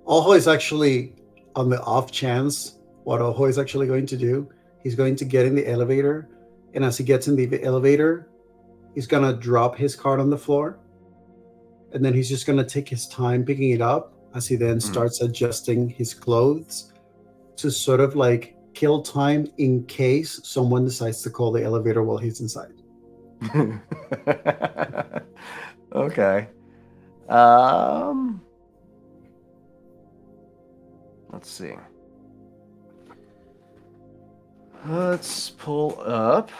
Oho is actually, on the off chance, what Oho is actually going to do, he's going to get in the elevator, and as he gets in the elevator, he's going to drop his card on the floor, and then he's just going to take his time picking it up as he then starts adjusting his clothes to sort of like kill time in case someone decides to call the elevator while he's inside.
Okay. Let's see. Let's pull up.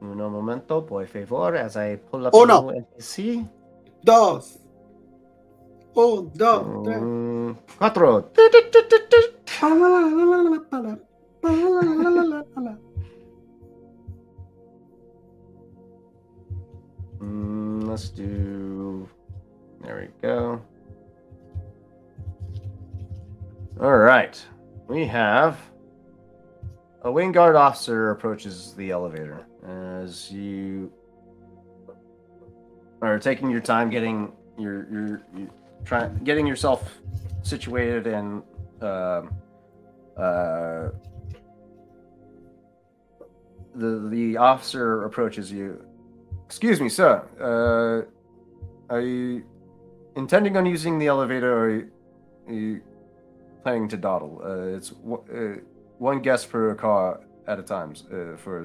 Un momento, por favor, as I pull up
Uno,
the NPC.
dos, un, dos, tres.
Cuatro. Let's do. There we go. All right. We have A wing guard officer approaches the elevator as you are taking your time getting getting yourself situated and the officer approaches you. Excuse me, sir. Are you intending on using the elevator, or are you planning to dawdle? It's one guest per car at a time for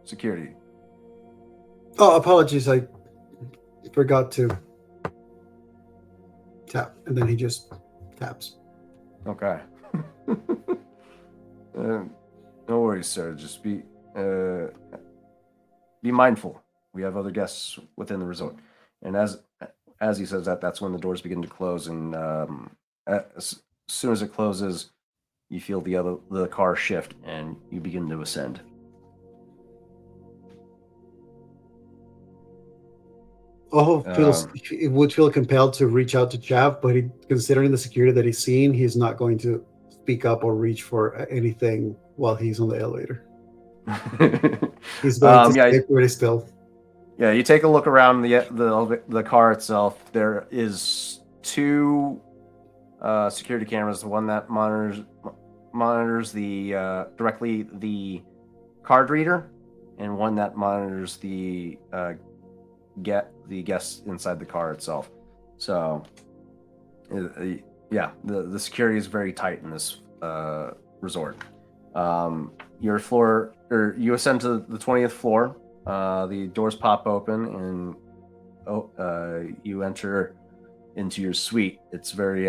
security.
Oh, apologies. I forgot to tap, and then he just taps.
Okay. No worries, sir. Just be mindful. We have other guests within the resort, and as he says that, that's when the doors begin to close, and as soon as it closes, you feel the car shift, and you begin to ascend.
He would feel compelled to reach out to Chav, but considering the security that he's seen, he's not going to speak up or reach for anything while he's on the elevator. He's going to stay pretty still.
Yeah, you take a look around the car itself. There is 2 security cameras. The one that monitors the directly the card reader, and one that monitors the guests inside the car itself. So, yeah, the security is very tight in this resort. Your floor, or you ascend to the 20th floor. The doors pop open, and you enter into your suite. It's very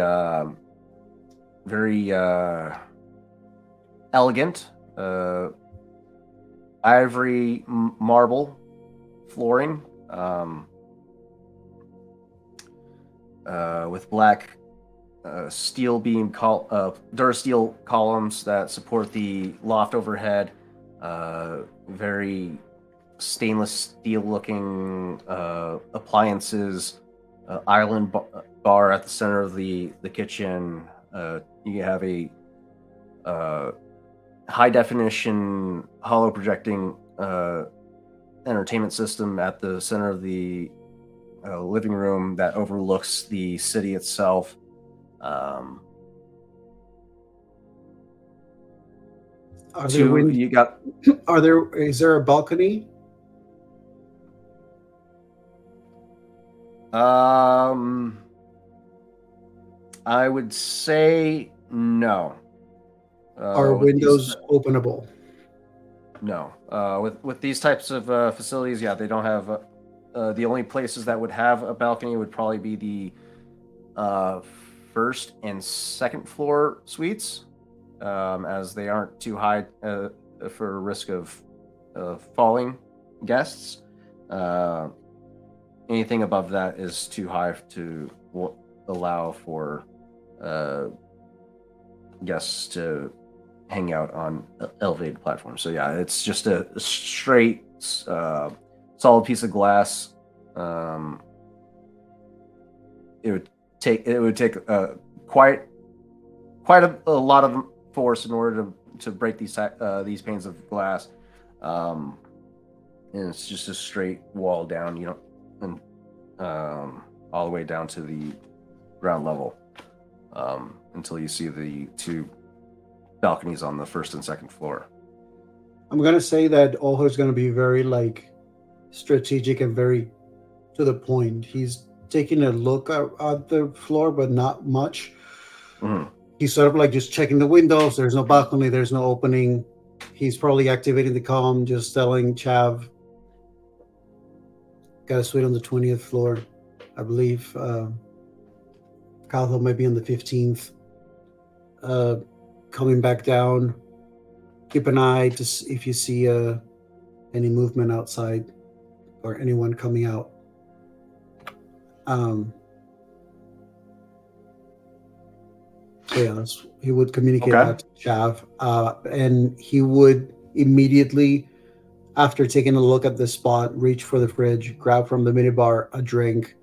elegant, ivory marble flooring, with black steel beam Durasteel columns that support the loft overhead. Very stainless steel looking appliances. Island bar at the center of the kitchen. You have a high definition hollow projecting entertainment system at the center of the living room that overlooks the city itself.
Is there a balcony?
I would say no.
Are windows openable?
No. With these types of facilities, yeah, they don't have. The only places that would have a balcony would probably be the first and second floor suites, as they aren't too high for risk of falling guests. Anything above that is too high to allow for guests to hang out on elevated platforms. So yeah, it's just a straight, solid piece of glass. It would take quite a lot of force in order to break these panes of glass, and it's just a straight wall down, and all the way down to the ground level, until you see the 2 balconies on the first and second floor.
I'm gonna say that Ojo is gonna be very strategic and very to the point. He's taking a look at the floor, but not much.
Mm-hmm.
He's sort of just checking the windows. There's no balcony. There's no opening. He's probably activating the comm, just telling Chav, got a suite on the 20th floor. I believe Calvo might be on the 15th. Coming back down. Keep an eye to see if you see any movement outside or anyone coming out. So yeah, he would communicate that to Chav, and he would immediately, after taking a look at the spot, reach for the fridge, grab from the minibar a drink,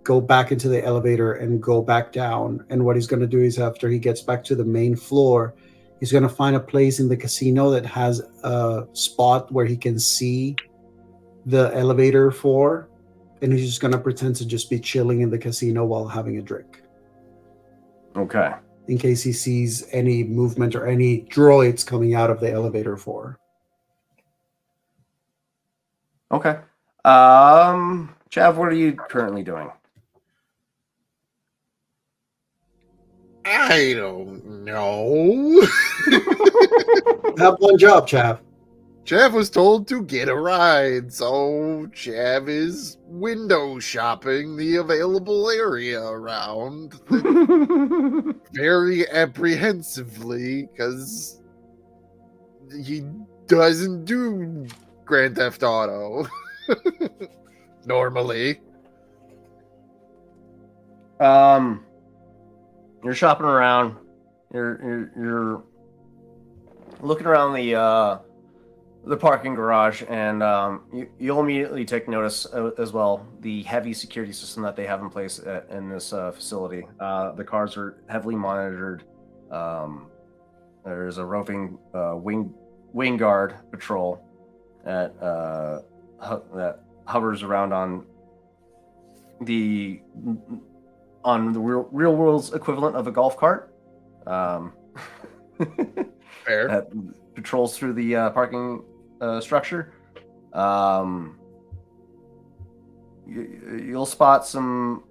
go back into the elevator, and go back down. And what he's going to do is, after he gets back to the main floor, He's going to find a place in the casino that has a spot where he can see the elevator floor, and he's just going to pretend to just be chilling in the casino while having a drink.
Okay.
In case he sees any movement or any droids coming out of the elevator floor.
Okay. Chav, what are you currently doing?
I don't know.
You have one job, Chav.
Chav was told to get a ride, so Chav is window shopping the available area around very apprehensively because he doesn't do Grand Theft Auto normally.
You're shopping around. You're looking around the parking garage, and you'll immediately take notice as well the heavy security system that they have in place in this facility. The cars are heavily monitored. There's a roving wing guard patrol that hovers around on the real world's equivalent of a golf cart.
Fair.
That patrols through the parking structure. You'll spot some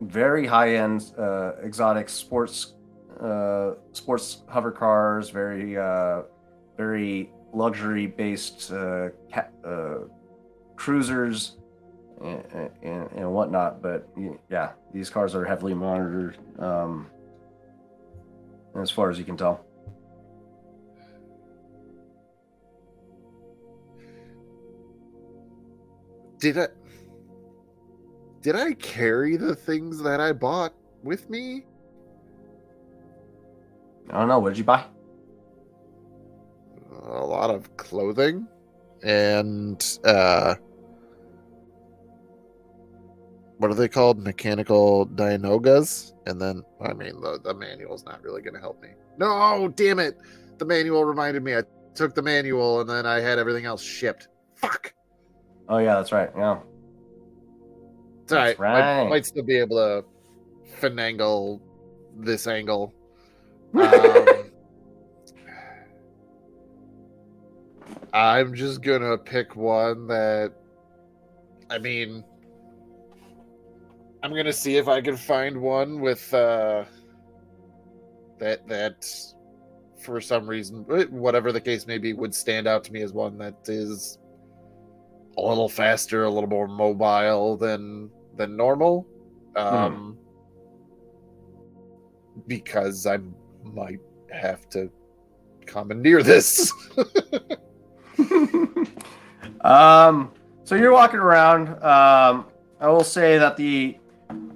very high-end exotic sports hover cars, very luxury-based cruisers and whatnot. But yeah, these cars are heavily monitored, as far as you can tell.
Did I carry the things that I bought with me?
I don't know. What did you buy?
A lot of clothing and what are they called? Mechanical Dianogas. And then, I mean, the manual's not really going to help me. No, damn it. The manual reminded me. I took the manual and then I had everything else shipped. Fuck.
Oh, yeah, that's right. Yeah.
It's all
That's
right.
right.
Might still be able to finagle this angle. I'm just going to pick one that, I mean, I'm going to see if I can find one with that for some reason, whatever the case may be, would stand out to me as one that is a little faster, a little more mobile than normal. Because I might have to commandeer this.
So you're walking around. I will say that the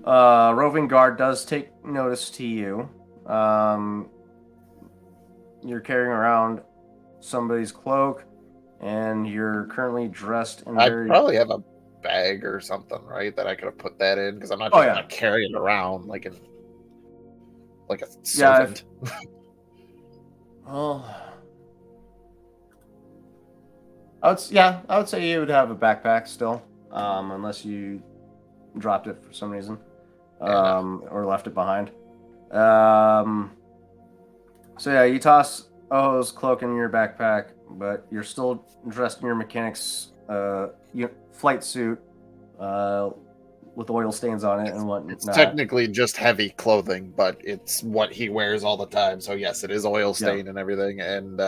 roving guard does take notice to you. You're carrying around somebody's cloak, and you're currently dressed in
I probably have a bag or something, right? That I could have put that in because I'm not just gonna carry it around like a servant.
Well, I would say you would have a backpack still, unless you dropped it for some reason, or left it behind. So yeah, you toss Oho's cloak in your backpack, but you're still dressed in your mechanic's flight suit with oil stains on it and whatnot.
It's technically just heavy clothing, but it's what he wears all the time. So yes, it is oil stained and everything, and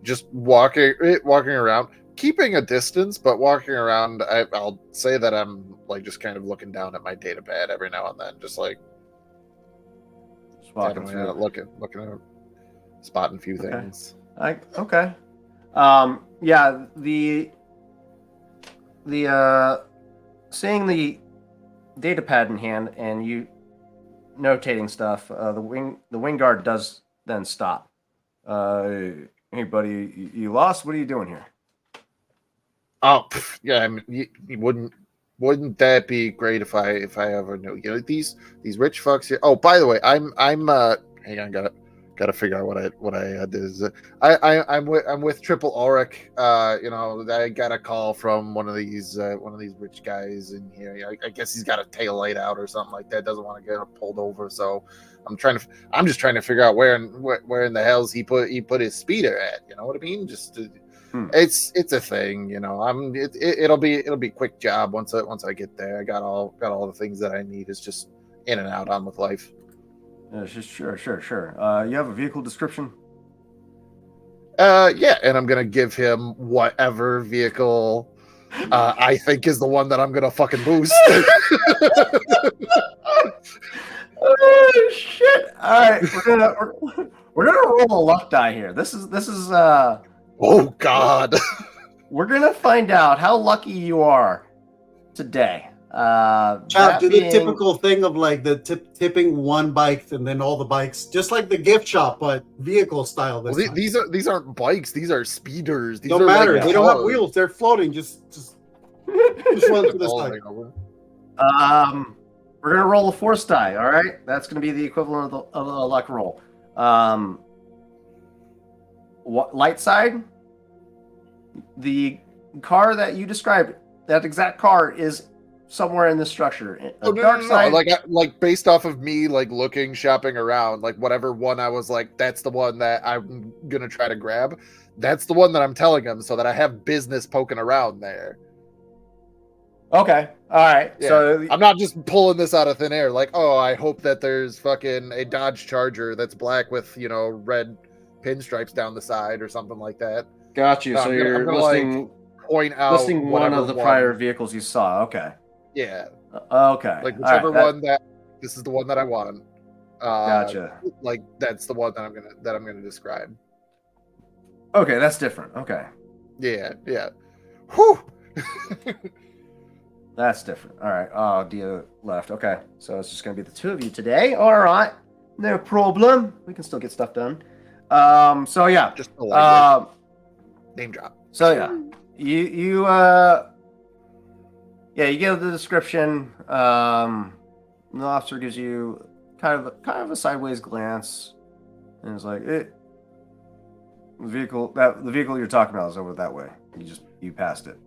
just walking around, keeping a distance, but walking around. I'll say that I'm just kind of looking down at my data pad every now and then, just
walking through,
looking at, spotting a few things.
Okay. Yeah, the seeing the data pad in hand and you notating stuff, the wing guard does then stop. Hey buddy, you lost? What are you doing here?
Oh yeah, I mean, you wouldn't that be great if I ever knew? These rich fucks here. Oh, by the way, I'm hang on, got Gotta figure out what I had to. I'm with Triple Auric. I got a call from one of these rich guys in here. I guess he's got a tail light out or something like that. Doesn't want to get pulled over. So I'm just trying to figure out where in the hell's he put his speeder at. You know what I mean? It's a thing. It'll be a quick job once I get there. I got all the things that I need. It's just in and out on with life.
Sure. You have a vehicle description?
Yeah, and I'm gonna give him whatever vehicle I think is the one that I'm gonna fucking boost.
Oh shit! All right, we're gonna roll a luck die here. This is
Oh god.
We're gonna find out how lucky you are today.
Chad, do the typical thing of like the tipping one bike and then all the bikes, just like the gift shop, but vehicle style.
Well, these aren't bikes. These are speeders. These
don't matter. Like, they don't have wheels. They're floating. Just run to the side.
We're gonna roll a force die. All right, that's gonna be the equivalent of a luck roll. Light side. The car that you described, that exact car is somewhere in the structure. Dark side,
like based off of me like looking, shopping around, like whatever one I was like, that's the one that I'm gonna try to grab. That's the one that I'm telling him, so that I have business poking around there.
Okay, all right.
Yeah.
So
I'm not just pulling this out of thin air. Like, oh, I hope that there's fucking a Dodge Charger that's black with red pinstripes down the side or something like that.
Got you. So you're listing
point out
listing one of the prior vehicles you saw. Okay.
Yeah.
Okay.
Like whichever one this is the one that I want.
Gotcha.
Like that's the one that I'm gonna describe.
Okay, that's different. Okay.
Yeah. Whew.
That's different. All right. Oh, Dia left. Okay. So it's just gonna be the two of you today. All right. No problem. We can still get stuff done. So yeah.
Just name drop.
So yeah. You give the description. The officer gives you kind of a sideways glance, and it's like the vehicle you're talking about is over that way. You passed it.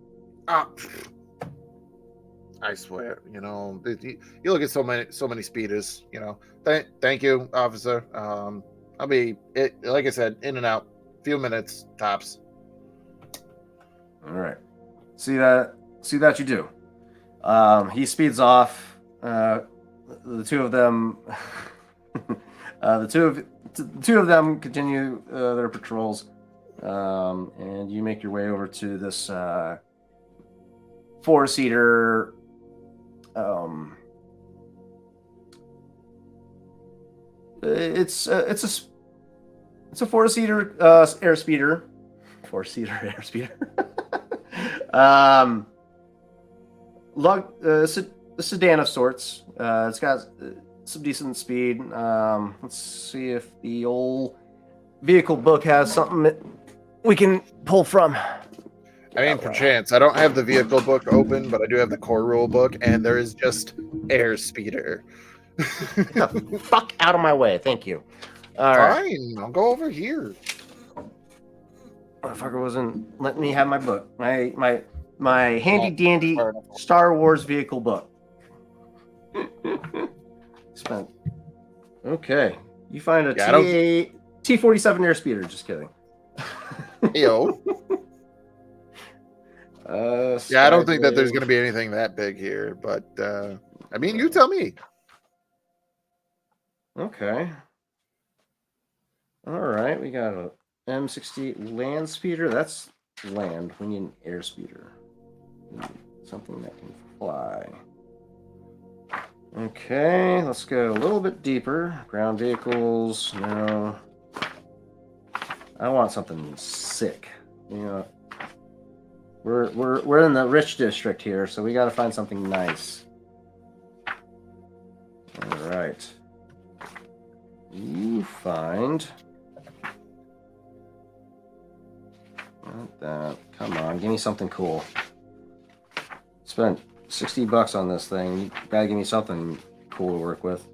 I swear, you look at so many speeders. Thank you, officer. I'll be like I said, in and out, few minutes tops.
All right. See that you do. He speeds off. The two of them, the two of them continue their patrols, and you make your way over to this four-seater. It's a four-seater air speeder. Four-seater air speeder. A sedan of sorts. It's got some decent speed. Let's see if the old vehicle book has something that we can pull from.
I mean, perchance. I don't have the vehicle book open, but I do have the core rule book, and there is just air speeder.
Get the fuck out of my way. Thank you. All right.
Fine. I'll go over here.
Motherfucker wasn't letting me have my book. My handy dandy Star Wars vehicle book. Spent. Okay. You find a T-47 airspeeder. Just kidding.
Yo. I don't think that there's going to be anything that big here, but I mean, you tell me.
Okay. All right, we got a M60 land speeder. That's land. We need an air speeder. We need something that can fly. Okay, let's go a little bit deeper. Ground vehicles. No. I want something sick. We're in the rich district here, so we got to find something nice. All right. You find not that. Come on, give me something cool. Spent $60 on this thing. You gotta give me something cool to work with.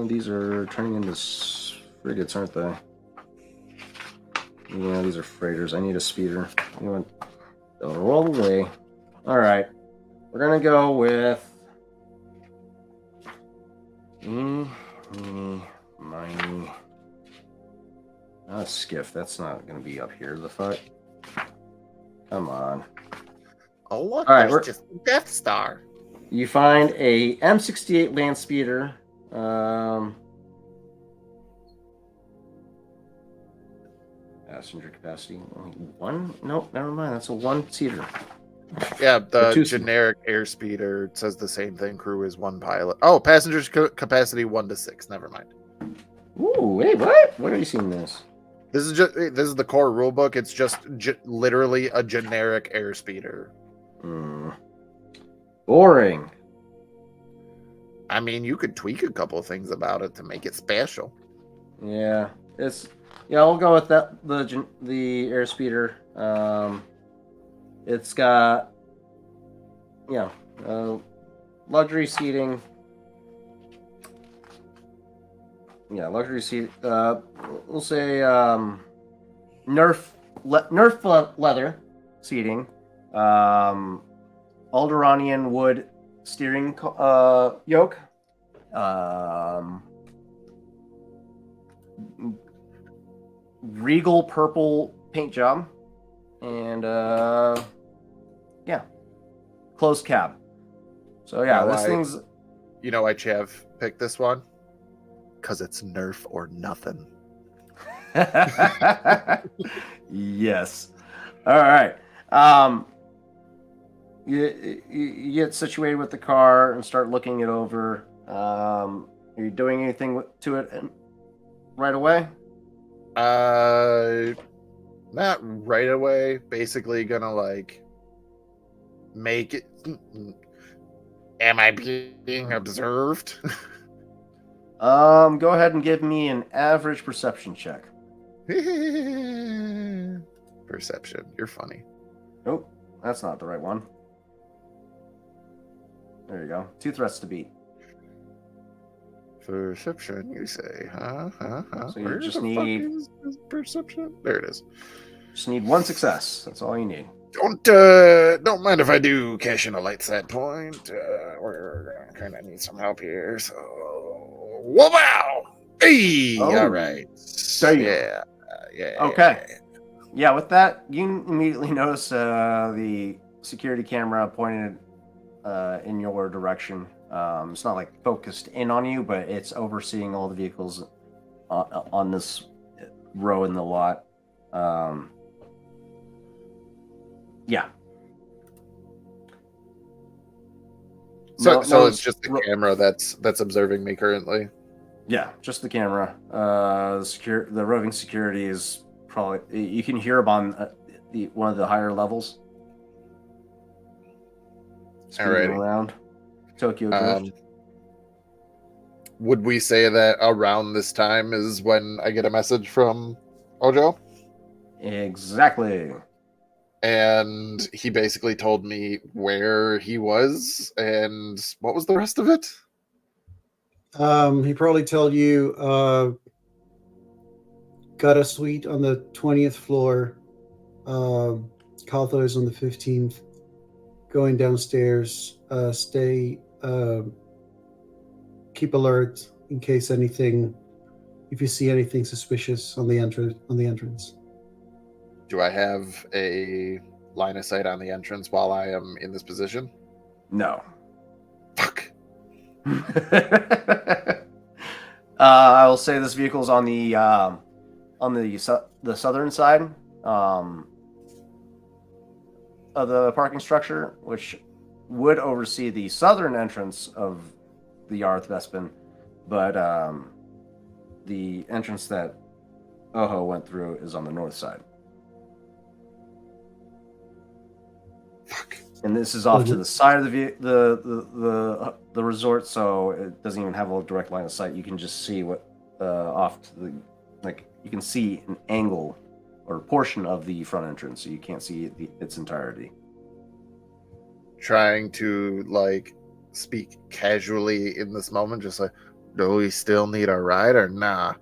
These are turning into frigates, aren't they? Yeah, these are freighters. I need a speeder. You know what? They'll roll away. All right. We're going to go with... Miney. Not a skiff. That's not going to be up here. The fuck? Come on.
Oh, look,
All right,
there's just a Death Star.
You find a M68 land speeder. Passenger capacity only one? Nope, never mind. That's a one-seater.
Yeah, the generic airspeeder says the same thing. Crew is 1 pilot. Oh, passengers capacity 1 to 6. Never mind.
Ooh, wait, what? What are you seeing this?
This is the core rulebook. It's just literally a generic airspeeder.
Boring.
I mean, you could tweak a couple of things about it to make it special.
Yeah, I'll go with that. The airspeeder. It's got luxury seating. Yeah, luxury seat. We'll say Nerf leather seating. Alderanian wood steering yoke. Regal purple paint job. And closed cab. So yeah, this thing's...
You know why Chav picked this one? Because it's Nerf or nothing.
Yes. All right. You get situated with the car and start looking it over. Are you doing anything to it right away?
Not right away. Basically gonna make it. Am I being observed?
Go ahead and give me an average perception check.
Perception. You're funny.
Nope, that's not the right one. There you go. 2 threats to beat.
Perception, you say? Huh?
So you just need
perception. There it is.
Just need 1 success. That's all you need.
Don't mind if I do cash in a light side point. We're gonna kind of need some help here. So, wow! Hey, all right. Yeah.
Okay. Yeah, with that, you immediately notice the security camera pointed in your direction. It's not focused in on you, but it's overseeing all the vehicles on this row in the lot. Yeah.
So it's just the camera that's observing me currently.
Yeah, just the camera. The roving security is probably, you can hear them on one of the higher levels. Speeding around Tokyo Drift.
Would we say that around this time is when I get a message from Ojo?
Exactly.
And he basically told me where he was, and what was the rest of it?
He probably told you got a suite on the 20th floor. Caltho is on the 15th. Going downstairs. Keep alert in case if you see anything suspicious on the entrance.
Do I have a line of sight on the entrance while I am in this position?
No.
Fuck.
I will say this vehicle's on the southern side of the parking structure, which would oversee the southern entrance of the Yarth Vespin, but the entrance that Oho went through is on the north side.
Fuck.
And this is off to the side of the resort, so it doesn't even have a direct line of sight. You can just see what off to the you can see an angle or a portion of the front entrance, so you can't see its entirety.
Trying to speak casually in this moment, just Do we still need a ride or nah?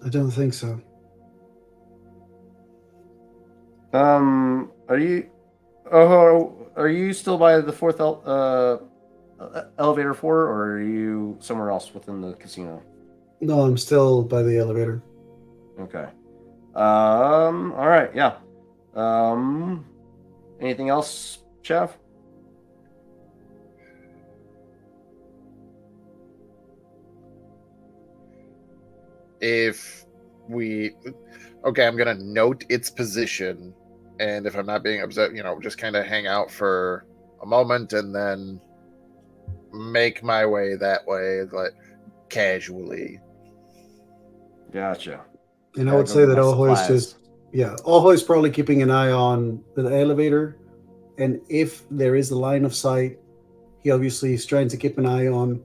I don't think so.
Are you? Oh, are you still by the fourth elevator 4, or are you somewhere else within the casino?
No, I'm still by the elevator.
Okay. All right. Yeah. Anything else, Chef?
If we, okay, I'm gonna note its position, and if I'm not being upset, just kind of hang out for a moment and then make my way that way, like casually.
Gotcha.
And I would say that Ojo is just, Ojo is probably keeping an eye on the elevator. And if there is a line of sight, he obviously is trying to keep an eye on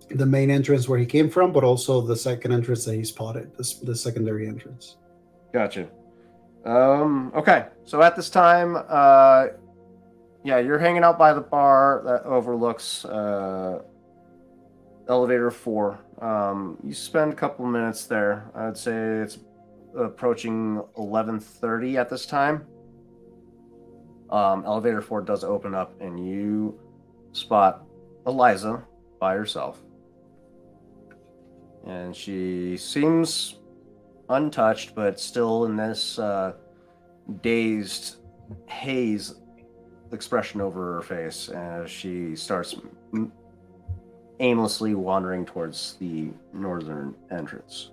the main entrance where he came from, but also the second entrance that he spotted, the secondary entrance.
Gotcha. Okay. So at this time, you're hanging out by the bar that overlooks elevator 4. You spend a couple of minutes there. I'd say it's approaching 11:30 at this time. Elevator 4 does open up, and you spot Eliza by herself. And she seems untouched, but still in this dazed haze expression over her face as she starts aimlessly wandering towards the northern entrance.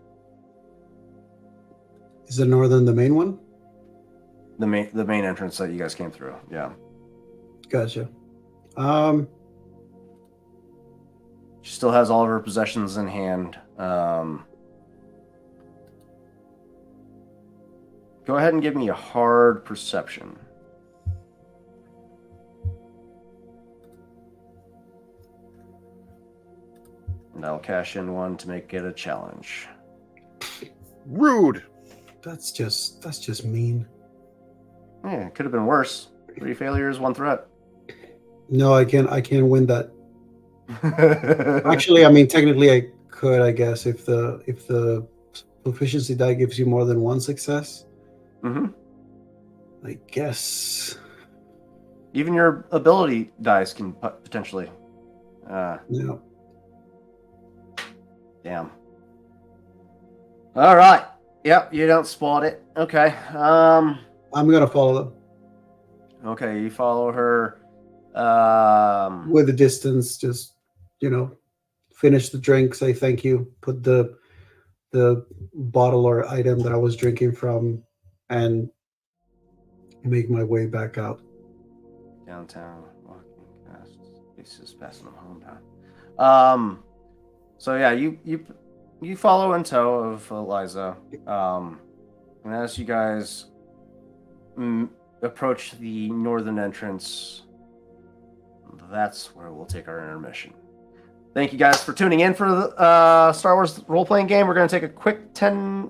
Is the northern the main one?
The main entrance that you guys came through, yeah.
Gotcha.
She still has all of her possessions in hand. Go ahead and give me a hard perception. And I'll cash in one to make it a challenge.
Rude.
That's just mean.
Yeah, it could have been worse. 3 failures, 1 threat.
No, I can't win that. Actually, I mean, technically I could, I guess, if the proficiency die gives you more than 1 success.
Mm-hmm.
I guess.
Even your ability dice can potentially.
Yeah.
Damn. All right. Yep, you don't spot it. Okay.
I'm gonna follow them.
Okay, you follow her.
With the distance, just finish the drink, say thank you, put the bottle or item that I was drinking from, and make my way back out.
Downtown, walking past faces, passing them hometown. So yeah, you follow in tow of Eliza, and as you guys approach the northern entrance, that's where we'll take our intermission. Thank you guys for tuning in for the Star Wars role-playing game. We're going to take a quick 10...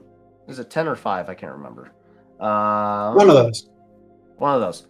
Is it 10 or 5? I can't remember.
One of those.
One of those.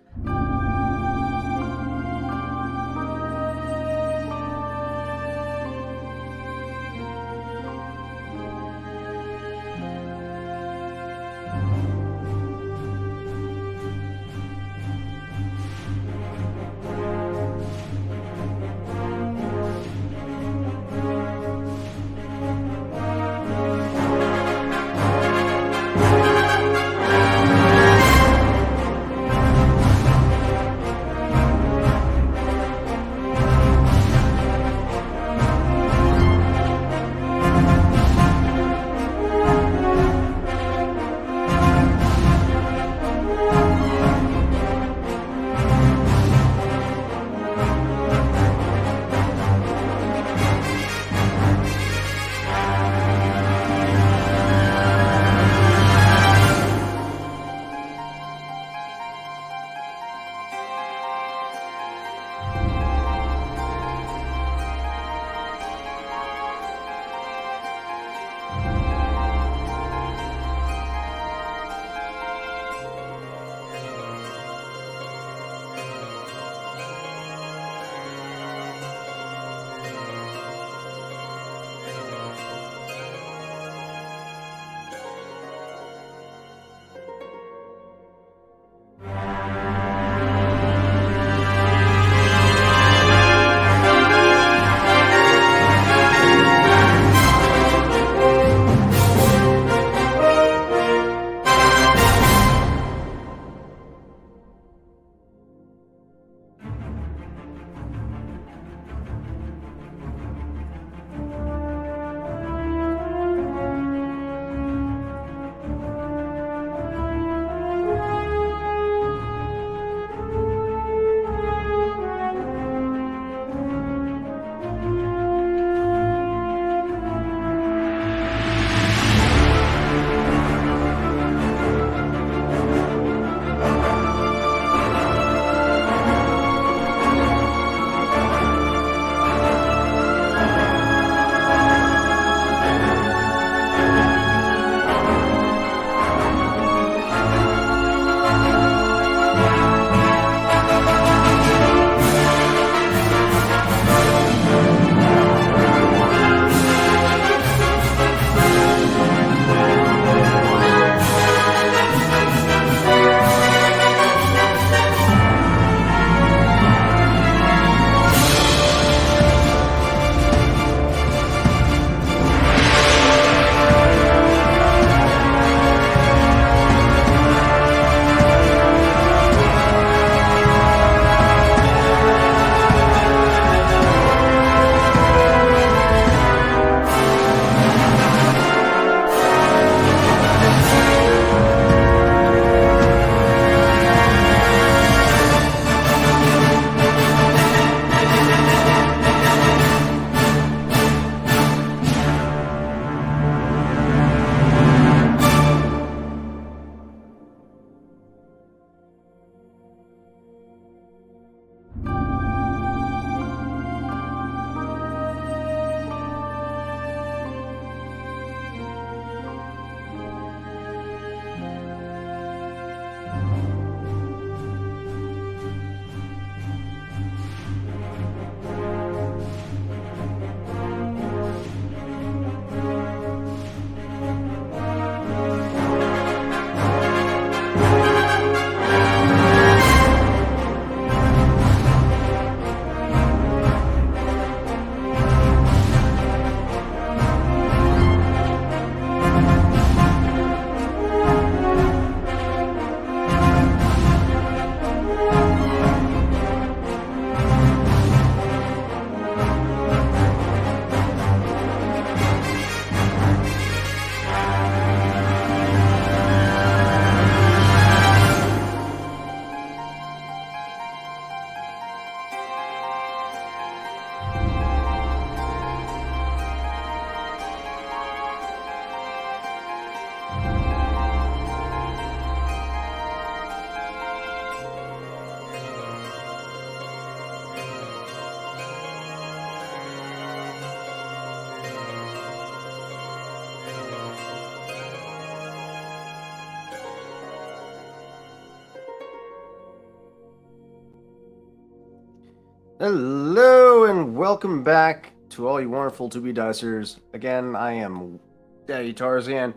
Hello and welcome back to all you wonderful 2B Dicers. Again, I am Daddy Tarzan.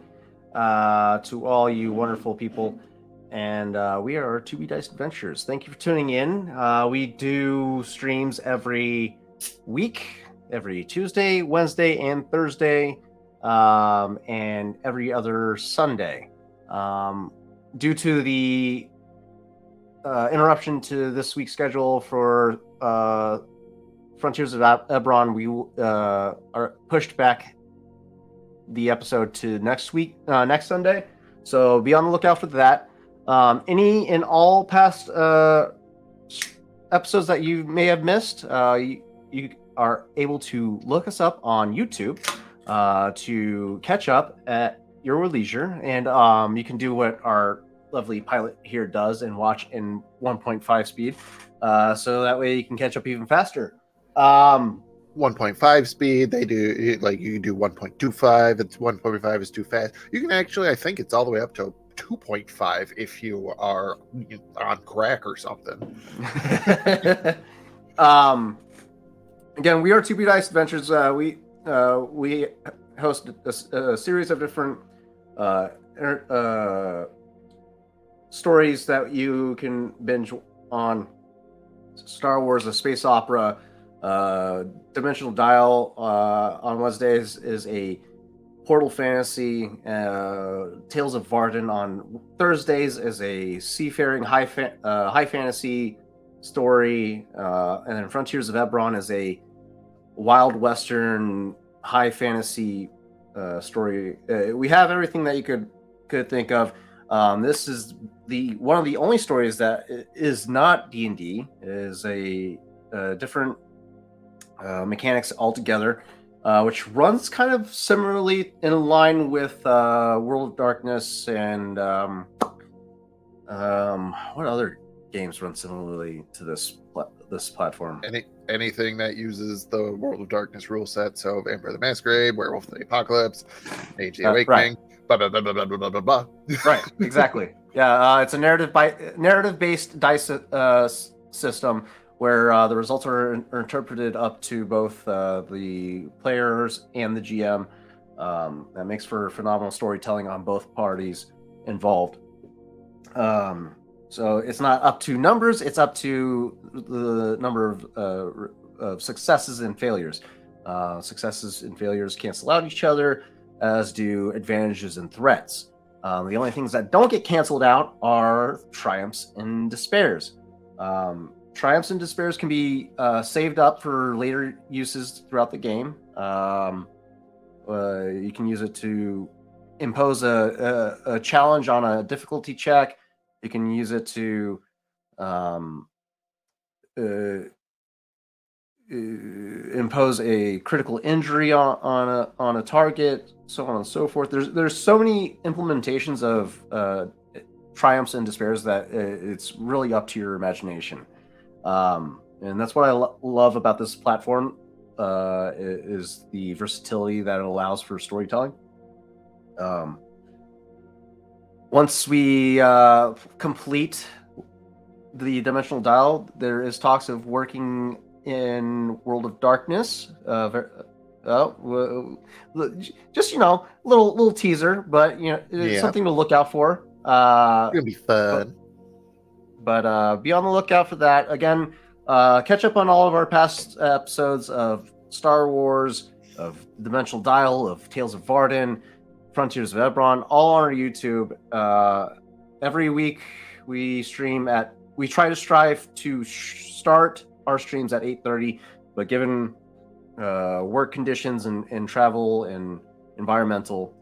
To all you wonderful people, and we are 2B Dice Adventures. Thank you for tuning in. We do streams every week, every Tuesday, Wednesday, and Thursday, and every other Sunday. Due to the interruption to this week's schedule for Frontiers of Ebron, we are pushed back the episode to next Sunday. So be on the lookout for that. Any and all past episodes that you may have missed, you are able to look us up on YouTube to catch up at your leisure, and you can do what our lovely pilot here does and watch in 1.5 speed, so that way you can catch up even faster.
1.5 speed, they do like you can do 1.25. It's 1.5 is too fast. You can actually, I think it's all the way up to 2.5 if you are on crack or something.
Again, we are 2B Dice Adventures. We host a series of different stories that you can binge on. Star Wars, a space opera. Dimensional Dial on Wednesdays is a portal fantasy. Tales of Varden on Thursdays is a seafaring high fantasy story, and then Frontiers of Ebron is a wild western high fantasy story. We have everything that you could think of. This is one of the only stories that is not D&D. It is a different mechanics altogether, which runs kind of similarly in line with World of Darkness and what other games run similarly to this platform?
Anything that uses the World of Darkness rule set, so Vampire the Masquerade, Werewolf the Apocalypse, Age of the Awakening, blah, blah, blah, blah, blah, blah, blah, blah.
Right, exactly. Yeah, it's a narrative-based dice system where the results are interpreted up to both the players and the GM. That makes for phenomenal storytelling on both parties involved. So it's not up to numbers; it's up to the number of successes and failures. Successes and failures cancel out each other, as do advantages and threats. The only things that don't get canceled out are triumphs and despairs. Triumphs and despairs can be saved up for later uses throughout the game. You can use it to impose a challenge on a difficulty check. You can use it to impose a critical injury on a target, so on and so forth. There's so many implementations of triumphs and despairs that it's really up to your imagination. And that's what I love about this platform, is the versatility that it allows for storytelling. Once we complete the Dimensional Dial, there is talks of working in World of Darkness. Just little teaser, but it's something to look out for.
It's gonna be fun.
But be on the lookout for that. Again, catch up on all of our past episodes of Star Wars, of Dimensional Dial, of Tales of Varden, Frontiers of Ebron, all on our YouTube. Every week we try to strive to start our streams at 8:30, but given work conditions and travel and environmental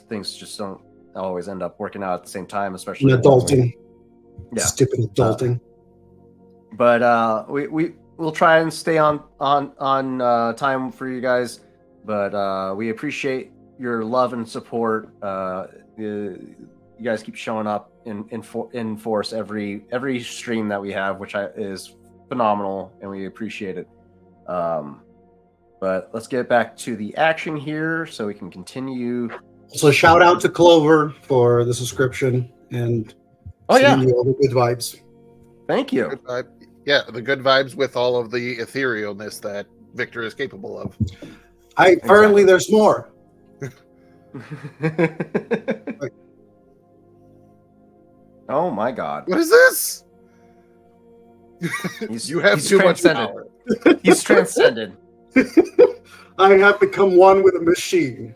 things, just don't always end up working out at the same time, especially
adulting.
Yeah,
stupid adulting.
But we'll try and stay on time for you guys. But we appreciate your love and support. You guys keep showing up in force every stream that we have, which is phenomenal, and we appreciate it. But let's get back to the action here so we can continue.
So shout out to Clover for the subscription and all the good vibes.
Thank you.
Yeah, the good vibes with all of the etherealness that Victor is capable of.
Apparently there's more.
Oh my God!
What is this? You have too much power.
He's transcended.
I have become one with a machine.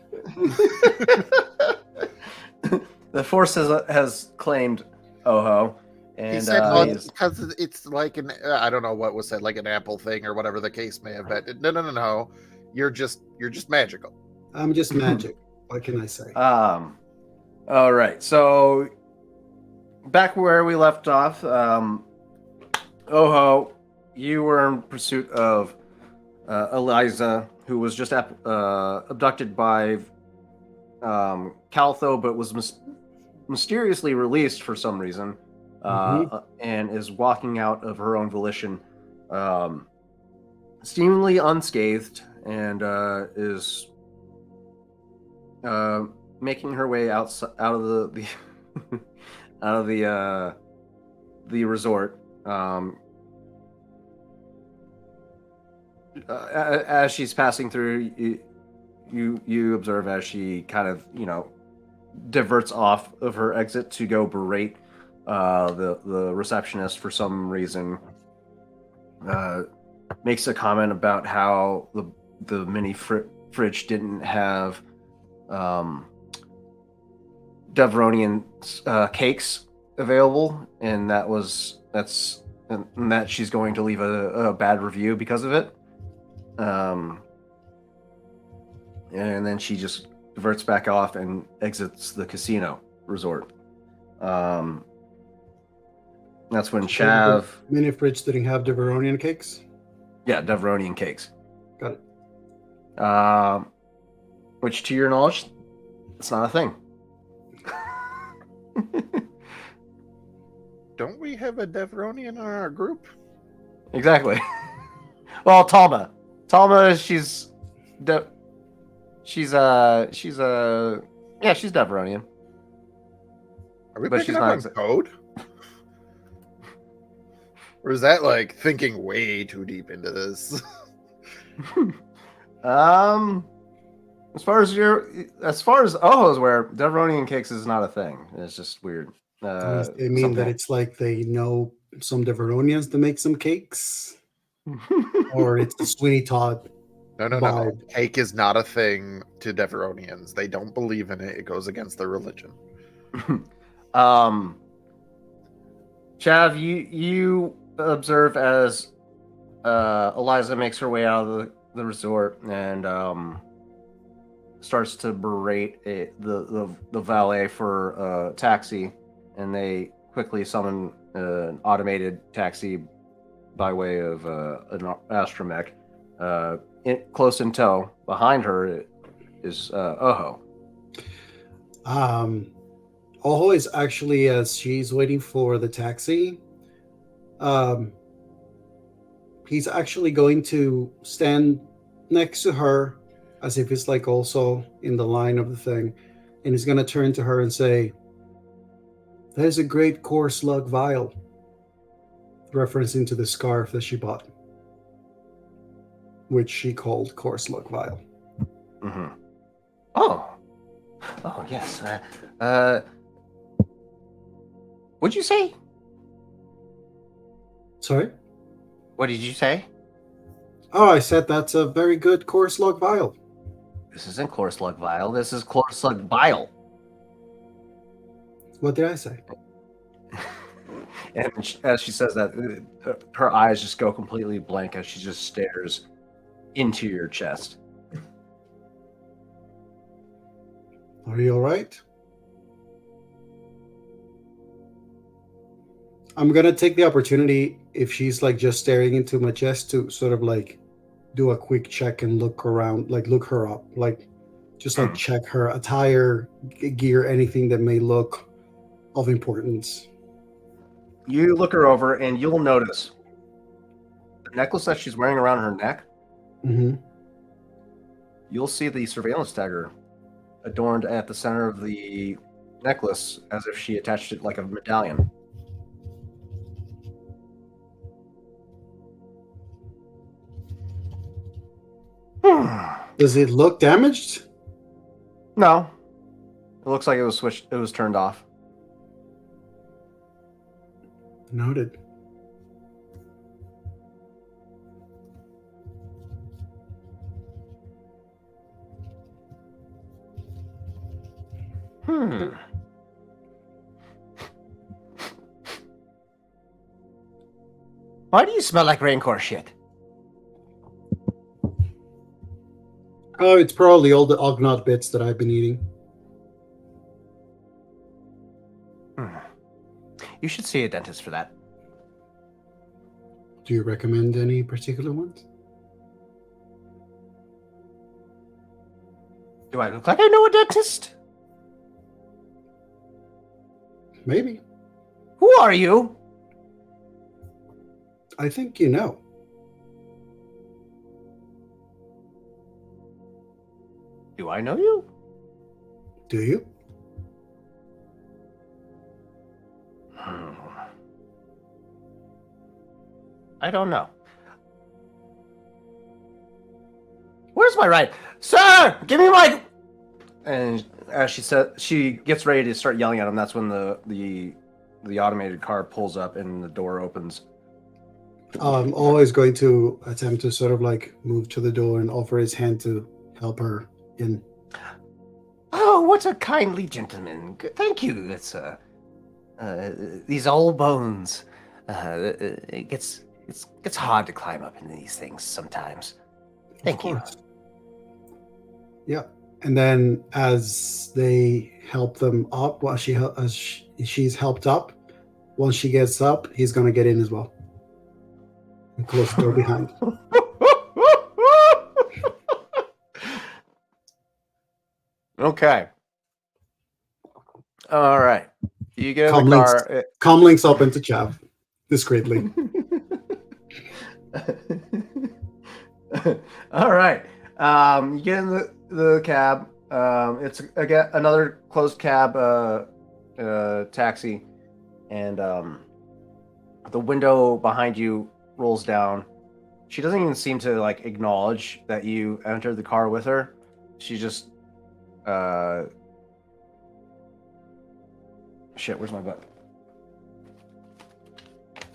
The Force has claimed Oho, and
he said because it's like an I don't know what was said, like an Apple thing or whatever the case may have been. No. You're just magical.
I'm just magic. What can I say?
All right. So back where we left off, Oho, you were in pursuit of Eliza, who was just abducted by Caltho, but was mysteriously released for some reason, and is walking out of her own volition, seemingly unscathed, and is making her way out of the out of the resort. As she's passing through, you observe as she kind of diverts off of her exit to go berate the receptionist for some reason. Makes a comment about how the mini fridge didn't have Devronian cakes available, and that she's going to leave a bad review because of it. And then she just diverts back off and exits the casino resort. That's when Chav...
Mini fridge didn't have Deveronian cakes?
Yeah, Deveronian cakes.
Got it.
Which, to your knowledge, it's not a thing.
Don't we have a Deveronian in our group?
Exactly. Well, Talma, she's Deveronian.
Are we picking up on code? Or is that like thinking way too deep into this?
As far as Oho's aware, Deveronian cakes is not a thing. It's just weird.
They mean that it's like they know some Deveronians to make some cakes, or it's the Sweeney Todd.
No. Cake is not a thing to Deveronians. They don't believe in it. It goes against their religion.
Chav, you observe as Eliza makes her way out of the resort and starts to berate the valet for a taxi, and they quickly summon an automated taxi by way of an astromech. Close in tow, behind her is Oho.
Oho is actually, as she's waiting for the taxi, he's actually going to stand next to her as if it's like also in the line of the thing, and he's going to turn to her and say, "There's a great core slug vial," referencing to the scarf that she bought, which she called core slug vial.
Mm-hmm. Oh yes. What'd you say?
Sorry?
What did you say?
Oh, I said that's a very good core slug vial.
This isn't core slug vial. This is core slug bile.
What did I say?
And as she says that, her eyes just go completely blank as she just stares into your chest.
Are you all right? I'm going to take the opportunity, if she's like just staring into my chest, to sort of like do a quick check and look around, like look her up, like just like check her attire, gear, anything that may look of importance.
You look her over and you'll notice the necklace that she's wearing around her neck.
Mm-hmm.
You'll see the surveillance tagger adorned at the center of the necklace as if she attached it like a medallion.
Does it look damaged?
No. It looks like it was switched. It was turned off.
Noted.
Why do you smell like Rancor shit?
Oh, it's probably all the Ognot bits that I've been eating.
You should see a dentist for that.
Do you recommend any particular ones?
Do I look like I know a dentist?
Maybe.
Who are you?
I think you know.
Do I know you?
Do you?
I don't know. Where's my ride? Sir, give me my... And as she gets ready to start yelling at him, that's when the automated car pulls up and the door opens.
I'm always going to attempt to sort of like move to the door and offer his hand to help her in.
Oh, what a kindly gentleman. Thank you. It's these old bones. It gets hard to climb up into these things sometimes. Thank you.
Yeah. And then as they help them up, while she's helped up, once she gets up, he's gonna get in as well. And close the door behind.
Okay. All right. You get in the car.
Comlinks up into Chav discreetly.
All right. You get in the cab. It's again another closed cab taxi, and the window behind you rolls down. She doesn't even seem to like acknowledge that you entered the car with her. She just shit, where's my book?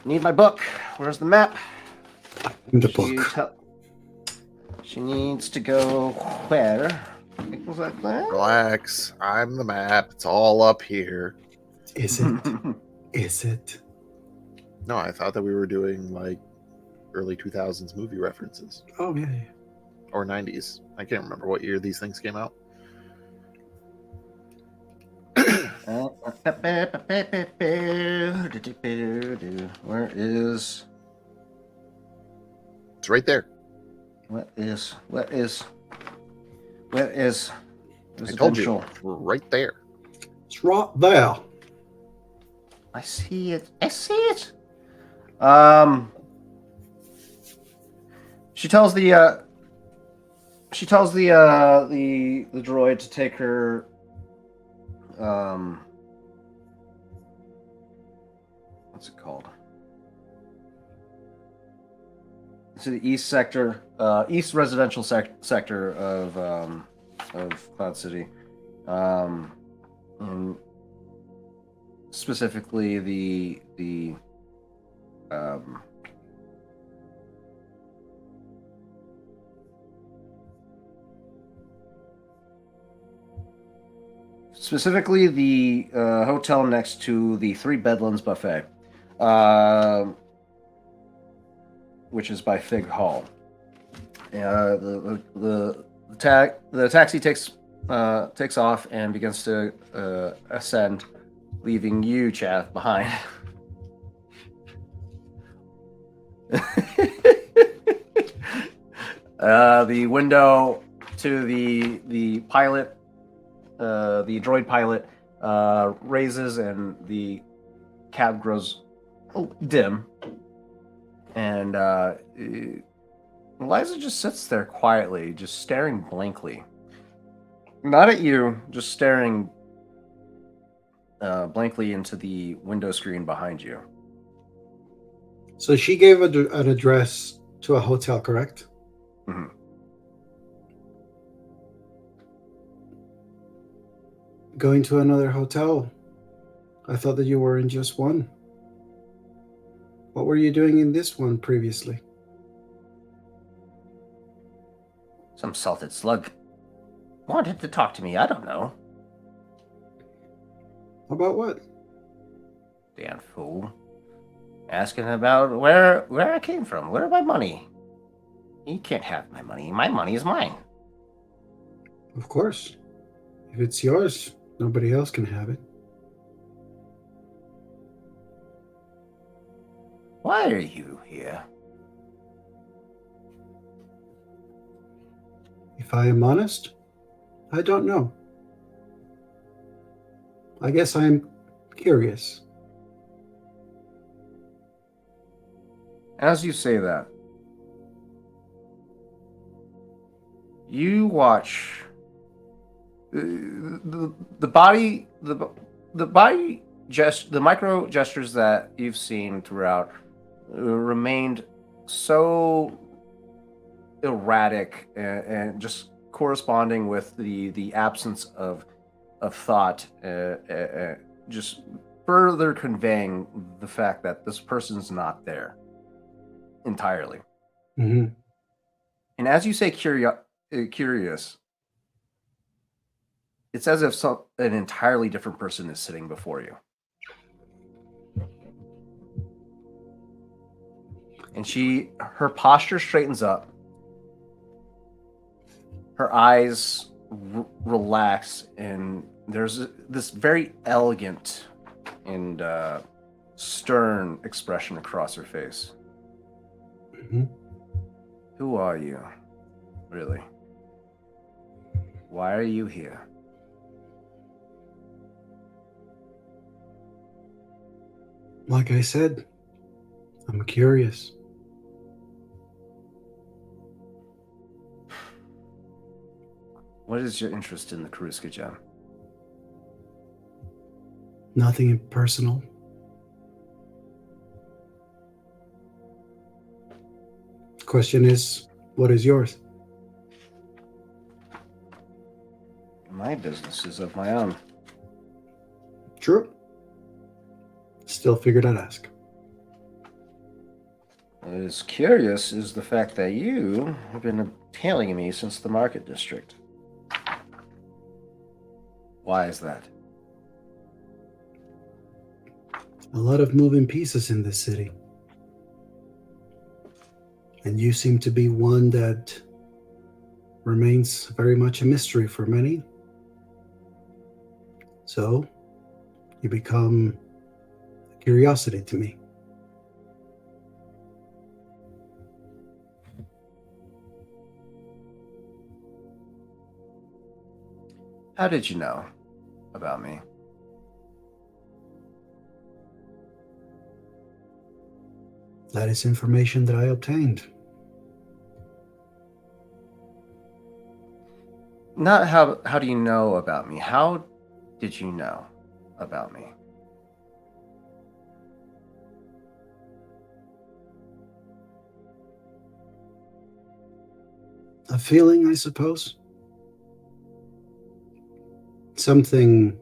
Need my book. Where's the map?
The book.
She needs to go where? Exactly.
Relax. I'm the map. It's all up here.
Is it? Is it?
No, I thought that we were doing like early 2000s movie references.
Oh, yeah.
Or 90s. I can't remember what year these things came out.
Where is...
It's right there.
Where is
I told you. It's right there.
It's right there.
I see it. She tells the droid to take her what's it called? To the east sector, east residential sector of Cloud City, and specifically the hotel next to the Three Bedlands buffet, which is by Fig Hall. The taxi takes off and begins to ascend, leaving you, Chath, behind. The window to the pilot, the droid pilot, raises, and the cab grows dim. And Eliza just sits there quietly, just staring blankly. Not at you, just staring blankly into the window screen behind you.
So she gave an address to a hotel, correct?
Mm-hmm.
going to another hotel. I thought that you were in just one. What were you doing in this one previously?
Some salted slug wanted to talk to me. I don't know.
About what?
Damn fool. Asking about where I came from. Where my money? You can't have my money. My money is mine.
Of course. If it's yours, nobody else can have it.
Why are you here?
If I am honest, I don't know. I guess I'm curious.
As you say that, you watch the body the micro gestures that you've seen throughout remained so erratic and just corresponding with the absence of thought, just further conveying the fact that this person's not there entirely.
Mm-hmm.
And as you say curious, it's as if an entirely different person is sitting before you. And her posture straightens up. Her eyes relax, and there's this very elegant and stern expression across her face.
Mm-hmm.
Who are you, really? Why are you here?
Like I said, I'm curious.
What is your interest in the Karuska gem?
Nothing personal. The question is, what is yours?
My business is of my own.
True. Still figured I'd ask.
What is curious is the fact that you have been tailing me since the market district. Why is that?
A lot of moving pieces in this city. And you seem to be one that remains very much a mystery for many. So, you become a curiosity to me.
How did you know about me?
That is information that I obtained.
Not how do you know about me? How did you know about me?
A feeling, I suppose. Something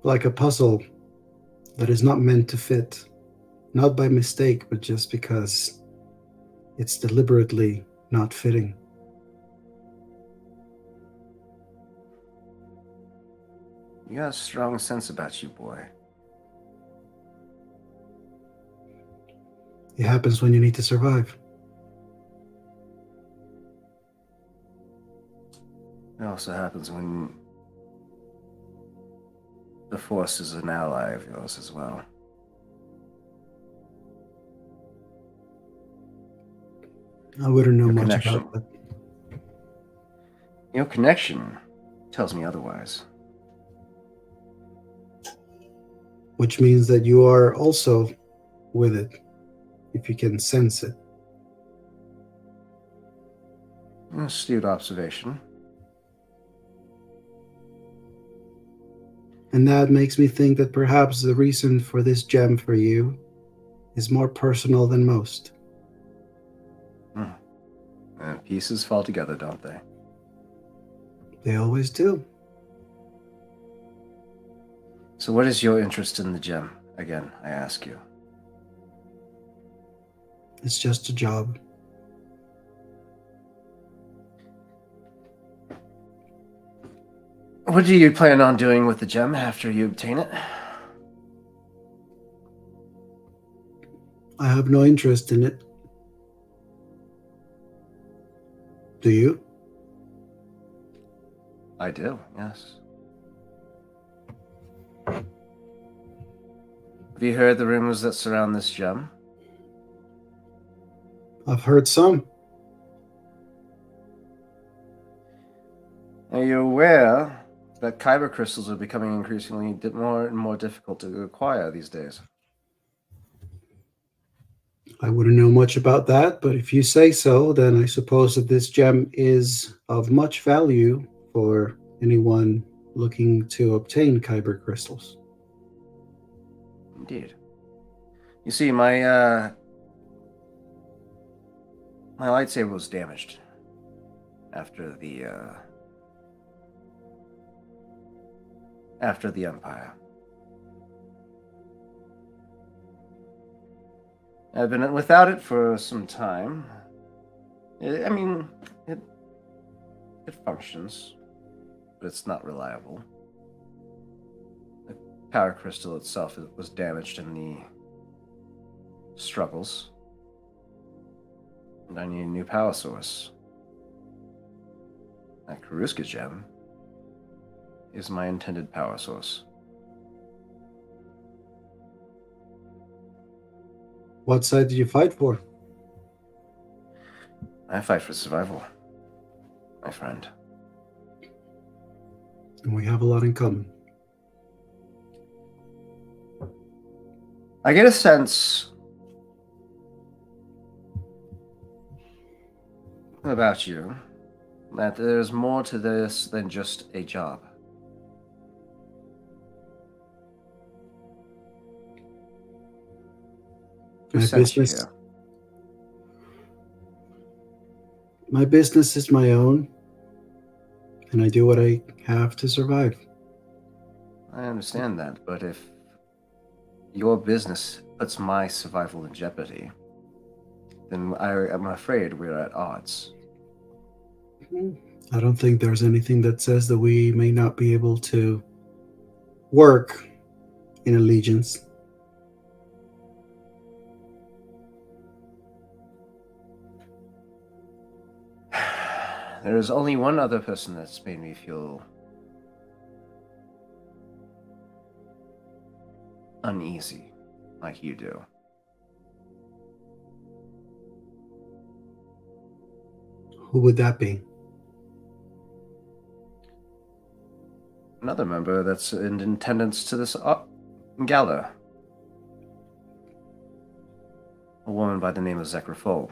like a puzzle that is not meant to fit, not by mistake, but just because it's deliberately not fitting.
You got a strong sense about you, boy.
It happens when you need to survive.
It also happens when the Force is an ally of yours as well.
I wouldn't know much about that.
Your connection tells me otherwise.
Which means that you are also with it, if you can sense it.
An astute observation.
And that makes me think that perhaps the reason for this gem for you is more personal than most.
And pieces fall together, don't they?
They always do.
So what is your interest in the gem? Again, I ask you.
It's just a job.
What do you plan on doing with the gem after you obtain it?
I have no interest in it. Do you?
I do, yes. Have you heard the rumors that surround this gem?
I've heard some.
Are you aware that kyber crystals are becoming increasingly more and more difficult to acquire these days?
I wouldn't know much about that, but if you say so, then I suppose that this gem is of much value for anyone looking to obtain kyber crystals.
Indeed. You see, my lightsaber was damaged after the Empire. I've been without it for some time. It functions, but it's not reliable. The power crystal itself was damaged in the struggles, and I need a new power source. That Karuska gem is my intended power source.
What side did you fight for?
I fight for survival, my friend.
And we have a lot in common.
I get a sense about you that there's more to this than just a job. Who sent you here?
My business is my own, and I do what I have to survive.
I understand that, but if your business puts my survival in jeopardy, then I'm afraid we're at odds.
I don't think there's anything that says that we may not be able to work in allegiance.
There is only one other person that's made me feel uneasy like you do.
Who would that be?
Another member that's in attendance to this gala. A woman by the name of Zekra Foe.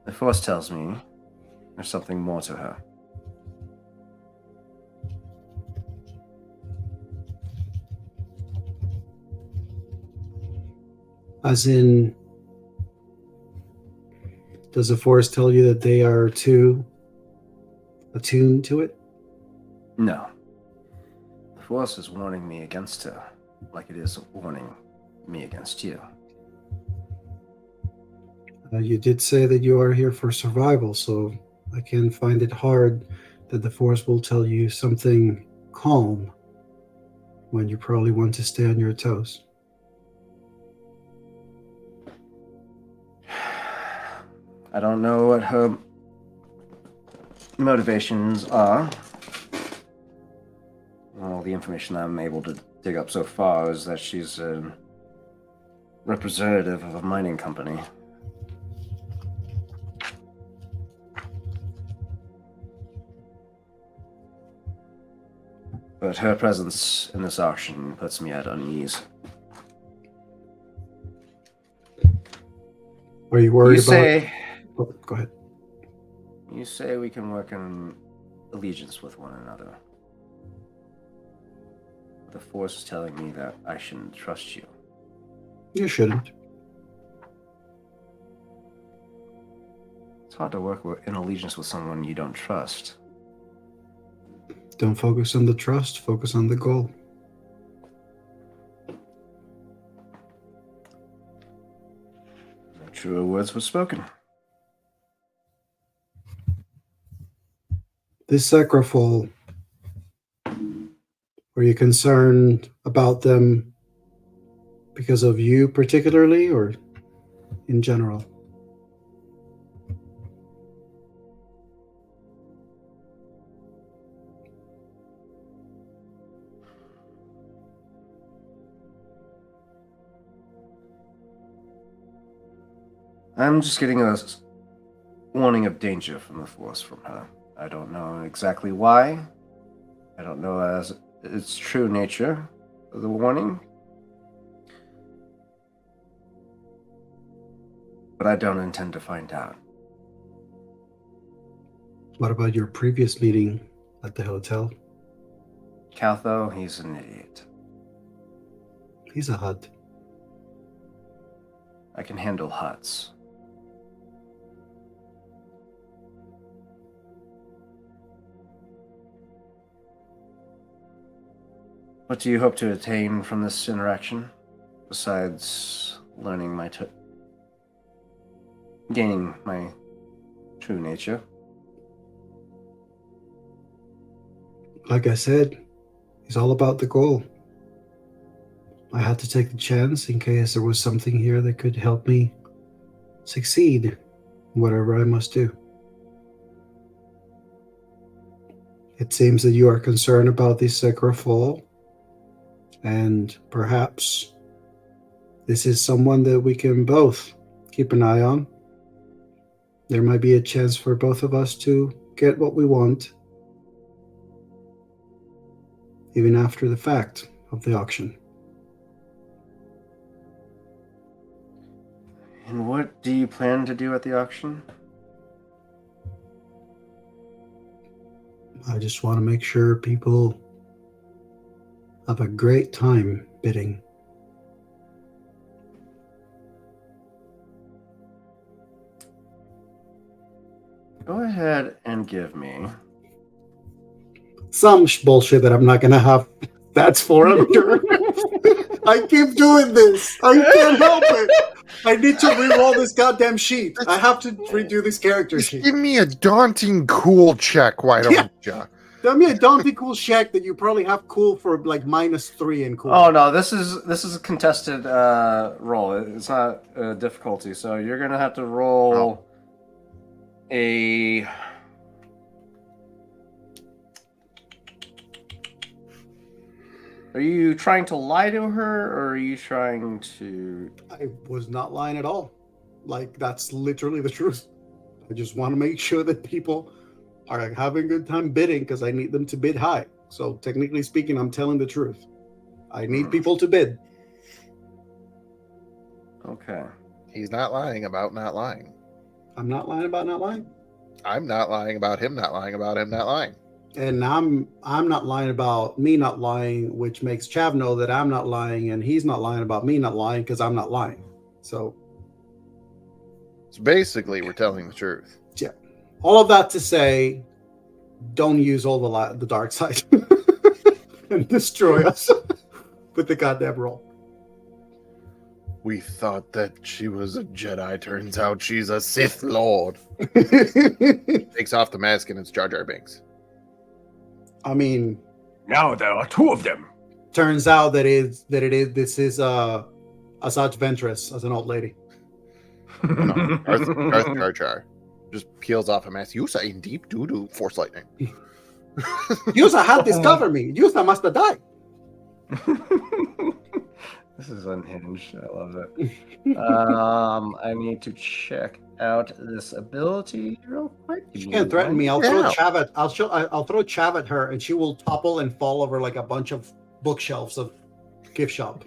The Force tells me there's something more to her.
As in, does the Force tell you that they are too attuned to it?
No. The Force is warning me against her, like it is warning me against you.
You did say that you are here for survival, so I can find it hard that the Force will tell you something calm when you probably want to stay on your toes.
I don't know what her motivations are. All the information I'm able to dig up so far is that she's a representative of a mining company. But her presence in this auction puts me at unease.
Are you worried
about...
Oh, go ahead.
You say we can work in allegiance with one another. The Force is telling me that I shouldn't trust you.
You shouldn't.
hard to work in allegiance with someone you don't trust.
Don't focus on the trust, focus on the goal.
No truer words were spoken.
This sacrifice, were you concerned about them because of you particularly, or in general?
I'm just getting a warning of danger from the Force from her. I don't know exactly why. I don't know as its true nature of the warning. But I don't intend to find out.
What about your previous meeting at the hotel?
Caltho, he's an idiot.
He's a hut.
I can handle huts. What do you hope to attain from this interaction, besides learning gaining my true nature?
Like I said, it's all about the goal. I had to take the chance in case there was something here that could help me succeed in whatever I must do. It seems that you are concerned about this sacred fall, and perhaps this is someone that we can both keep an eye on. There might be a chance for both of us to get what we want, even after the fact of the auction.
And what do you plan to do at the auction?
I just want to make sure people have a great time bidding.
Go ahead and give me
Some bullshit that I'm not going to have. That's for I'm sure. I keep doing this. I can't help it. I need to re-roll this goddamn sheet. I have to redo this character
Just
sheet.
give me a daunting cool check, why don't you?
Tell me a daunting cool check that you probably have cool for like -3 in cool.
Oh no, this is a contested roll. It's not a difficulty, so you're gonna have to roll a. Are you trying to lie to her, or are you trying to?
I was not lying at all. Like, that's literally the truth. I just want to make sure that people are having a good time bidding because I need them to bid high. So technically speaking, I'm telling the truth. I need people to bid.
Okay.
He's not lying about not lying.
I'm not lying about not lying.
I'm not lying about him not lying about him not lying.
And I'm not lying about me not lying, which makes Chav know that I'm not lying, and he's not lying about me not lying because I'm not lying. So
basically, we're telling the truth.
yeah, all of that to say, don't use all the dark side and destroy us with the goddamn roll.
We thought that she was a Jedi. Turns out she's a Sith Lord. Takes off the mask and it's Jar Jar Binks.
I mean,
Now there are two of them.
turns out this is Asajj Ventress as an old lady.
No, Darth Jar Jar just peels off a mask. Yusa in deep doo-doo force lightning.
Yusa had discovered me. Yusa must have died.
This is unhinged. I love it. I need to check out this ability real quick.
She can't threaten me. I'll throw Chav at her, and she will topple and fall over like a bunch of bookshelves of gift shop.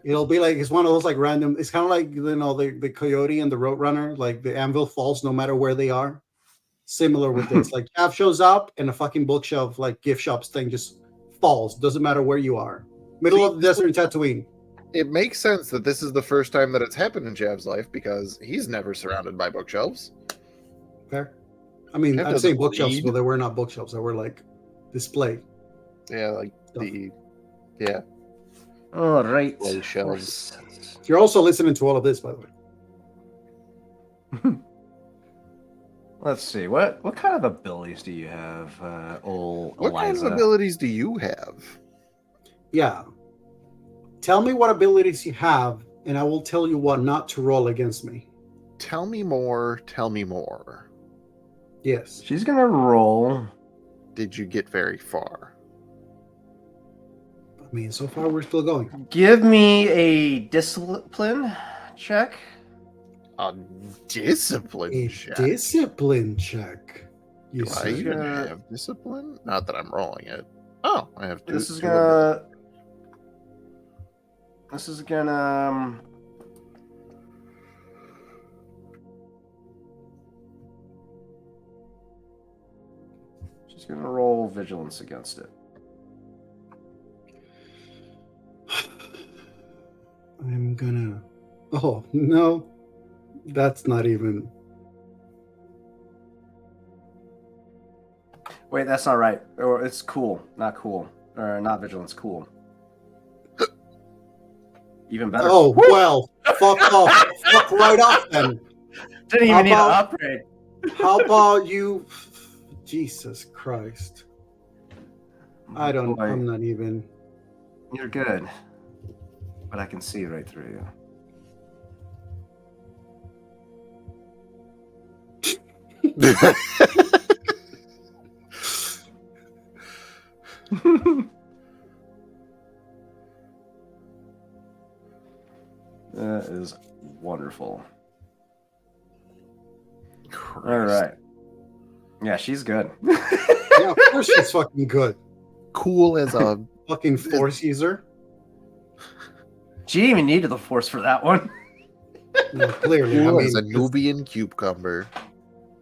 It'll be like it's one of those like random. It's kind of like the coyote and the roadrunner. Like the anvil falls no matter where they are. Similar with this. Like Chav shows up and a fucking bookshelf like gift shops thing just falls. Doesn't matter where you are. Middle of the desert in Tatooine.
It makes sense that this is the first time that it's happened in Chav's life because he's never surrounded by bookshelves.
Fair. I mean,
Kev
I'm saying
doesn't
bookshelves,
read.
but they were not bookshelves. They were like display.
Yeah, like
Stuff.
All right.
Display shelves.
You're also listening to all of this, by the way.
Let's see. What kind of abilities do you have, old
What kinds
Eliza?
of abilities do you have?
Yeah. Tell me what abilities you have, and I will tell you what not to roll against me.
Tell me more. Tell me more.
Yes.
She's gonna roll.
Did you get very far?
I mean, so far we're still going.
Give me a discipline check.
A discipline
A
check.
discipline check. You
Do I
said.
even have discipline? Not that I'm rolling it. Oh, I have two.
This is
two of it.
gonna. This is gonna. She's gonna roll vigilance against it.
I'm gonna. Oh, no. That's not even.
Wait, that's not right. Or it's cool, not cool, or not vigilance. Cool. Even better.
Oh, well. Fuck off. Fuck right off then.
Didn't
How
even need to
about-
upgrade.
How about you? Jesus Christ. I don't.
Boy,
I'm not even.
you're good, but I can see right through you. That is wonderful.
Christ.
All right. Yeah, she's good.
Yeah, of course she's fucking good.
Cool as a
Fucking force user.
She didn't even needed the force for that one.
No, clearly. I
cool
mean,
as a Nubian cucumber.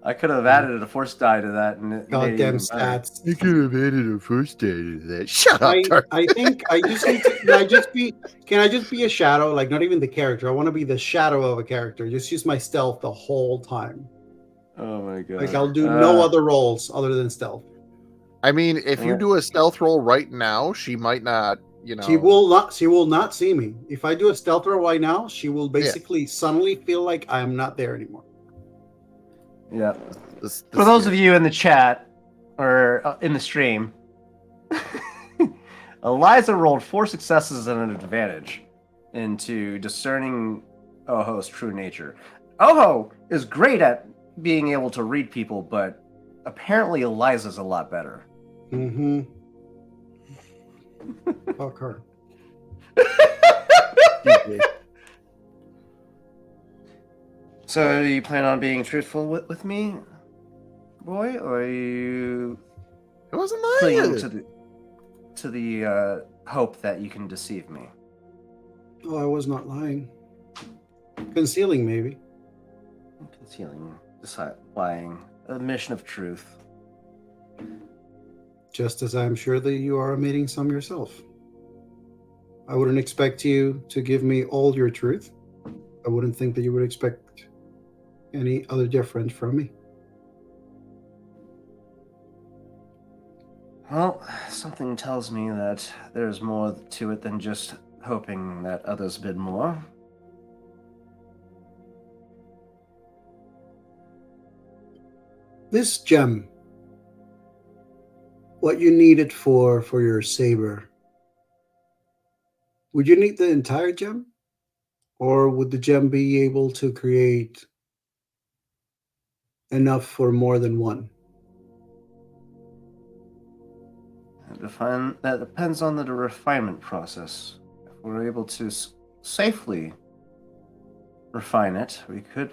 I could have added a force die to that, and it made it
goddamn
even better.
stats.
You could have added a first day to that. Shut up,
I think I just need to. Can I just be a shadow? Like, not even the character. I want to be the shadow of a character. Just use my stealth the whole time.
Oh my god.
Like, I'll do no other roles other than stealth.
I mean, if you do a stealth roll right now, she might not,
She will not see me. If I do a stealth roll right now, she will basically suddenly feel like I am not there anymore.
Yeah.
This
For those of you in the chat or in the stream, Eliza rolled 4 successes and an advantage into discerning Oho's true nature. Oho is great at being able to read people, but apparently Eliza's a lot better.
Mm-hmm. Fuck her.
So, do you plan on being truthful with me, boy, or are you
It wasn't
clinging
lying.
to the hope that you can deceive me?
Oh, I was not lying. Concealing, maybe.
Concealing, lying, a mission of truth.
Just as I'm sure that you are omitting some yourself. I wouldn't expect you to give me all your truth. I wouldn't think that you would expect any other different from me.
Well, something tells me that there's more to it than just hoping that others bid more.
This gem, what you need it for your saber, would you need the entire gem? Or would the gem be able to create enough for more than one?
That depends on the refinement process. If we're able to safely refine it, we could,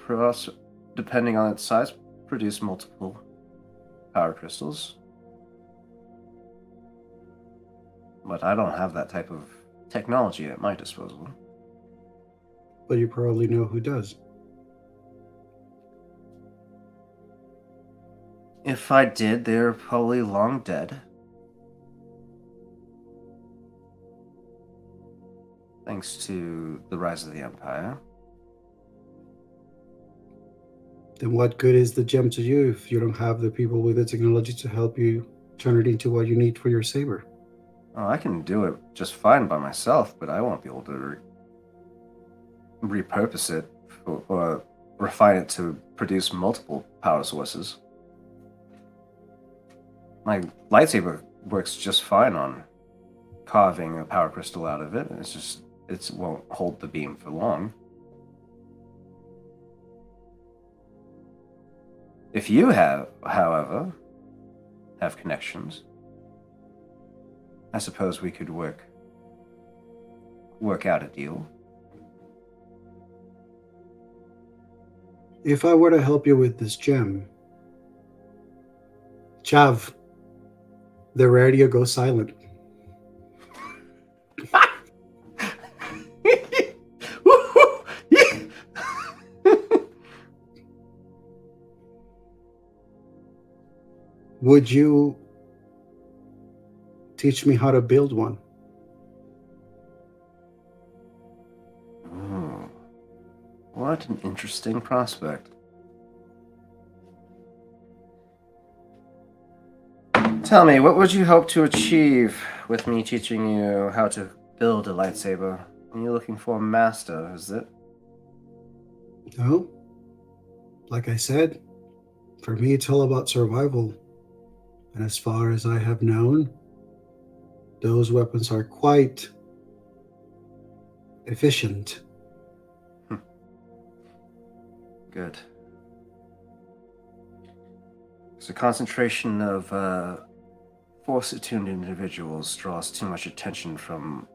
depending on its size, produce multiple power crystals. But I don't have that type of technology at my disposal.
But you probably know who does.
If I did, they're probably long dead. Thanks to the rise of the Empire.
then what good is the gem to you if you don't have the people with the technology to help you turn it into what you need for your saber?
Oh, I can do it just fine by myself, but I won't be able to repurpose it or refine it to produce multiple power sources. My lightsaber works just fine on carving a power crystal out of it. It won't hold the beam for long. If you have, however, have connections, I suppose we could work out a deal.
If I were to help you with this gem, Chav, the radio goes silent. Would you teach me how to build one?
Ooh, what an interesting prospect. Tell me, what would you hope to achieve with me teaching you how to build a lightsaber? Are you looking for a master, is it?
No. Like I said, for me it's all about survival. And as far as I have known, those weapons are quite efficient.
Good. So concentration of force-attuned individuals draws too much attention from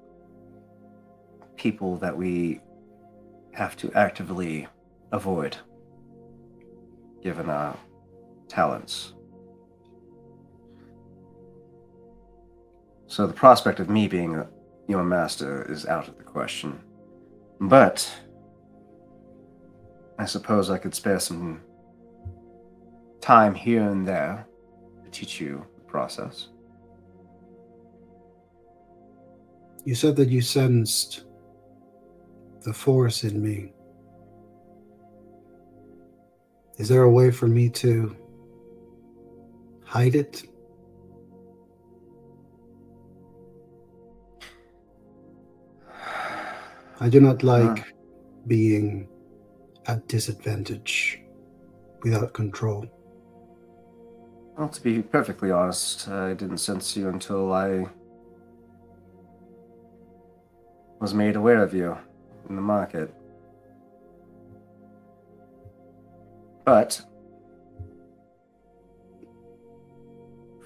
people that we have to actively avoid, given our talents. So the prospect of me being your master is out of the question. But I suppose I could spare some time here and there to teach you the process.
You said that you sensed the force in me. Is there a way for me to hide it? I do not like being at disadvantage without control.
Well, to be perfectly honest, I didn't sense you until I was made aware of you in the market. But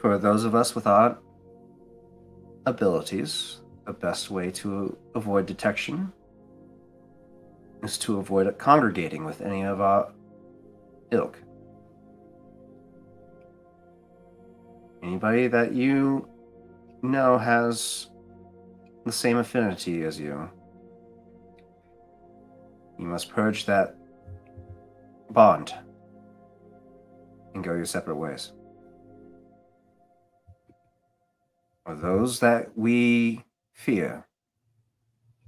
for those of us with odd abilities, the best way to avoid detection is to avoid congregating with any of our ilk. Anybody that you know has the same affinity as you, you must purge that bond and go your separate ways. Or those that we fear.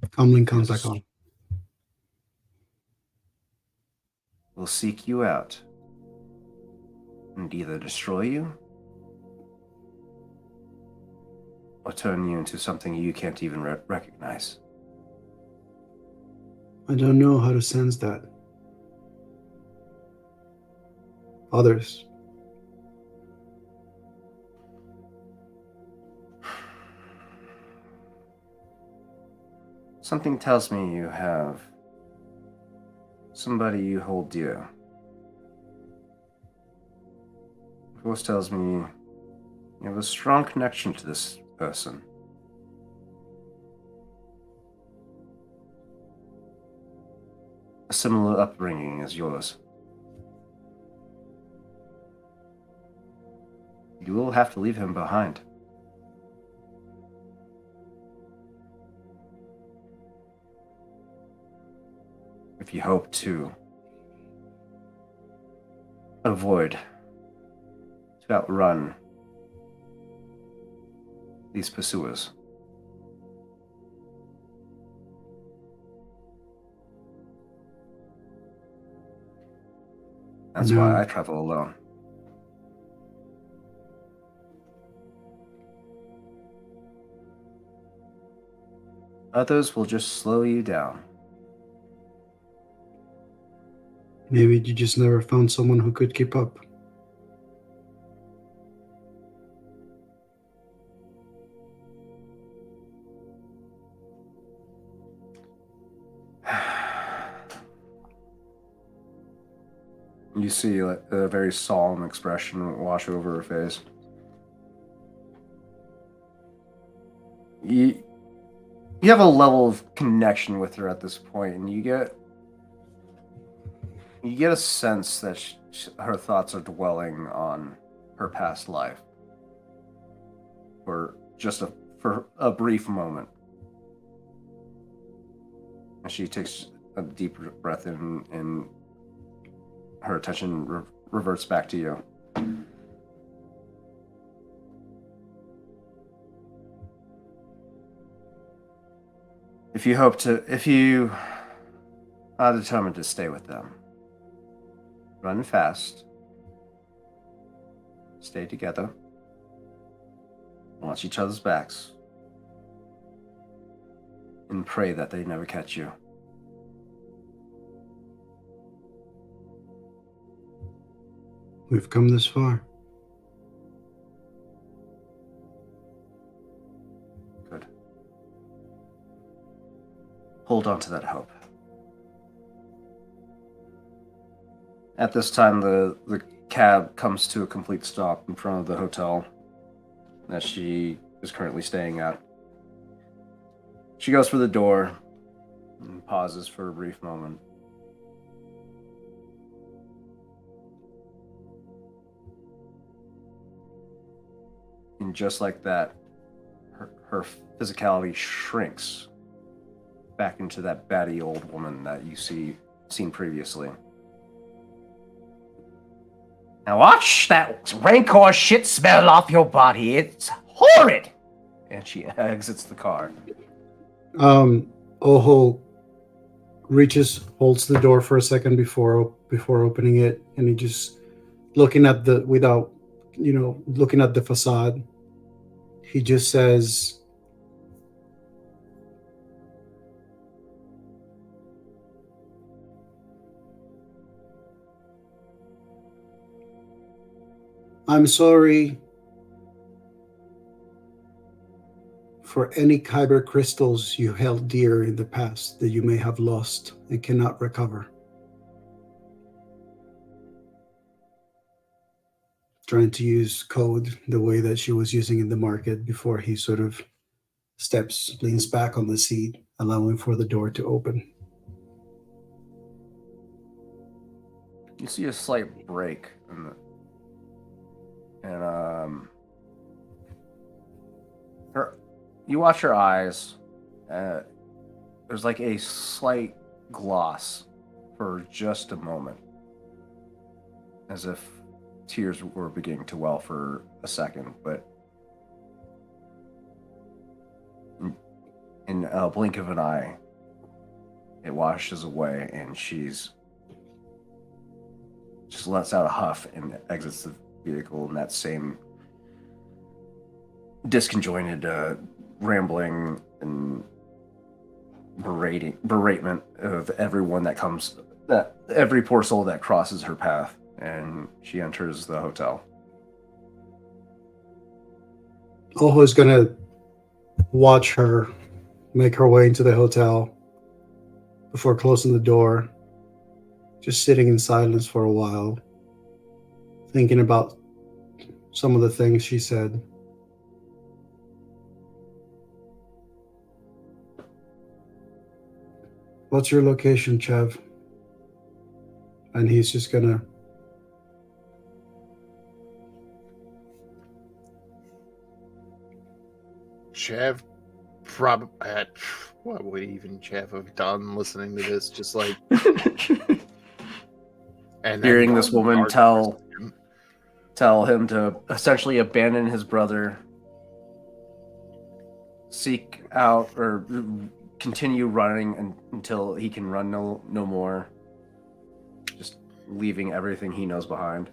Comlink comes back on.
Will seek you out and either destroy you or turn you into something you can't even recognize.
I don't know how to sense that. Others.
Something tells me you have somebody you hold dear. Force tells me you have a strong connection to this person. A similar upbringing as yours. You will have to leave him behind. If you hope to avoid, to outrun these pursuers. That's why I travel alone. Others will just slow you down.
Maybe you just never found someone who could keep up.
You see a very solemn expression wash over her face. You have a level of connection with her at this point, and you get a sense that her thoughts are dwelling on her past life for a brief moment. And she takes a deep breath in, and her attention reverts back to you. If you are determined to stay with them, run fast, stay together, watch each other's backs, and pray that they never catch you.
We've come this far.
Good. Hold on to that hope. At this time, the cab comes to a complete stop in front of the hotel that she is currently staying at. She goes for the door and pauses for a brief moment. And just like that, her physicality shrinks back into that batty old woman that you seen previously. Now watch that rancor shit smell off your body. It's horrid. And she exits the car.
Oho holds the door for a second before opening it, and he just looking at the facade. He just says, "I'm sorry for any kyber crystals you held dear in the past that you may have lost and cannot recover." Trying to use code the way that she was using in the market before he sort of leans back on the seat, allowing for the door to open.
You see a slight break you watch her eyes. There's like a slight gloss for just a moment, as if tears were beginning to well for a second, but in a blink of an eye, it washes away, and she's just lets out a huff and exits the vehicle in that same disconjointed, rambling and beratement of everyone every poor soul that crosses her path, and she enters the hotel.
Oho is gonna watch her make her way into the hotel before closing the door, just sitting in silence for a while, thinking about some of the things she said. "What's your location, Chev?" And he's just gonna
Chev what would even Chev have done listening to this? Just like and
hearing this woman tell him to essentially abandon his brother, seek out or continue running until he can run no more. Just leaving everything he knows behind.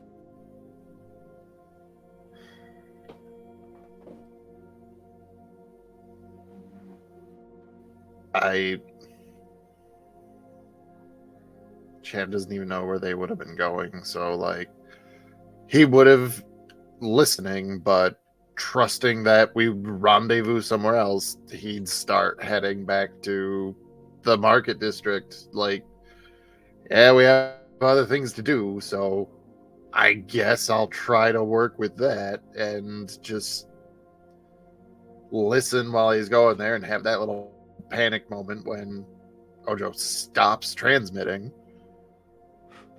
Chad doesn't even know where they would have been going, so like he would have listening, but trusting that we rendezvous somewhere else, he'd start heading back to the market district. Like, yeah, we have other things to do, so I guess I'll try to work with that and just listen while he's going there and have that little panic moment when Ojo stops transmitting.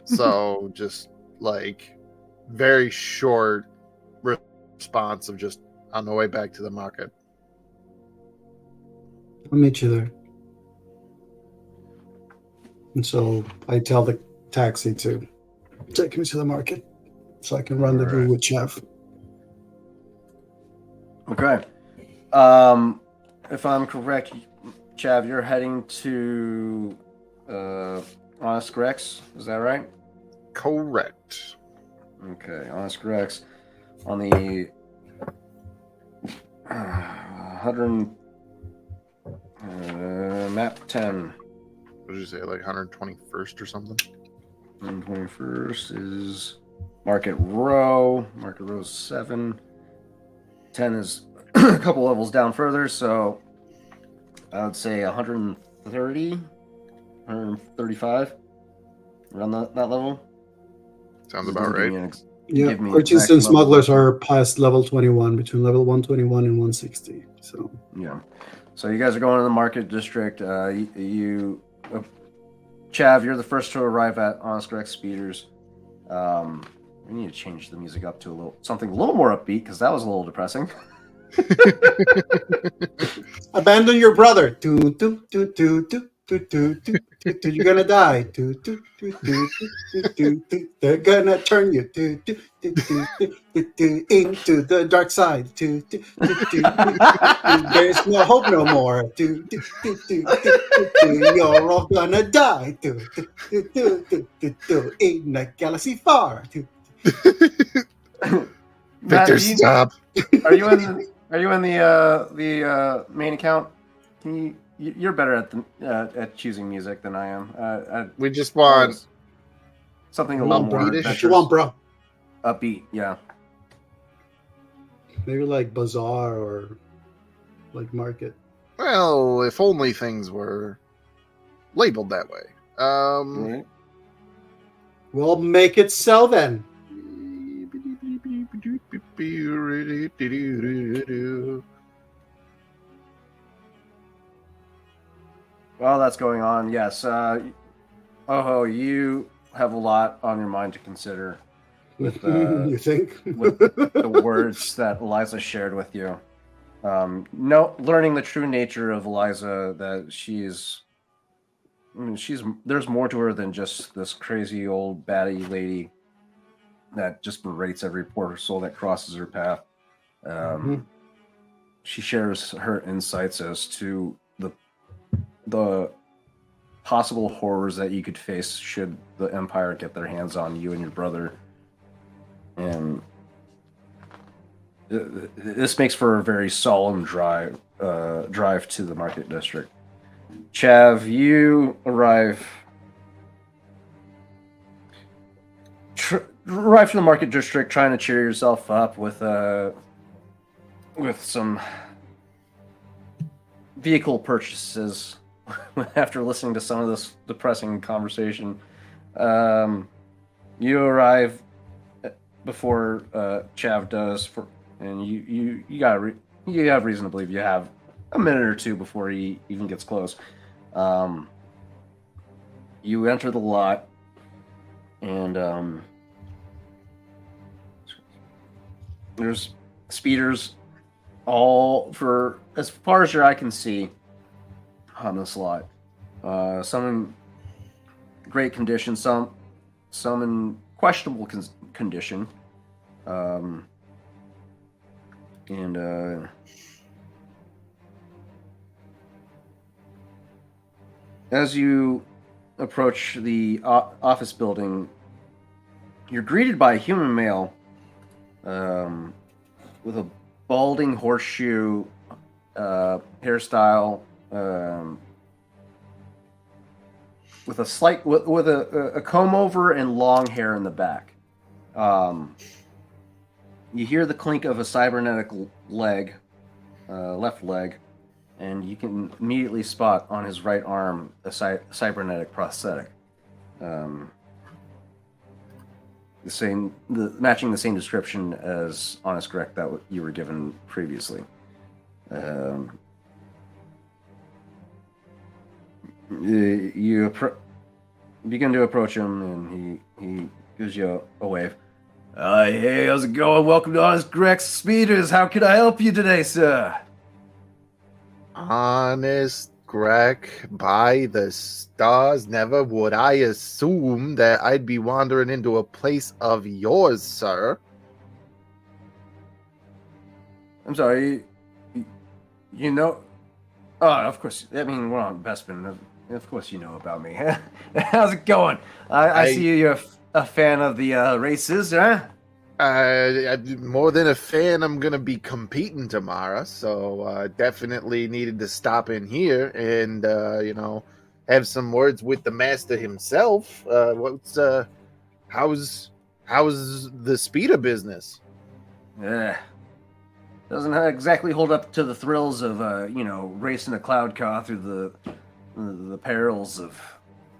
So just like very short response of just on the way back to the market.
I'll meet you there. And so I tell the taxi to take me to the market so I can rendezvous with Chef.
Okay. If I'm correct, Chav, you're heading to Honest Rex, is that right?
Correct.
Okay, Honest Rex on the 100 map 10.
What did you say, like 121st or something?
121st is Market Row. Market Row's 7. 10 is a couple levels down further, so I would say 130, 135, around that level.
Sounds about right.
Yeah, purchase and smugglers are past level 21, between level 121 and 160. So
yeah, so you guys are going to the market district. Chav, you're the first to arrive at Honest Rex Speeders. We need to change the music up to something a little more upbeat because that was a little depressing.
Abandon your brother. You're gonna die. They're gonna turn you into the dark side. There's no hope no more. You're all gonna die. In a galaxy far.
Victor, stop.
Are you in the main account? You're better at choosing music than I am.
We just want
something a little more
upbeat. What you want, bro?
Upbeat, yeah.
Maybe like Bazaar or like Market.
Well, if only things were labeled that way.
Right.
We'll make it so then.
While that's going on, yes. Oho, you have a lot on your mind to consider with
you think
with the words that Eliza shared with you. Learning the true nature of Eliza, that there's more to her than just this crazy old baddie lady that just berates every poor soul that crosses her path. She shares her insights as to the possible horrors that you could face should the Empire get their hands on you and your brother. And this makes for a very solemn drive to the market district. Chav, you arrive to the market district trying to cheer yourself up with some vehicle purchases after listening to some of this depressing conversation. You arrive before Chav does, and you have reason to believe you have a minute or two before he even gets close. You enter the lot, and there's speeders all for as far as your eye can see on this lot. Some in great condition, some in questionable condition. As you approach the office building, you're greeted by a human male with a balding horseshoe hairstyle, with a slight with a comb over and long hair in the back. You hear the clink of a cybernetic leg, left leg, and you can immediately spot on his right arm a cybernetic prosthetic. Matching the same description as Honest Correct that you were given previously. You begin to approach him, and he gives you a wave. Hey, how's it going? Welcome to Honest Correct Speeders. How can I help you today, sir?
Honest Greg, by the stars, never would I assume that I'd be wandering into a place of yours, sir.
I'm sorry, you know... Oh, of course, I mean, we're on Bespin. Of course you know about me. How's it going? I see you're a fan of the races, huh?
More than a fan, I'm going to be competing tomorrow, so definitely needed to stop in here and, have some words with the master himself. How's the speeder business?
Yeah. Doesn't exactly hold up to the thrills of, racing a cloud car through the perils of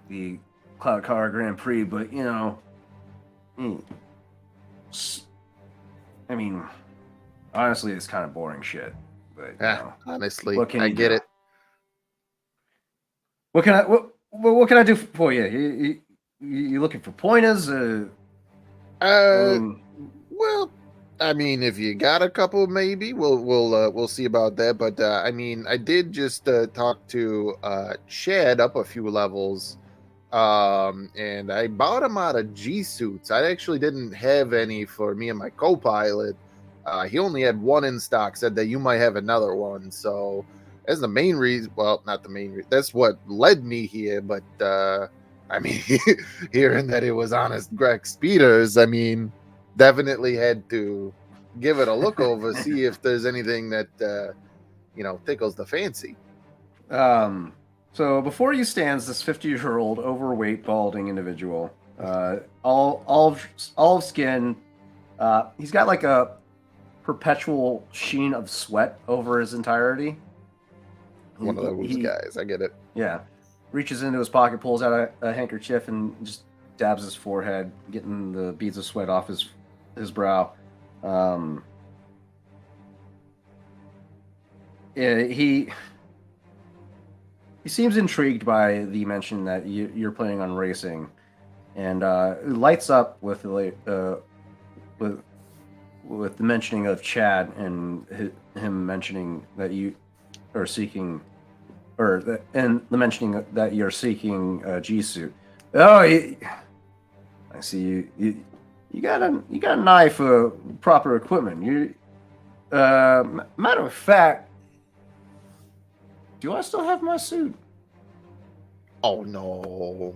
the Cloud Car Grand Prix, but, I mean, honestly, it's kind of boring shit. But
honestly, I get it.
What can I do for you? You looking for pointers?
Well, I mean, if you got a couple, maybe we'll see about that. But I mean, I did just talk to Chad up a few levels, and I bought him out of G suits. I actually didn't have any for me and my co-pilot. He only had one in stock. Said that you might have another one. So that's the main reason. Well, not the main reason. That's what led me here. But I mean, hearing that it was Honest Greg Speeders, I mean, definitely had to give it a look over, see if there's anything that tickles the fancy.
So before you stands this 50-year-old overweight balding individual, olive skin. He's got like a perpetual sheen of sweat over his entirety.
One of those guys, I get it.
Yeah, reaches into his pocket, pulls out a handkerchief, and just dabs his forehead, getting the beads of sweat off his brow. He seems intrigued by the mention that you're planning on racing, and lights up with the mentioning of Chad and him mentioning that you are seeking, and the mentioning that you're seeking a G suit. Oh, I see you got an eye for proper equipment. Matter of fact, do I still have my suit?
Oh no.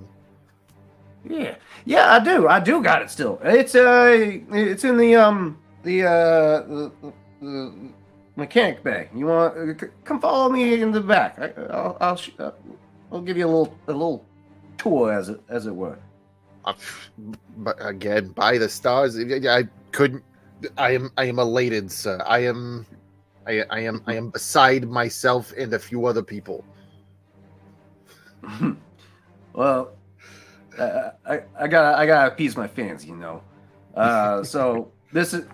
Yeah, I do. I do got it still. It's in the mechanic bay. You want come follow me in the back. I'll give you a little tour as it were.
But again, by the stars, I couldn't. I am elated, sir. I am beside myself and a few other people.
Well, I gotta appease my fans, So this is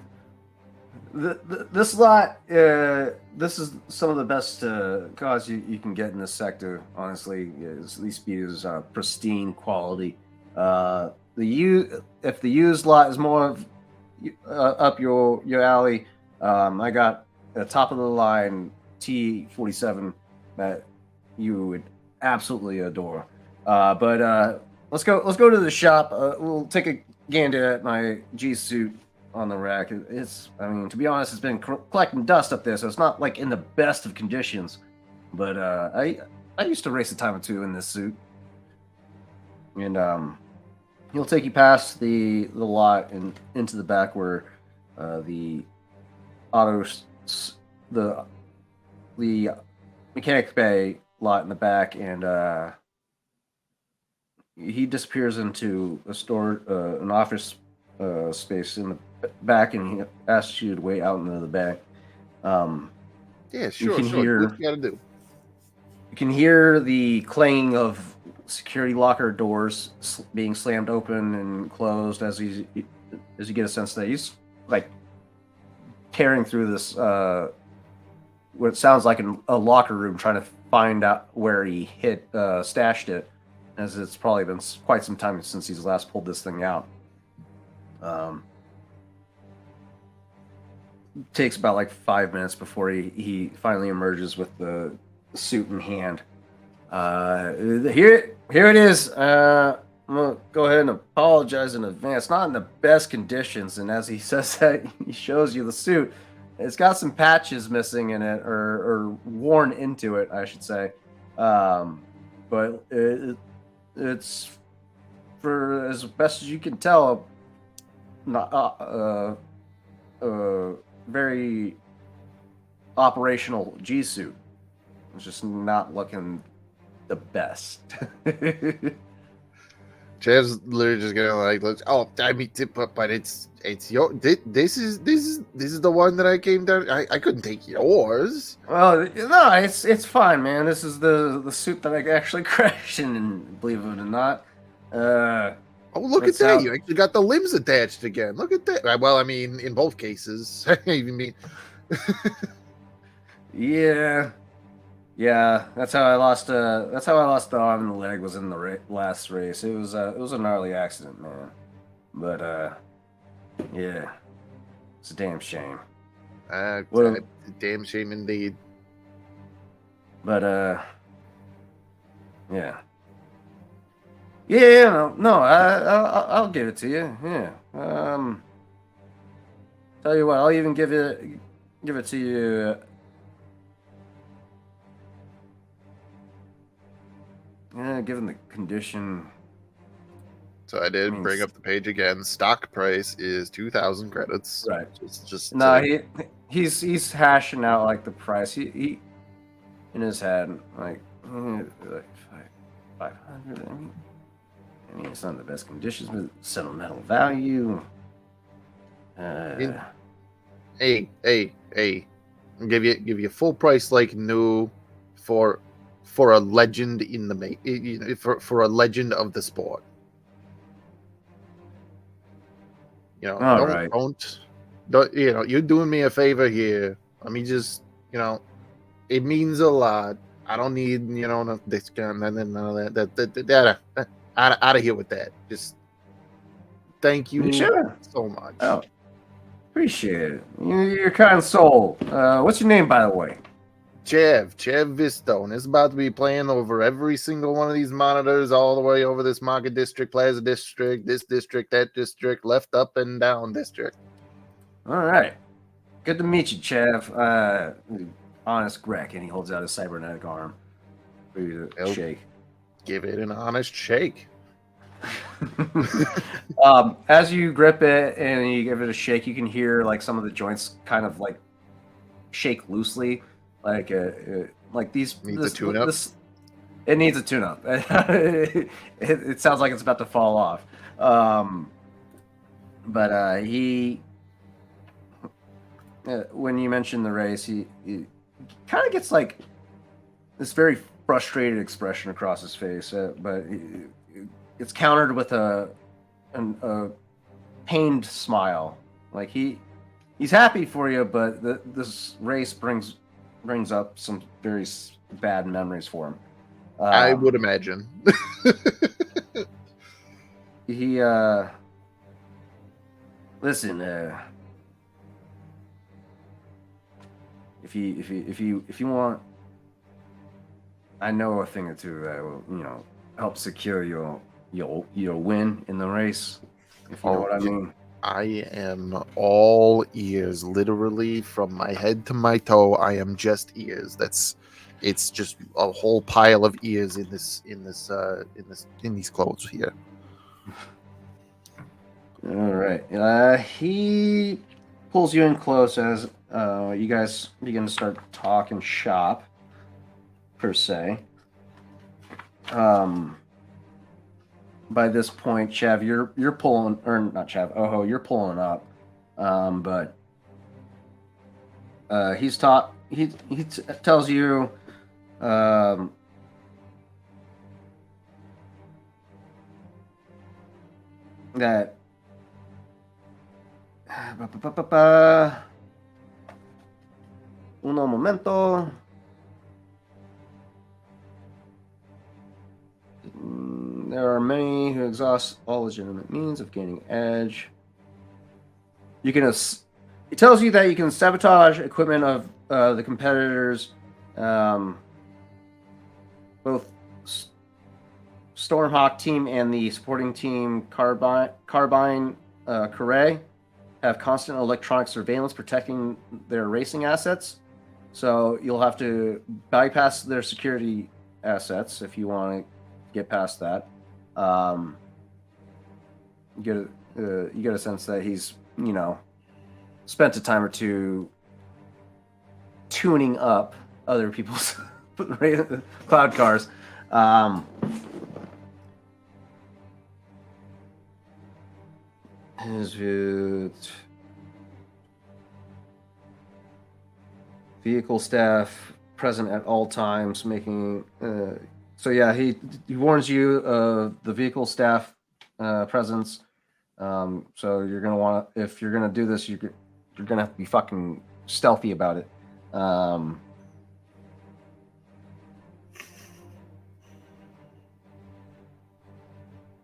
this lot. This is some of the best cars you can get in this sector. Honestly, these speeders are pristine quality. If the used lot is more up your alley, I got a top of the line T47 that you would absolutely adore. But let's go to the shop. We'll take a gander at my G suit on the rack. To be honest, it's been collecting dust up there, so it's not like in the best of conditions. But I used to race a time or two in this suit. And He'll take you past the lot and into the back where the the mechanic bay lot in the back, and he disappears into an office space in the back, and he asks you to wait out into the bay.
Yeah, sure. What you gotta do?
You can hear the clanging of security locker doors being slammed open and closed as you get a sense that he's like tearing through this what sounds like a locker room, trying to find out where he stashed it, as it's probably been quite some time since he's last pulled this thing out. Takes about like 5 minutes before he finally emerges with the suit in hand. Here it is. I'm gonna go ahead and apologize in advance. Not in the best conditions, and as he says that, he shows you the suit. It's got some patches missing in it, or worn into it, I should say. But it's, for as best as you can tell, not very operational G suit. It's just not looking the best.
Chev's literally just gonna like, oh, I mean, but it's your. This is the one that I came down. I couldn't take yours.
Well, no, it's fine, man. This is the suit that I actually crashed in, and believe it or not.
Oh, look at that! You actually got the limbs attached again. Look at that. Well, I mean, in both cases, I even mean.
Yeah, that's how I lost. That's how I lost the arm and the leg. Was in the last race. It was a gnarly accident, man. But yeah, it's a damn shame.
What a damn shame indeed.
But yeah. Yeah, no, I'll give it to you. Yeah. Tell you what, I'll even give it to you. Yeah, given the condition.
So I did bring up the page again. Stock price is 2,000 credits.
Right.
Just
no, he's hashing out like the price. He in his head like 500. I mean, it's not in the best conditions, but sentimental value.
Hey! I'll give you full price like new for a legend in the for a legend of the sport. You know, don't you're doing me a favor here. Let me just, it means a lot. I don't need, no discount, none of that. Out of here with that. Just thank you so much.
Oh, appreciate it. You're kind soul. What's your name, by the way?
Chev Vistone is about to be playing over every single one of these monitors, all the way over this market district, plaza district, this district, that district, left, up, and down district.
All right. Good to meet you, Chev. Honest Greg, and he holds out his cybernetic arm for you to shake.
Give it an honest shake.
As you grip it and you give it a shake, you can hear like some of the joints kind of like shake loosely. Like these
needs a tune-up.
It needs a tune-up. It sounds like it's about to fall off. But he, when you mention the race, he kind of gets like this very frustrated expression across his face, but it's countered with a pained smile. Like he's happy for you, but this race brings up some very bad memories for him.
I would imagine.
He listen. If you want, I know a thing or two that will help secure your win in the race. If you know what I mean.
I am all ears, literally from my head to my toe. I am just ears. It's just a whole pile of ears in these clothes here.
All right. He pulls you in close as you guys begin to start talking shop, per se. By this point, Chav, you're pulling, or not Chav, Oho, you're pulling up. But he tells you that uno momento. There are many who exhaust all legitimate means of gaining edge. You can. It tells you that you can sabotage equipment of the competitors, both Stormhawk team and the supporting team Carbine Corray have constant electronic surveillance protecting their racing assets. So you'll have to bypass their security assets if you want to get past that. You get a sense that he's, spent a time or two tuning up other people's cloud cars. His vehicle staff present at all times, making. So yeah, he warns you of the vehicle staff presence. So you're gonna want to, if you're gonna do this, you're gonna have to be fucking stealthy about it.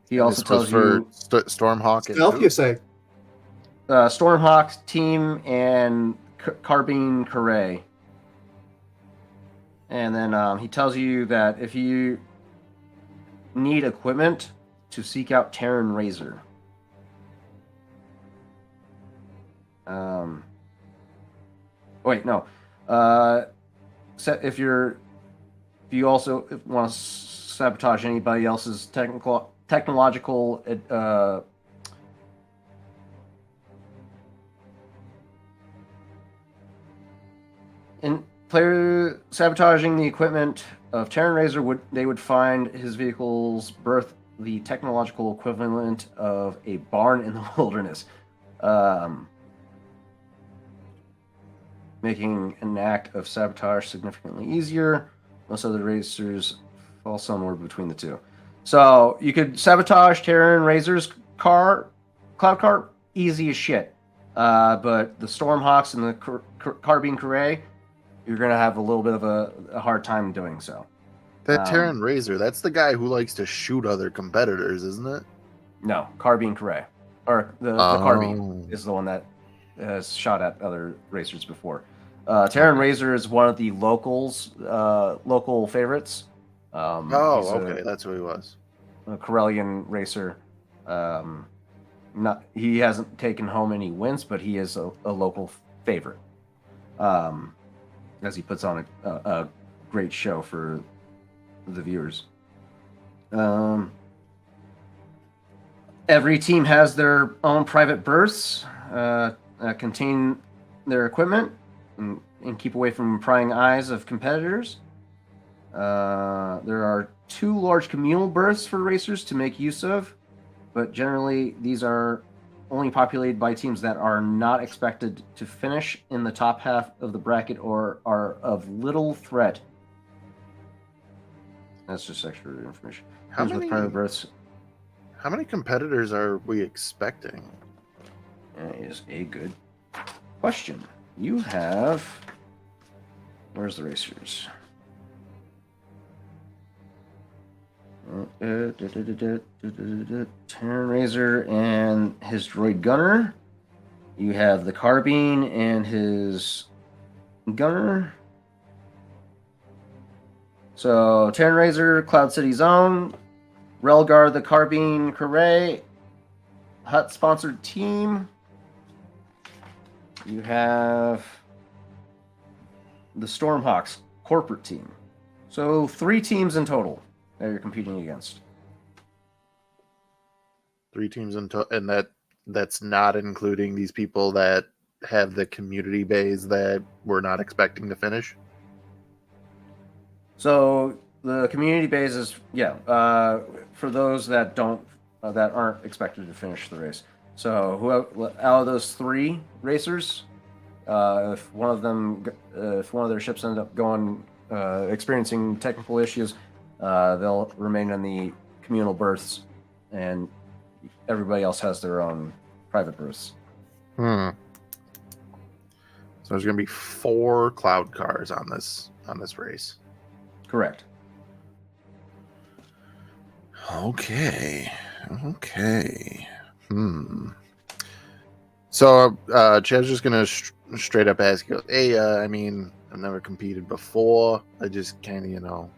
He also tells you
Stormhawk.
Stealth, you say?
Stormhawk team and Carbine Corray. And then he tells you that if you need equipment, to seek out Terran Razor. Wait, no. If you also want to sabotage anybody else's technological in player sabotaging the equipment of Terran Razor would find his vehicle's birth the technological equivalent of a barn in the wilderness, making an act of sabotage significantly easier. Most other racers fall somewhere between the two. So you could sabotage Terran Razor's cloud car, easy as shit. But the Stormhawks and the Carbine Corray, you're going to have a little bit of a hard time doing so.
That Terran Razor, that's the guy who likes to shoot other competitors, isn't it?
No, Carbine Corray. Or the Carbine is the one that has shot at other racers before. Terran Razor is one of the local favorites.
Okay, that's who he was.
A Corellian racer. He hasn't taken home any wins, but he is a local favorite. As he puts on a great show for the viewers. Every team has their own private berths contain their equipment and keep away from prying eyes of competitors. There are 2 large communal berths for racers to make use of, but generally these are only populated by teams that are not expected to finish in the top half of the bracket or are of little threat. That's just extra information.
How many
private berths?
How many competitors are we expecting?
That is a good question. You have... Where's the racers? Terran Razor and his droid gunner. You have the Carbine and his gunner. So Terran Razor, Cloud City Zone, Relgar, the Carbine Corray, Hut sponsored team. You have the Stormhawks corporate team. So 3 teams in total that you're competing against.
3 teams in total, and that That's not including these people that have the community bays that we're not expecting to finish.
So the community base is for those that don't that aren't expected to finish the race. So whoever out of those 3 racers, if one of their ships end up going experiencing technical issues, they'll remain in the communal berths, and everybody else has their own private berths.
So there's going to be 4 cloud cars on this race.
Correct.
Okay. So Chad's just gonna straight up ask you, hey, I mean, I've never competed before. I just kind of,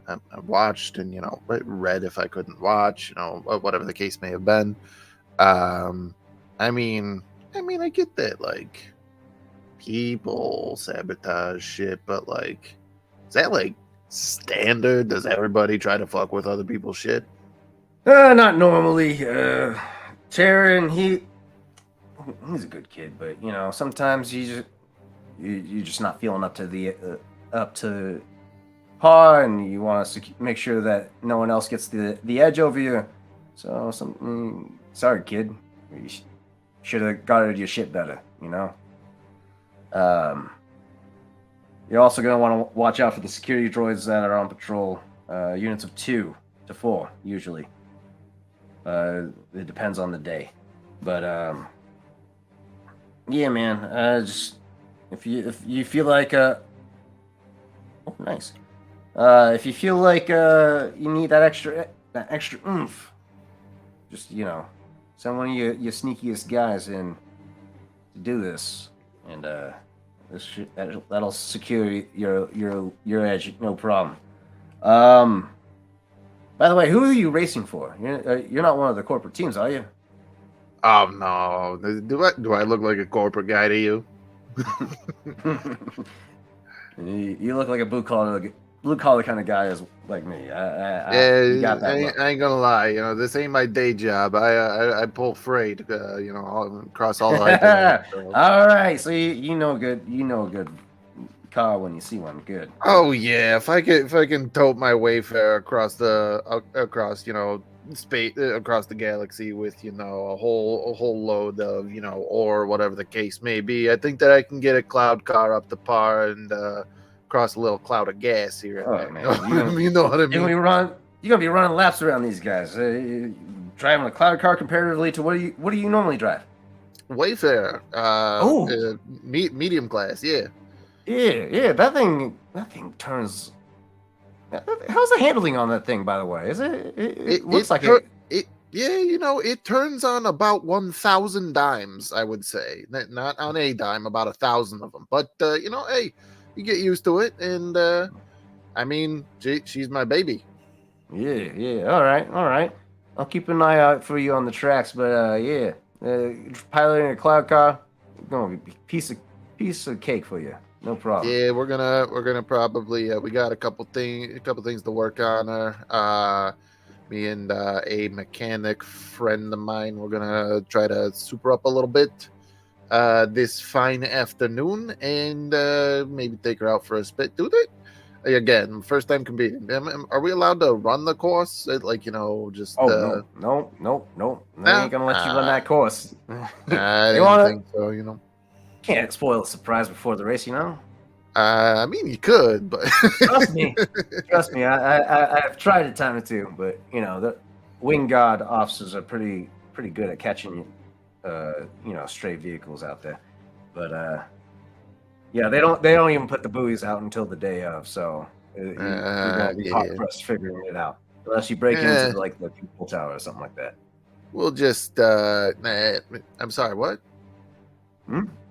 I watched and, read if I couldn't watch, whatever the case may have been. I mean, I get that, like, people sabotage shit, but, like, is that, like, standard? Does everybody try to fuck with other people's shit?
Not normally. Taryn, he's a good kid, but sometimes you're just not feeling up to par, and you want to make sure that no one else gets the edge over you. So sorry, kid. You should have guarded your shit better. You're also gonna want to watch out for the security droids that are on patrol. Units of 2 to 4 usually. It depends on the day, but yeah, man. Just if you feel like nice. If you feel like you need that extra oomph, just send one of your sneakiest guys in to do this, and that'll secure your edge, no problem. By the way, who are you racing for? You're not one of the corporate teams, are you?
Oh no! Do I look like a corporate guy to you?
You look like a blue collar kind of guy, as like me. You got that look.
I ain't gonna lie. This ain't my day job. I pull freight. Across all the hyperlinks. So.
All right, so you know a good car when you see one. Good.
Oh yeah, if I can tote my Wayfarer across space, across the galaxy with a whole load of or whatever the case may be, I think that I can get a cloud car up to par and cross a little cloud of gas here.
Oh man,
you know what I mean.
You're gonna be running laps around these guys. Driving a cloud car comparatively to what do you normally drive?
Wayfarer. Medium class. Yeah.
Yeah. That thing turns. How's the handling on that thing, by the way? Is it? It looks like it.
Yeah, it turns on about 1,000 dimes, I would say. Not on a dime, about 1,000 of them. But hey, you get used to it, and I mean, she's my baby.
Yeah. All right. I'll keep an eye out for you on the tracks, but piloting a cloud car, gonna be piece of cake for you. No problem.
Yeah, we're gonna probably we got a couple things to work on. Me and a mechanic friend of mine, we're gonna try to super up a little bit this fine afternoon, and maybe take her out for a spit. Do they? Again, first time competing. Are we allowed to run the course? Just
no. They ain't gonna let you run that course.
I didn't think so.
Can't spoil the surprise before the race,
I mean, you could, but
trust me. I've tried it time or two, but the wing guard officers are pretty good at catching stray vehicles out there. But yeah, they don't even put the buoys out until the day of, so you're gonna be hard pressed figuring it out unless you break into the control tower or something like that.
We'll just I'm sorry, what?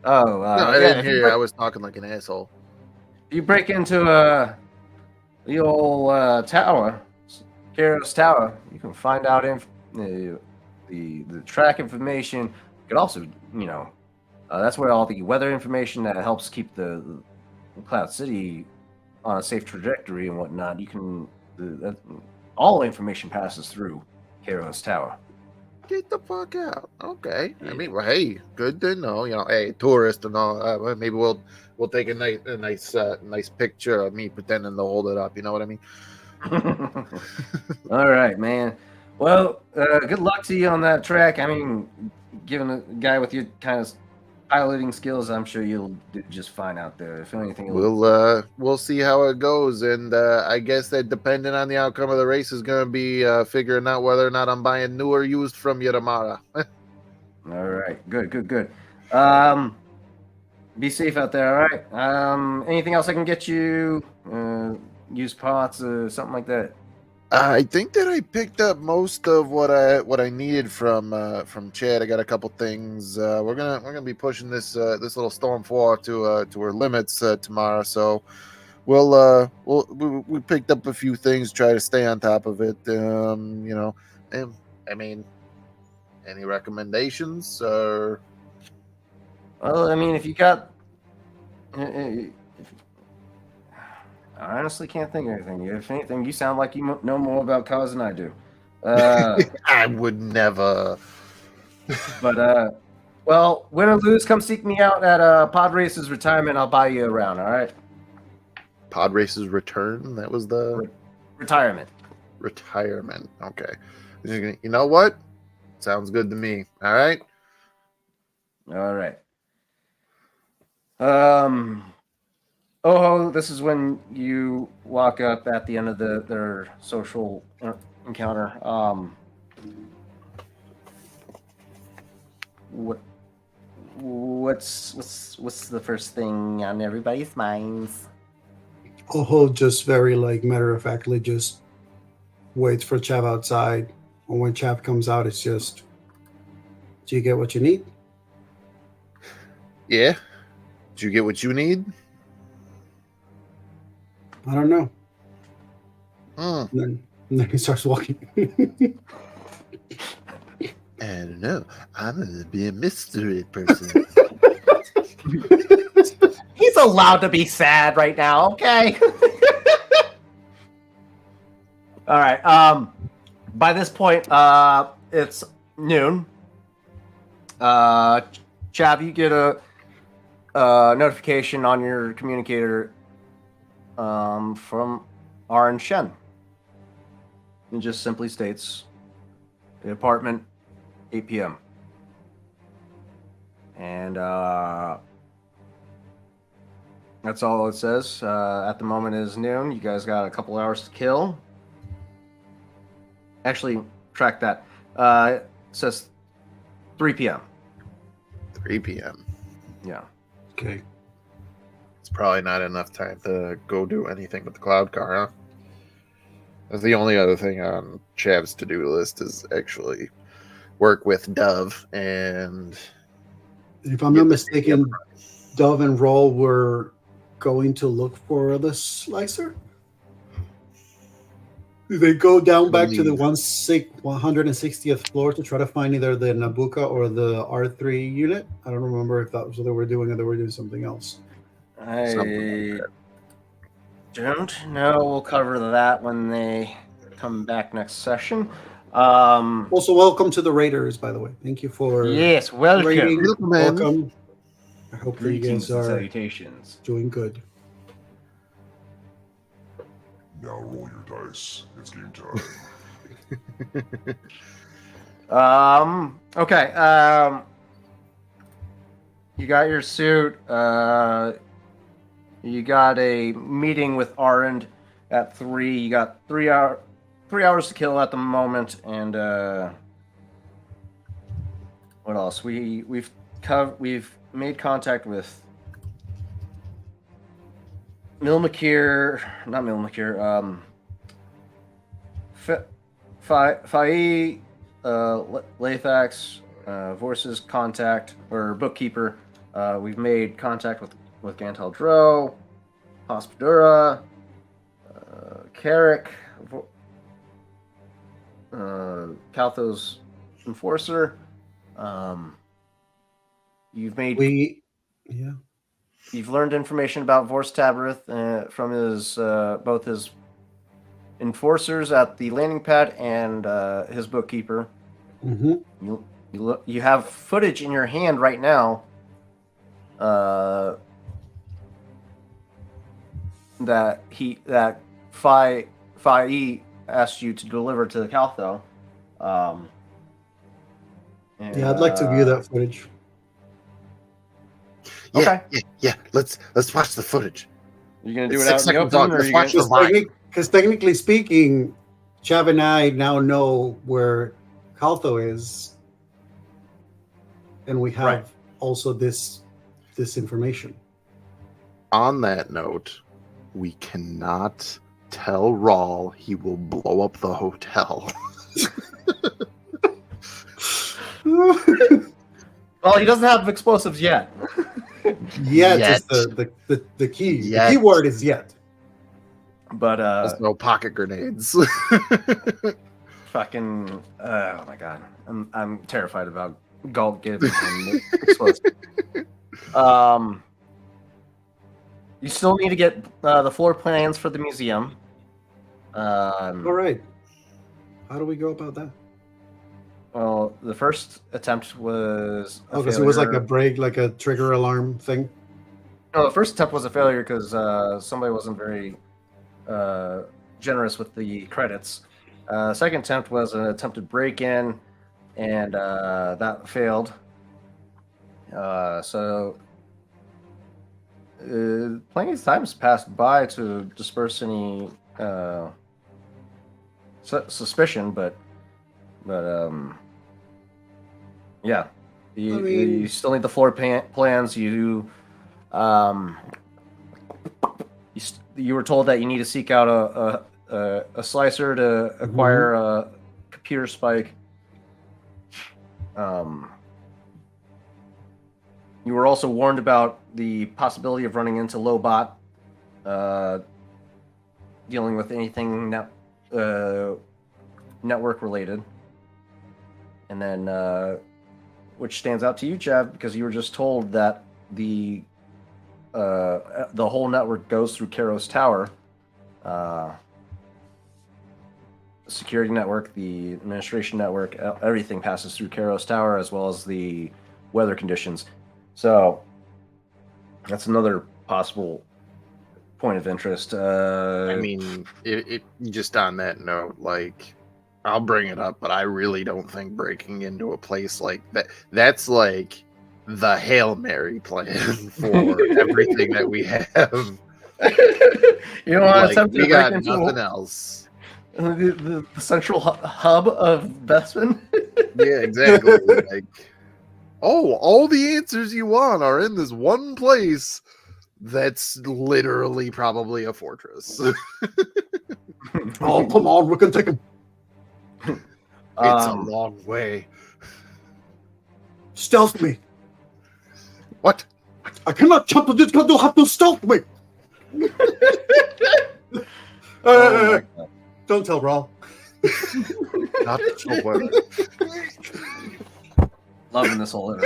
No,
I didn't hear you. I was talking like an asshole.
You break into the old tower, Kairos Tower. You can find out the track information. You could also, that's where all the weather information that helps keep the Cloud City on a safe trajectory and whatnot. You can all information passes through Kairos Tower.
Get the fuck out. Okay. I mean, well, hey, good to know. Hey, tourist and all. Maybe we'll take a nice picture of me pretending to hold it up. You know what I mean?
All right, man. Well, good luck to you on that track. I mean, given a guy with your kind of piloting skills, I'm sure you'll do just fine out there. If anything,
We'll see how it goes, and I guess that depending on the outcome of the race is going to be figuring out whether or not I'm buying new or used from you tomorrow.
all right, good. Be safe out there. All right. Anything else I can get you? Used parts, something like that.
I think that I picked up most of what I needed from Chad. I got a couple things. We're gonna be pushing this little storm 4 to her limits tomorrow. So we picked up a few things. Try to stay on top of it. And I mean, any recommendations or?
Well, I mean, if you got, I honestly can't think of anything. If anything, you sound like you know more about cars than I do.
I would never.
But well, win or lose, come seek me out at Pod Race's retirement. I'll buy you around. All right.
Pod Race's return. That was the
retirement.
Retirement. Okay. You know what? Sounds good to me. All right.
All right. This is when you walk up at the end of their social encounter. What's the first thing on everybody's minds?
Oho just very matter of factly just waits for Chav outside. And when Chav comes out, it's just, do you get what you need?
Yeah. Did you get what you need?
I don't know.
And
then he starts walking.
I don't know. I'm going to be a mystery person.
He's allowed to be sad right now, okay? All right. By this point, it's noon. Chav, you get a notification on your communicator from Aaron Shen. It just simply states, the apartment, 8 p.m. And that's all it says. At the moment it is noon. You guys got a couple hours to kill. Actually, track that. It says 3 p.m.
3 p.m.
Yeah.
Okay.
It's probably not enough time to go do anything with the cloud car, huh? That's the only other thing on Chav's to-do list is actually work with Dove. And
if I'm not mistaken, Dove and Roll were going to look for the slicer. They go down back to the 160th floor to try to find either the Nabucco or the R3 unit. I don't remember if that was what they were doing or they were doing something else.
I don't know. We'll cover that when they come back next session.
Also, welcome to the Raiders, by the way. Thank you for
welcome.
raiding. Welcome. I hope that you guys are
salutations.
Doing good.
Now roll your dice. It's game
time. Okay. You got your suit. You got a meeting with Arend at 3. You got 3 hours to kill at the moment, and what else? We've made contact with Faye, Lathax, Vorce's contact or bookkeeper. We've made contact with Gantel Dro, Hospodura, Carrick, Kalthos enforcer. You've learned information about Vorce Tabarith from his both his enforcers at the landing pad and his bookkeeper.
Mm-hmm.
You have footage in your hand right now. That Phi E asked you to deliver to the Caltho.
Yeah, I'd like to view that footage.
Okay.
Yeah. Let's watch the footage.
You're gonna do
It's
it out
6
in the
seconds
open,
long.
or
Let's
you
watch
gonna?
the line.
Because technically speaking, Chav and I now know where Caltho is, and we have also this information.
On that note, we cannot tell Rawl he will blow up the hotel.
Well, he doesn't have explosives yet.
Yet
Yet.
is the key.
Yet.
The key word is yet.
But
There's no pocket grenades.
fucking oh my god, I'm terrified about Galt Gibbs and explosives. You still need to get the floor plans for the museum.
All right. How do we go about that?
Well, the first attempt was a
Because it was like a
failure.
break, like a trigger alarm thing.
No, the first attempt was a failure because somebody wasn't very generous with the credits. Second attempt was an attempted break-in, and that failed. So plenty of time's passed by to disperse any suspicion, but yeah, you still need the floor plans. You were told that you need to seek out a slicer to acquire a computer spike. You were also warned about the possibility of running into Lobot, dealing with anything network related. And then, which stands out to you, Chav, because you were just told that the whole network goes through Karos Tower. The security network, the administration network, everything passes through Karos Tower, as well as the weather conditions. So that's another possible point of interest.
I mean, it just on that note, like, I'll bring it up, but I really don't think breaking into a place like that's like the Hail Mary plan for everything that we have.
You don't want to
Like,
attempt
we
to
got
break into
nothing else.
the central hub of Bespin.
Yeah, exactly. Like, oh, all the answers you want are in this one place that's literally probably a fortress.
Oh, come on, we can take him.
It's a long way.
Stealth me.
What?
I cannot jump to this because you'll have to stealth me.
Oh
Don't tell Raw.
Not so well.
Loving this whole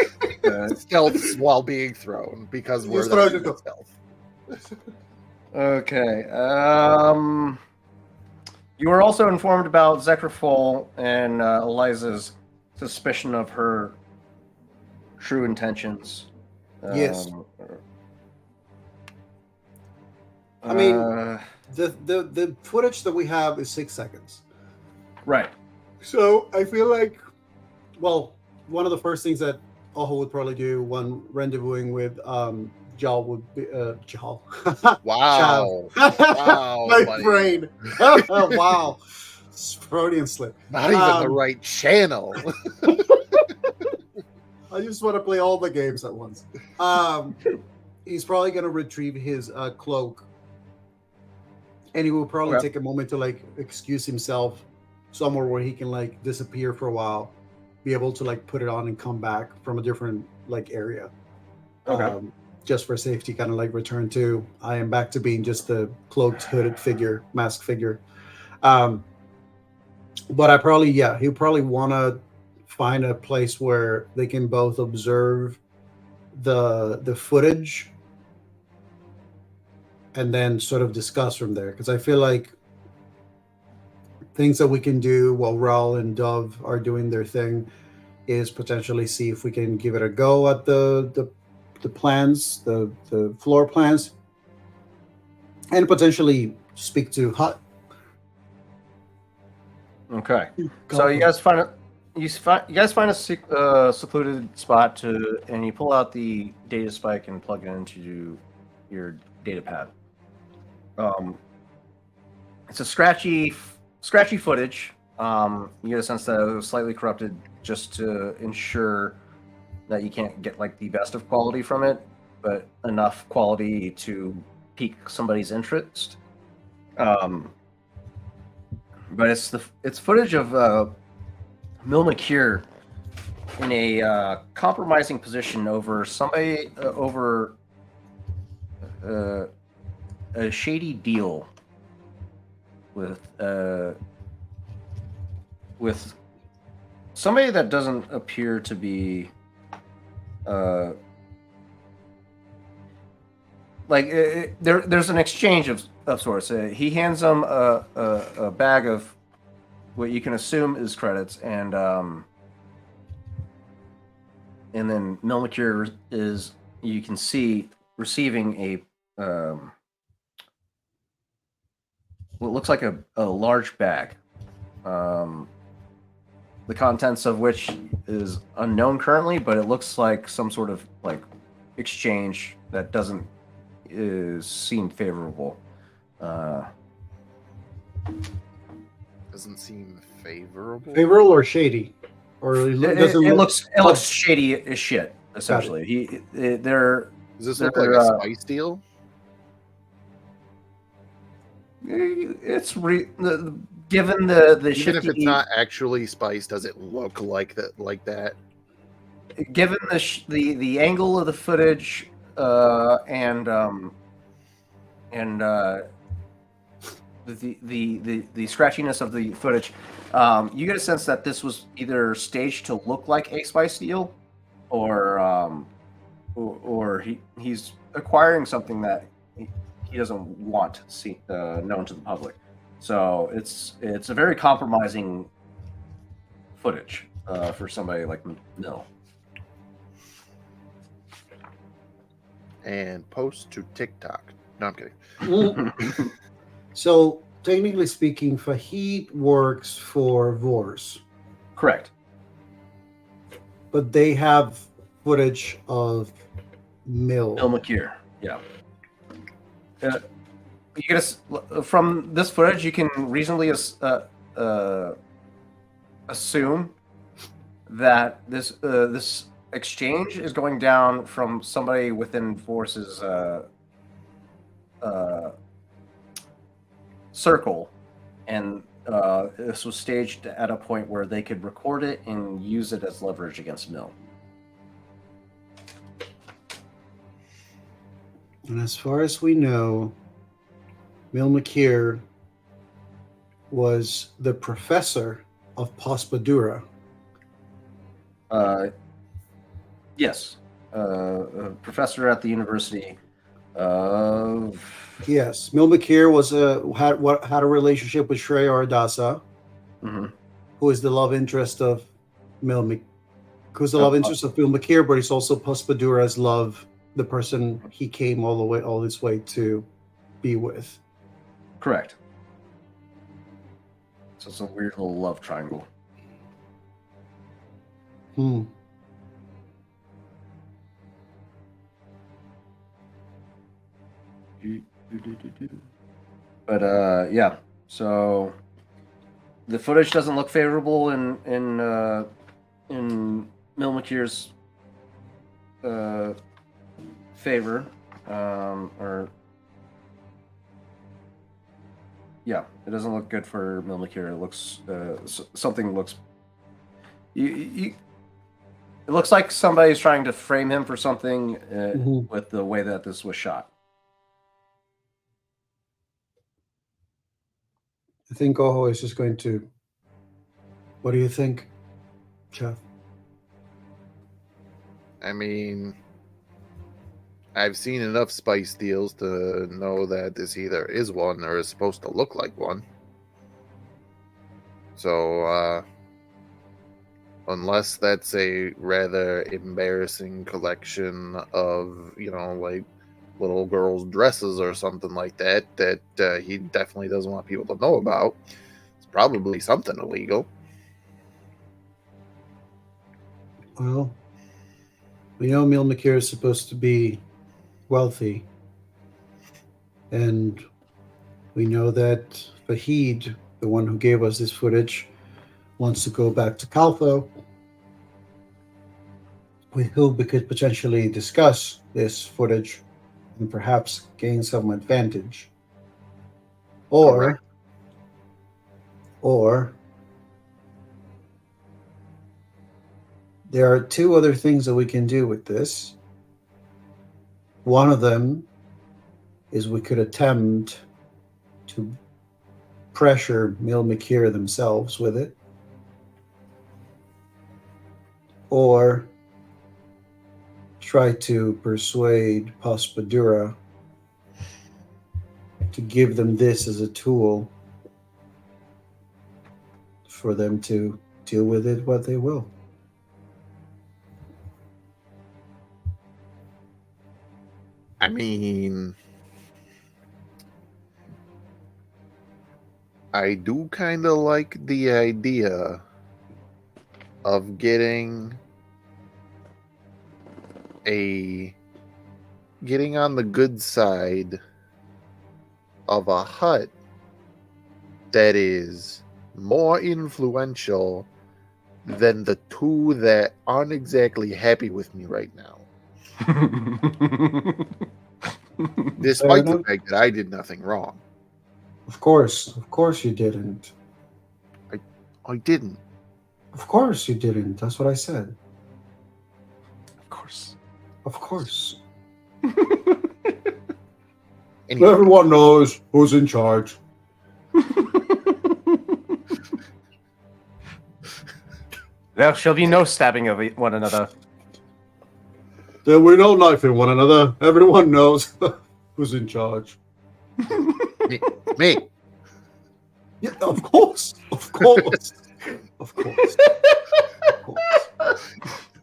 Stealth while being thrown because we're
Just throw
the
it.
stealth.
Okay. You were also informed about Zekrafol and Eliza's suspicion of her true intentions.
Yes. I mean, the footage that we have is 6 seconds.
Right.
So I feel like, well, one of the first things that Oho would probably do when rendezvousing with Jal would be Jal.
Wow. Wow,
My
buddy.
brain. Wow. Freudian slip.
Not even the right channel.
I just want to play all the games at once. He's probably going to retrieve his cloak, and he will probably take a moment to like excuse himself somewhere where he can like disappear for a while, be able to like put it on and come back from a different like area.
Okay.
Just for safety, kind of like return to I am back to being just the cloaked, hooded figure, mask figure. But I probably, he'll probably want to find a place where they can both observe the footage and then sort of discuss from there, because I feel like things that we can do while Raul and Dove are doing their thing is potentially see if we can give it a go at the plans, the floor plans, and potentially speak to Hut.
Okay. So you guys find a secluded spot and you pull out the data spike and plug it into your data pad. It's a scratchy footage. You get a sense that it was slightly corrupted just to ensure that you can't get like the best of quality from it, but enough quality to pique somebody's interest. But it's footage of Mil McCure in a compromising position over somebody over a shady deal with somebody that doesn't appear to be there's an exchange of sorts. He hands him a bag of what you can assume is credits, and then Mil McCure is, you can see, receiving a what looks like a large bag, the contents of which is unknown currently, but it looks like some sort of like exchange that doesn't seem favorable.
Doesn't seem favorable.
Favorable or shady, or
It looks shady as shit. Essentially,
Does this look like a spice deal?
It's given the
Even
shifty,
if it's not actually spice, does it look like that? Like that?
Given the angle of the footage and the scratchiness of the footage, you get a sense that this was either staged to look like a spice deal, or he's acquiring something that he doesn't want to see known to the public. So it's a very compromising footage for somebody like Mil.
And post to TikTok. No, I'm kidding.
So technically speaking, Fahid works for Vors.
Correct.
But they have footage of Mil
McCure. Yeah. You get from this footage, you can reasonably assume that this exchange is going down from somebody within Force's circle, and this was staged at a point where they could record it and use it as leverage against Mil.
And as far as we know, Mil McCure was the professor of Pospadura.
Yes, a professor at the University of.
Yes, Mil McCure was had a relationship with Shreya Ardasa, who is the love interest of Mil McCure, but he's also Pospadura's love, the person he came all this way to be with.
Correct. So it's a weird little love triangle. But yeah. So the footage doesn't look favorable in Mil McCure's favor, yeah, it doesn't look good for Mil McCure. It looks something looks. It looks like somebody's trying to frame him for something with the way that this was shot.
I think Oho is just going to. What do you think, Chef?
I mean, I've seen enough spice deals to know that this either is one or is supposed to look like one. So, unless that's a rather embarrassing collection of, like little girls' dresses or something like that, he definitely doesn't want people to know about, it's probably something illegal.
Well, we know Emil Makir is supposed to be wealthy, and we know that Fahid, the one who gave us this footage, wants to go back to Kaltho, with whom we could potentially discuss this footage and perhaps gain some advantage. Or,
Correct.
or there are two other things that we can do with this. One of them is we could attempt to pressure Mil Makir themselves with it. Or try to persuade Paspadura to give them this as a tool for them to deal with it what they will.
I mean, I do kind of like the idea of getting on the good side of a hut that is more influential than the two that aren't exactly happy with me right now. Despite the fact that I did nothing wrong.
Of course you didn't.
I didn't.
Of course you didn't. That's what I said.
Of course.
Of course.
Anyway.
Everyone knows who's in charge.
There shall be no stabbing of one another.
There will be no knifing one another. Everyone knows who's in charge.
Me.
Yeah, of course. Of course. Of course. Of course.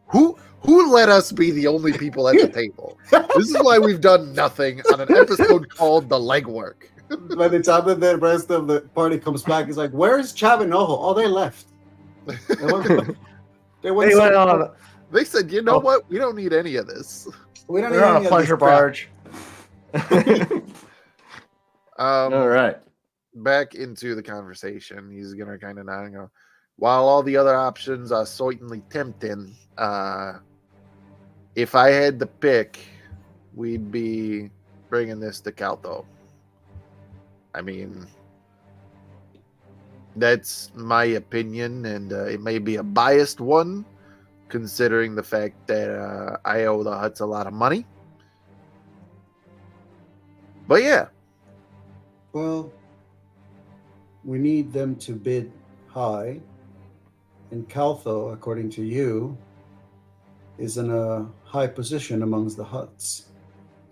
Who let us be the only people at the table? This is why we've done nothing on an episode called The Legwork.
By the time that the rest of the party comes back, it's like, where's Chav and Noho? Oh, they left. They went
on.
They said, you know what? We don't need any of this.
We don't
They're
need
on
any
a
of this
pleasure
crap.
barge. All right.
Back into the conversation. He's going to kind of nod and go, while all the other options are certainly tempting, if I had to pick, we'd be bringing this to Kaltho. I mean, that's my opinion, and it may be a biased one, considering the fact that I owe the Huts a lot of money. But yeah.
Well, we need them to bid high. And Kaltho, according to you, is in a high position amongst the Huts.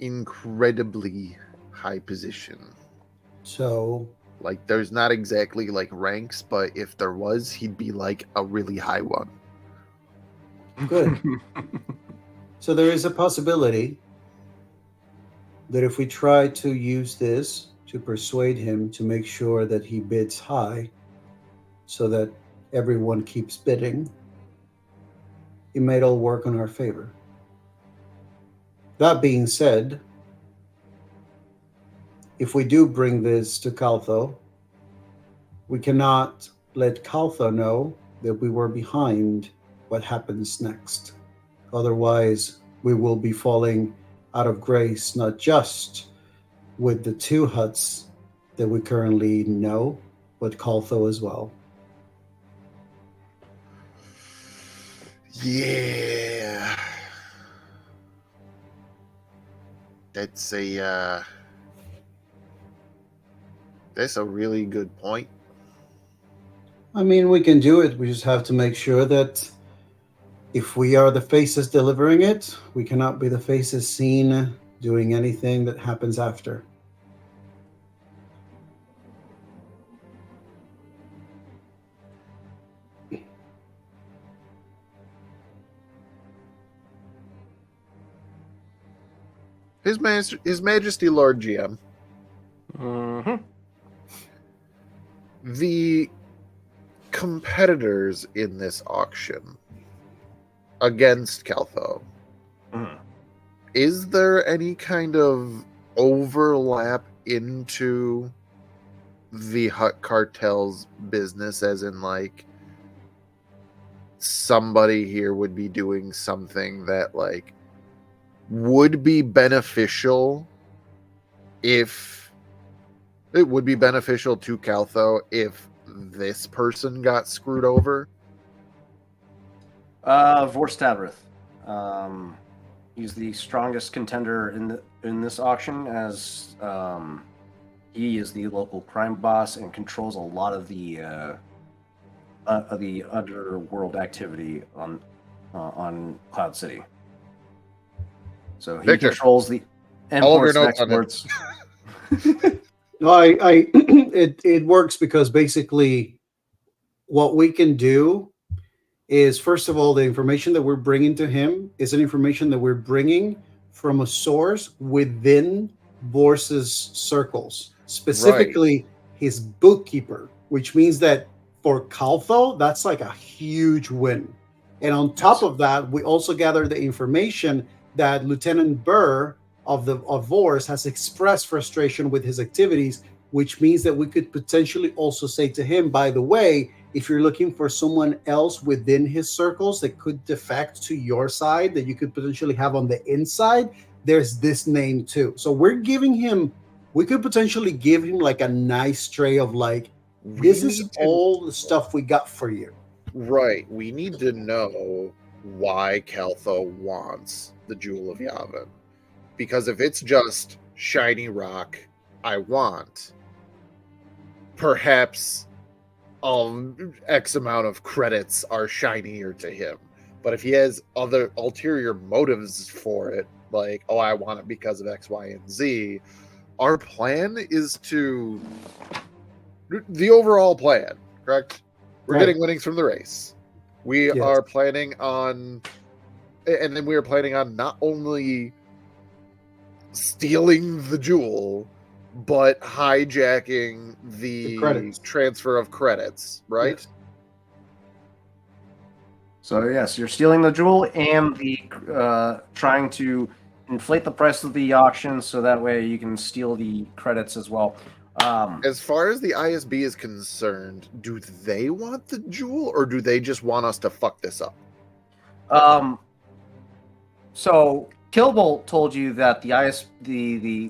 Incredibly high position.
So,
like, there's not exactly like ranks, but if there was, he'd be like a really high one.
good. So there is a possibility that if we try to use this to persuade him to make sure that he bids high so that everyone keeps bidding, it might all work on our favor. That being said, if we do bring this to Kaltho, we cannot let Kaltho know that we were behind what happens next. Otherwise, we will be falling out of grace, not just with the two Huts that we currently know, but Kaltho as well.
Yeah. That's a really good point.
I mean, we can do it. We just have to make sure that if we are the faces delivering it, we cannot be the faces seen doing anything that happens after.
His Majesty Lord GM.
Mm-hmm.
The competitors in this auction against Caltho, is there any kind of overlap into the Hut Cartel's business, as in like somebody here would be doing something that like would be beneficial if it would be beneficial to Caltho if this person got screwed over?
Vorstabrith. He's the strongest contender in this auction, as he is the local crime boss and controls a lot of the underworld activity on Cloud City. So he
Victor,
controls the
all of your
imports and
notes
exports.
No, it works because basically what we can do is, first of all, the information that we're bringing to him is an information that we're bringing from a source within Vorce's circles, specifically his bookkeeper, which means that for Caltho, that's like a huge win. And on top of that, we also gather the information that Lieutenant Burr of Vorce has expressed frustration with his activities, which means that we could potentially also say to him, by the way, if you're looking for someone else within his circles that could defect to your side, that you could potentially have on the inside, there's this name too. So we could potentially give him like a nice tray of like, this is all the stuff we got for you.
Right. We need to know why Caltho wants the Jewel of Yavin. Because if it's just shiny rock I want, perhaps X amount of credits are shinier to him. But if he has other ulterior motives for it, like, oh, I want it because of X, Y, and Z, our plan is to... The overall plan, correct? We're getting winnings from the race. We are planning on... And then we are planning on not only stealing the jewel, but hijacking the transfer of credits, right?
Yes.
So yes, you're stealing the jewel and trying to inflate the price of the auction so that way you can steal the credits as well.
As far as the ISB is concerned, do they want the jewel or do they just want us to fuck this up?
So Killbolt told you that the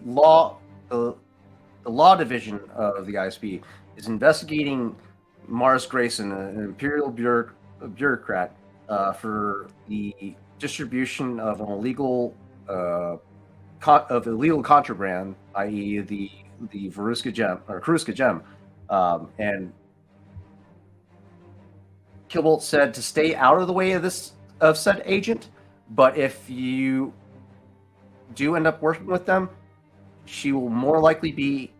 law division of the ISB is investigating Mars Grayson, an imperial bureaucrat, for the distribution of an illegal contraband, i.e., the Veruska gem or Kruska gem, and Killbolt said to stay out of the way of said agent. But if you do end up working with them, she will more likely be.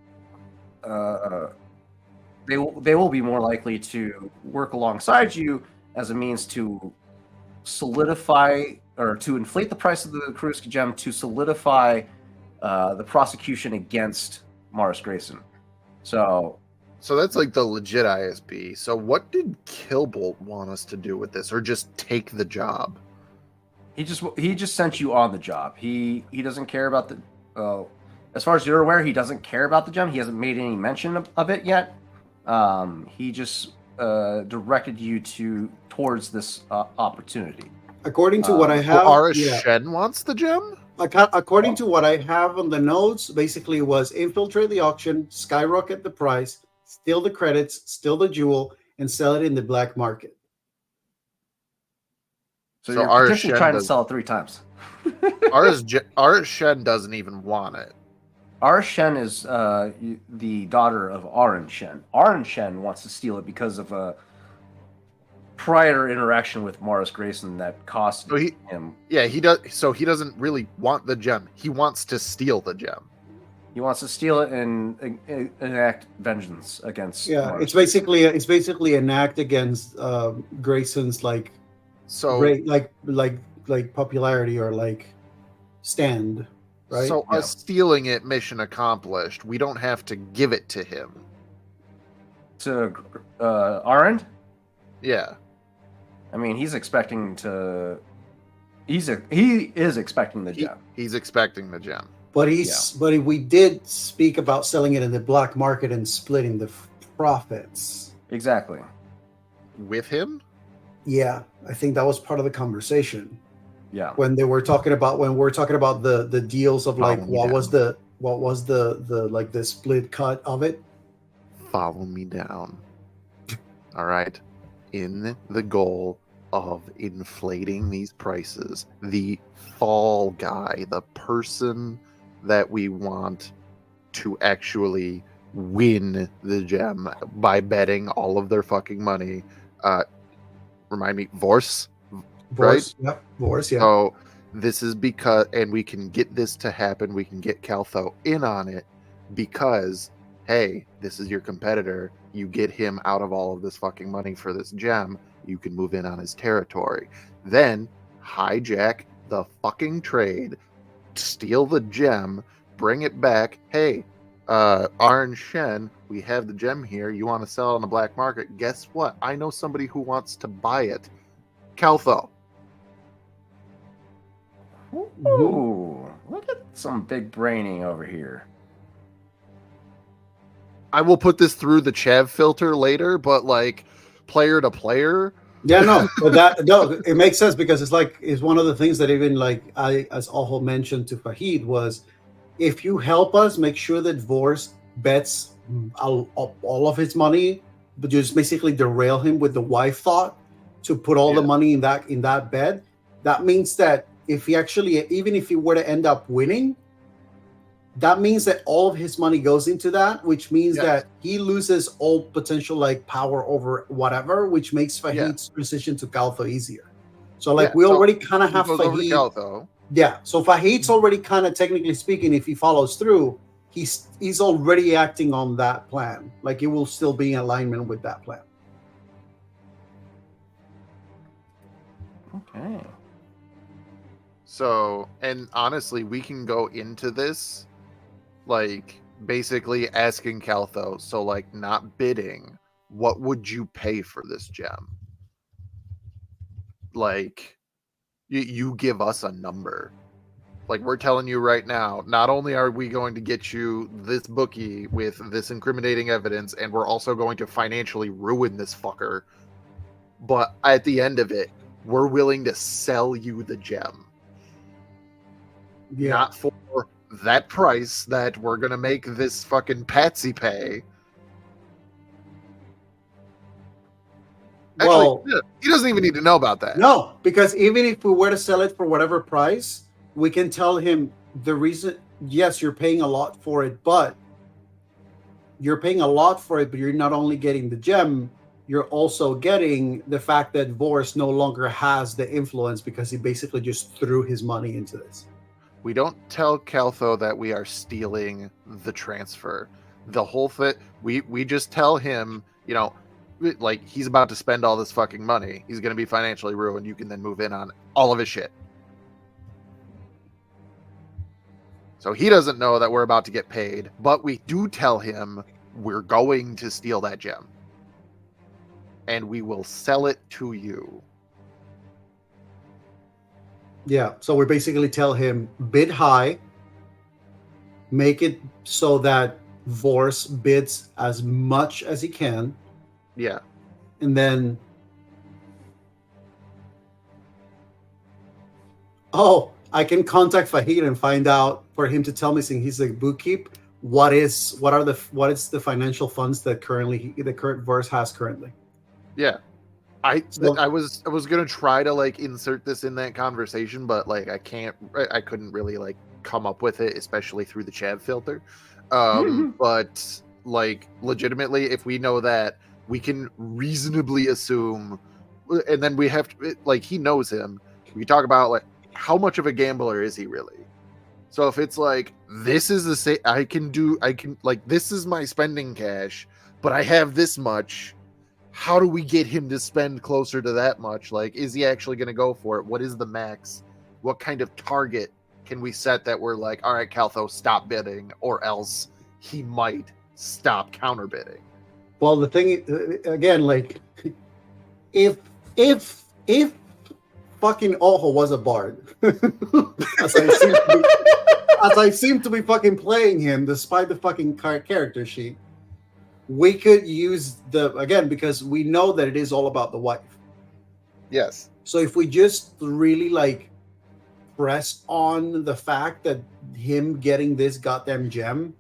They will be more likely to work alongside you as a means to solidify or to inflate the price of the Kruska gem to solidify the prosecution against Mars Grayson. So
that's like the legit ISB. So what did Killbolt want us to do with this, or just take the job?
He just sent you on the job. He doesn't care about the. As far as you're aware, he doesn't care about the gem. He hasn't made any mention of it yet. He just directed you towards this opportunity.
According to what I have,
Shen wants the gem.
According to what I have on the notes, basically was infiltrate the auction, skyrocket the price, steal the credits, steal the jewel, and sell it in the black market.
So you're potentially trying to sell it 3 times.
Aris Shen doesn't even want it.
Aris Shen is the daughter of Arin Shen. Arin Shen wants to steal it because of a prior interaction with Mars Grayson that cost him.
Yeah, he does. So he doesn't really want the gem. He wants to steal the gem.
He wants to steal it and enact vengeance against.
Yeah,
Mars.
it's basically an act against Grayson's like popularity or like stand. right?
So us stealing it, mission accomplished. We don't have to give it to him.
To our end?
Yeah.
I mean, he's expecting to. He is expecting the gem.
He's expecting the gem.
But we did speak about selling it in the black market and splitting the profits.
Exactly.
With him?
Yeah, I think that was part of the conversation.
Yeah.
When we're talking about the deals of like what was the like the split cut of it.
Follow me down. All right. In the goal of inflating these prices, the fall guy, the person that we want to actually win the gem by betting all of their fucking money. Remind me, Vorse? Right?
Yep, Vorse, yeah.
So this is because, and we can get this to happen, we can get Caltho in on it because, hey, this is your competitor. You get him out of all of this fucking money for this gem, you can move in on his territory. Then hijack the fucking trade, steal the gem, bring it back. Hey, Arn Shen, we have the gem here. You want to sell it on the black market? Guess what? I know somebody who wants to buy it. Caltho.
Ooh, look at some big braining over here.
I will put this through the Chav filter later, but like player to player.
Yeah, no, but it makes sense because it's one of the things that even like as Aho mentioned to Fahid was, if you help us make sure that Vorse bets all of his money, but just basically derail him with the wife thought to put all the money in that bet, that means that if he actually, even if he were to end up winning, that means that all of his money goes into that, which means that he loses all potential like power over whatever, which makes Fahid's transition to Caltho easier. So like we already kind of have Fahid. Yeah, so Fahid's already kind of, technically speaking, if he follows through, he's already acting on that plan. Like it will still be in alignment with that plan.
Okay.
So, and honestly, we can go into this like basically asking Caltho, so like not bidding, what would you pay for this gem? Like you give us a number. Like we're telling you right now, not only are we going to get you this bookie with this incriminating evidence, and we're also going to financially ruin this fucker, but at the end of it, we're willing to sell you the gem.
Yeah.
Not for that price that we're going to make this fucking patsy pay.
Well,
actually, he doesn't even need to know about that.
No, because even if we were to sell it for whatever price, we can tell him the reason. Yes, you're paying a lot for it, but you're not only getting the gem, you're also getting the fact that Vorse no longer has the influence because he basically just threw his money into this.
We don't tell Caltho that we are stealing the transfer. The whole thing, we just tell him, like he's about to spend all this fucking money. He's going to be financially ruined. You can then move in on all of his shit. So he doesn't know that we're about to get paid, but we do tell him we're going to steal that gem. And we will sell it to you.
Yeah, so we basically tell him bid high, make it so that Vorse bids as much as he can.
Yeah.
And then, I can contact Fahid and find out for him to tell me, since he's a bookkeep, what is the financial funds that the current Vorse has currently.
Yeah. I was gonna try to like insert this in that conversation, but like I couldn't really like come up with it, especially through the Chav filter. But like legitimately, if we know that, we can reasonably assume, and then we have to, like, he knows him. We talk about like how much of a gambler is he really? So if it's like, this is I can like, this is my spending cash, but I have this much. How do we get him to spend closer to that much? Like, is he actually going to go for it? What is the max? What kind of target can we set that we're like, all right, Caltho, stop bidding, or else he might stop counter bidding.
Well, the thing again, like, if fucking Ojo was a bard, as I seem to be fucking playing him, despite the fucking character sheet, we could use because we know that it is all about the wife.
Yes.
So if we just really like press on the fact that him getting this goddamn gem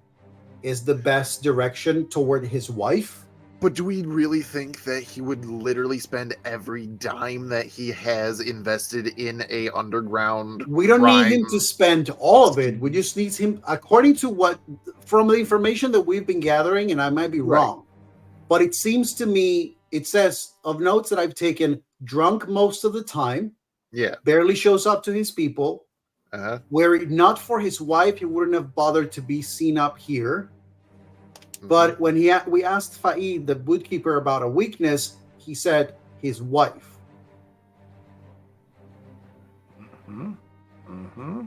is the best direction toward his wife.
But do we really think that he would literally spend every dime that he has invested in a underground?
We don't need him to spend all of it. We just need him, according to from the information that we've been gathering, and I might be wrong, but it seems to me, it says, of notes that I've taken, drunk most of the time.
Yeah.
Barely shows up to his people.
Uh-huh.
Were it not for his wife, he wouldn't have bothered to be seen up here. But when we asked Faid, the bootkeeper, about a weakness, he said his wife.
Mm-hmm. Mm-hmm.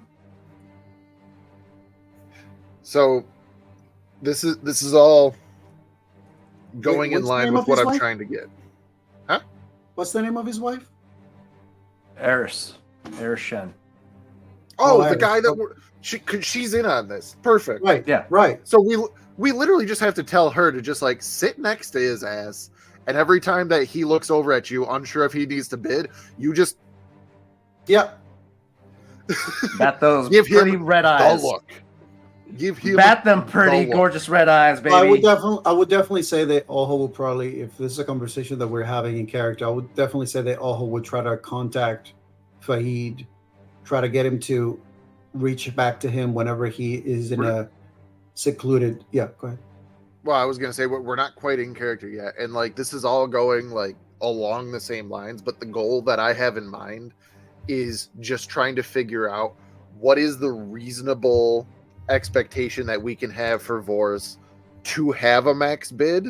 So this is all going in line with what I'm trying to get. Huh?
What's the name of his wife?
Eris Shen.
Oh, the guy that she's in on this. Perfect.
Right.
Yeah.
Right.
So we literally just have to tell her to just like sit next to his ass, and every time that he looks over at you, unsure if he needs to bid, you just
bat those
give
pretty
him
red eyes.
Look. Give him
bat them pretty gorgeous red eyes, baby.
I would definitely say that Ojo will probably, if this is a conversation that we're having in character, I would definitely say that Ojo would try to contact Faid, try to get him to reach back to him whenever he is in a secluded. Yeah, go ahead.
Well, I was gonna say we're not quite in character yet, and like this is all going like along the same lines, but the goal that I have in mind is just trying to figure out what is the reasonable expectation that we can have for Vors to have a max bid,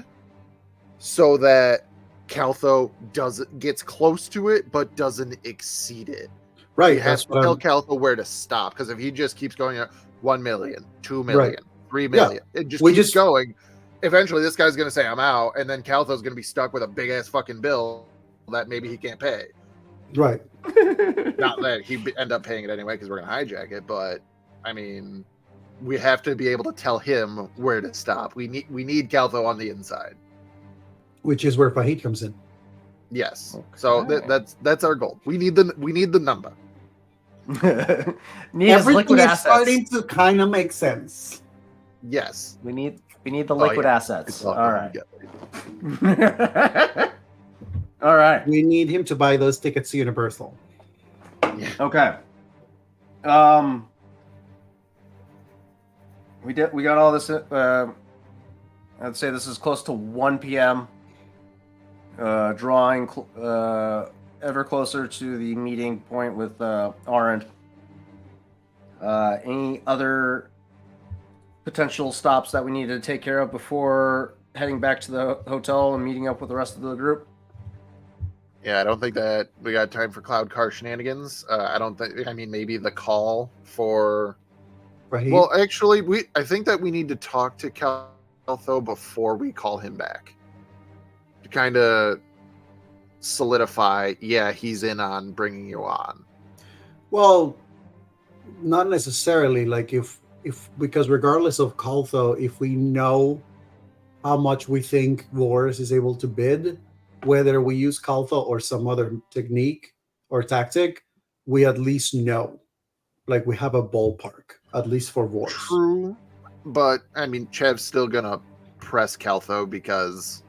so that Caltho gets close to it but doesn't exceed it.
Right.
You have to tell Caltho where to stop, because if he just keeps going at 1 million, 2 million, 3 million, it just keeps going. Eventually, this guy's going to say, I'm out, and then Caltho's going to be stuck with a big-ass fucking bill that maybe he can't pay.
Right.
Not that he'd end up paying it anyway, because we're going to hijack it, but, I mean, we have to be able to tell him where to stop. We need Caltho on the inside.
Which is where Faid comes in.
Yes. Okay. So that's our goal. We need the number.
Everything is starting to kind of make sense.
Yes.
We need the liquid assets. All right. All right.
We need him to buy those tickets to Universal.
Okay. We got all this. I'd say this is close to 1 p.m. Drawing ever closer to the meeting point with Arend. Any other potential stops that we need to take care of before heading back to the hotel and meeting up with the rest of the group?
Yeah, I don't think that we got time for cloud car shenanigans. I mean, maybe the call for...
Right.
Well, actually, I think that we need to talk to Caltho before we call him back. To kind of solidify, he's in on bringing you on.
Well, not necessarily. Like because regardless of Caltho, if we know how much we think Vors is able to bid, whether we use Caltho or some other technique or tactic, we at least know. Like we have a ballpark, at least for Vors.
True, but I mean, Chev's still gonna press Caltho because.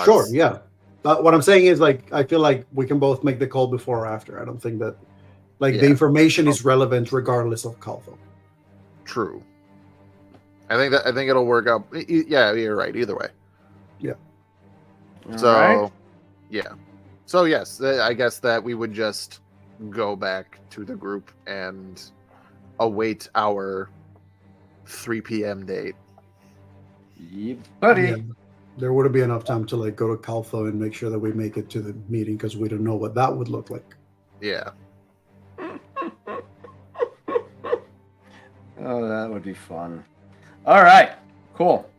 Sure, yeah. But what I'm saying is, like, I feel like we can both make the call before or after. I don't think that, the information is relevant regardless of Caltho.
True. I think it'll work out. Yeah, you're right. Either way.
Yeah.
So,
So yes, I guess that we would just go back to the group and await our 3 p.m. date.
Yep, buddy.
Yeah. There wouldn't be enough time to go to Caltho and make sure that we make it to the meeting because we don't know what that would look like.
Yeah.
Oh, that would be fun. All right. Cool.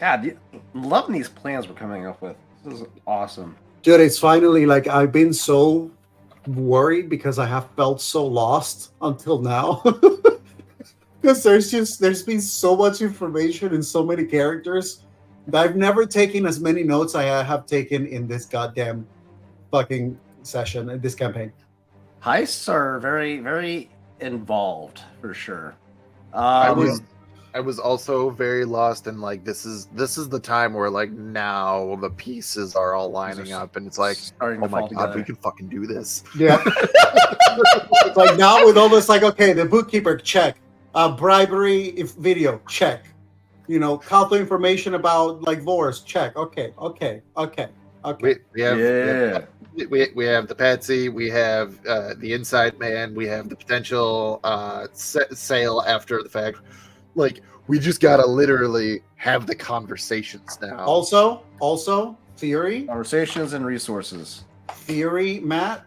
God, loving these plans we're coming up with. This is awesome.
Dude, it's finally like I've been so worried because I have felt so lost until now. Because there's been so much information and so many characters that I've never taken as many notes I have taken in this goddamn fucking session in this campaign.
Heists are very, very involved for sure.
I was also very lost, and like this is the time where like now the pieces are all lining up, and it's like,
starting
oh
to
my
fall
god,
together.
we can fucking do this.
Yeah. It's like now with all this, like, okay, the bookkeeper, check. Bribery if video, check. You know, copy information about like Vors, check. Okay.
We have
Yeah.
we have the patsy, we have the inside man, we have the potential sale after the fact. Like, we just gotta literally have the conversations now.
Also, theory,
Conversations and resources.
Matt,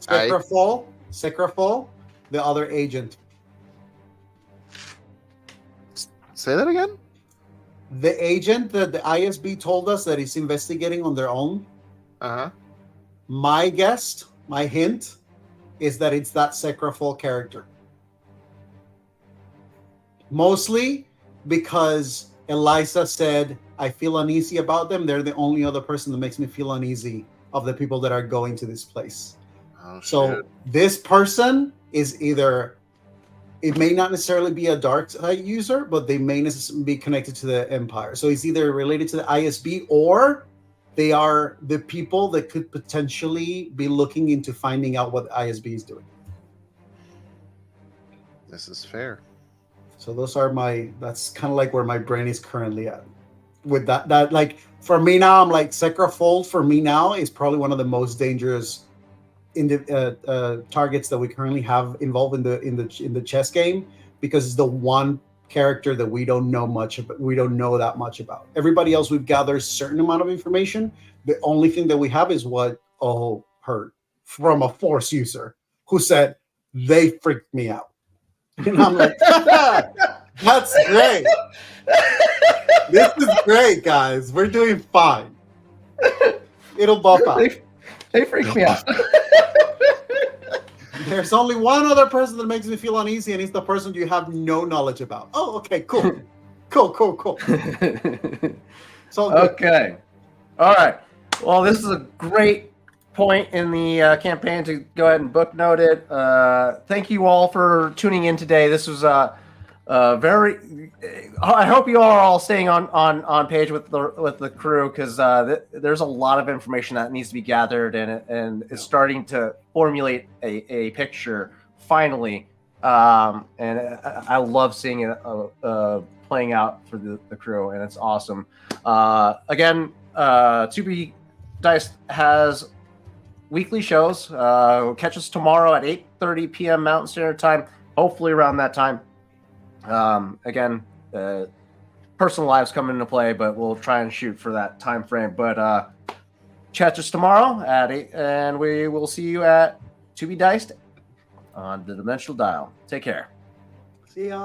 Secrafall, the other agent.
Say that again?
The agent that the ISB told us that is investigating on their own.
Uh-huh.
My guess, my hint, is that it's that Secrafall character. Mostly because Eliza said, I feel uneasy about them. They're the only other person that makes me feel uneasy of the people that are going to this place.
Oh,
So
shit.
this person is either, it may not necessarily be a dark side user, but they may be connected to the Empire. So it's either related to the ISB or they are the people that could potentially be looking into finding out what the ISB is doing.
This is fair.
So those are that's kind of like where my brain is currently at. With that like for me now, I'm like Secrafold for me now is probably one of the most dangerous targets that we currently have involved in the chess game, because it's the one character that we don't know much about. We don't know that much about. Everybody else, we've gathered a certain amount of information. The only thing that we have is what Oho heard from a Force user who said they freaked me out. And I'm like, that's great. This is great, guys. We're doing fine. It'll buff out.
They freak me out.
There's only one other person that makes me feel uneasy, and it's the person you have no knowledge about. Oh, okay, cool. Cool. So
okay. All right. Well, this is a great point in the campaign to go ahead and book note it. Thank you all for tuning in today. This was very. I hope you all are all staying on page with the crew, because there's a lot of information that needs to be gathered, and it's starting to formulate a picture finally. And I love seeing it playing out for the crew, and it's awesome. Again, To Be Diced has weekly shows. Catch us tomorrow at 8:30 p.m. Mountain Standard Time, hopefully around that time. Again, personal lives come into play, but we'll try and shoot for that time frame. But catch us tomorrow at 8, and we will see you at To Be Diced on the Dimensional Dial. Take care.
see ya.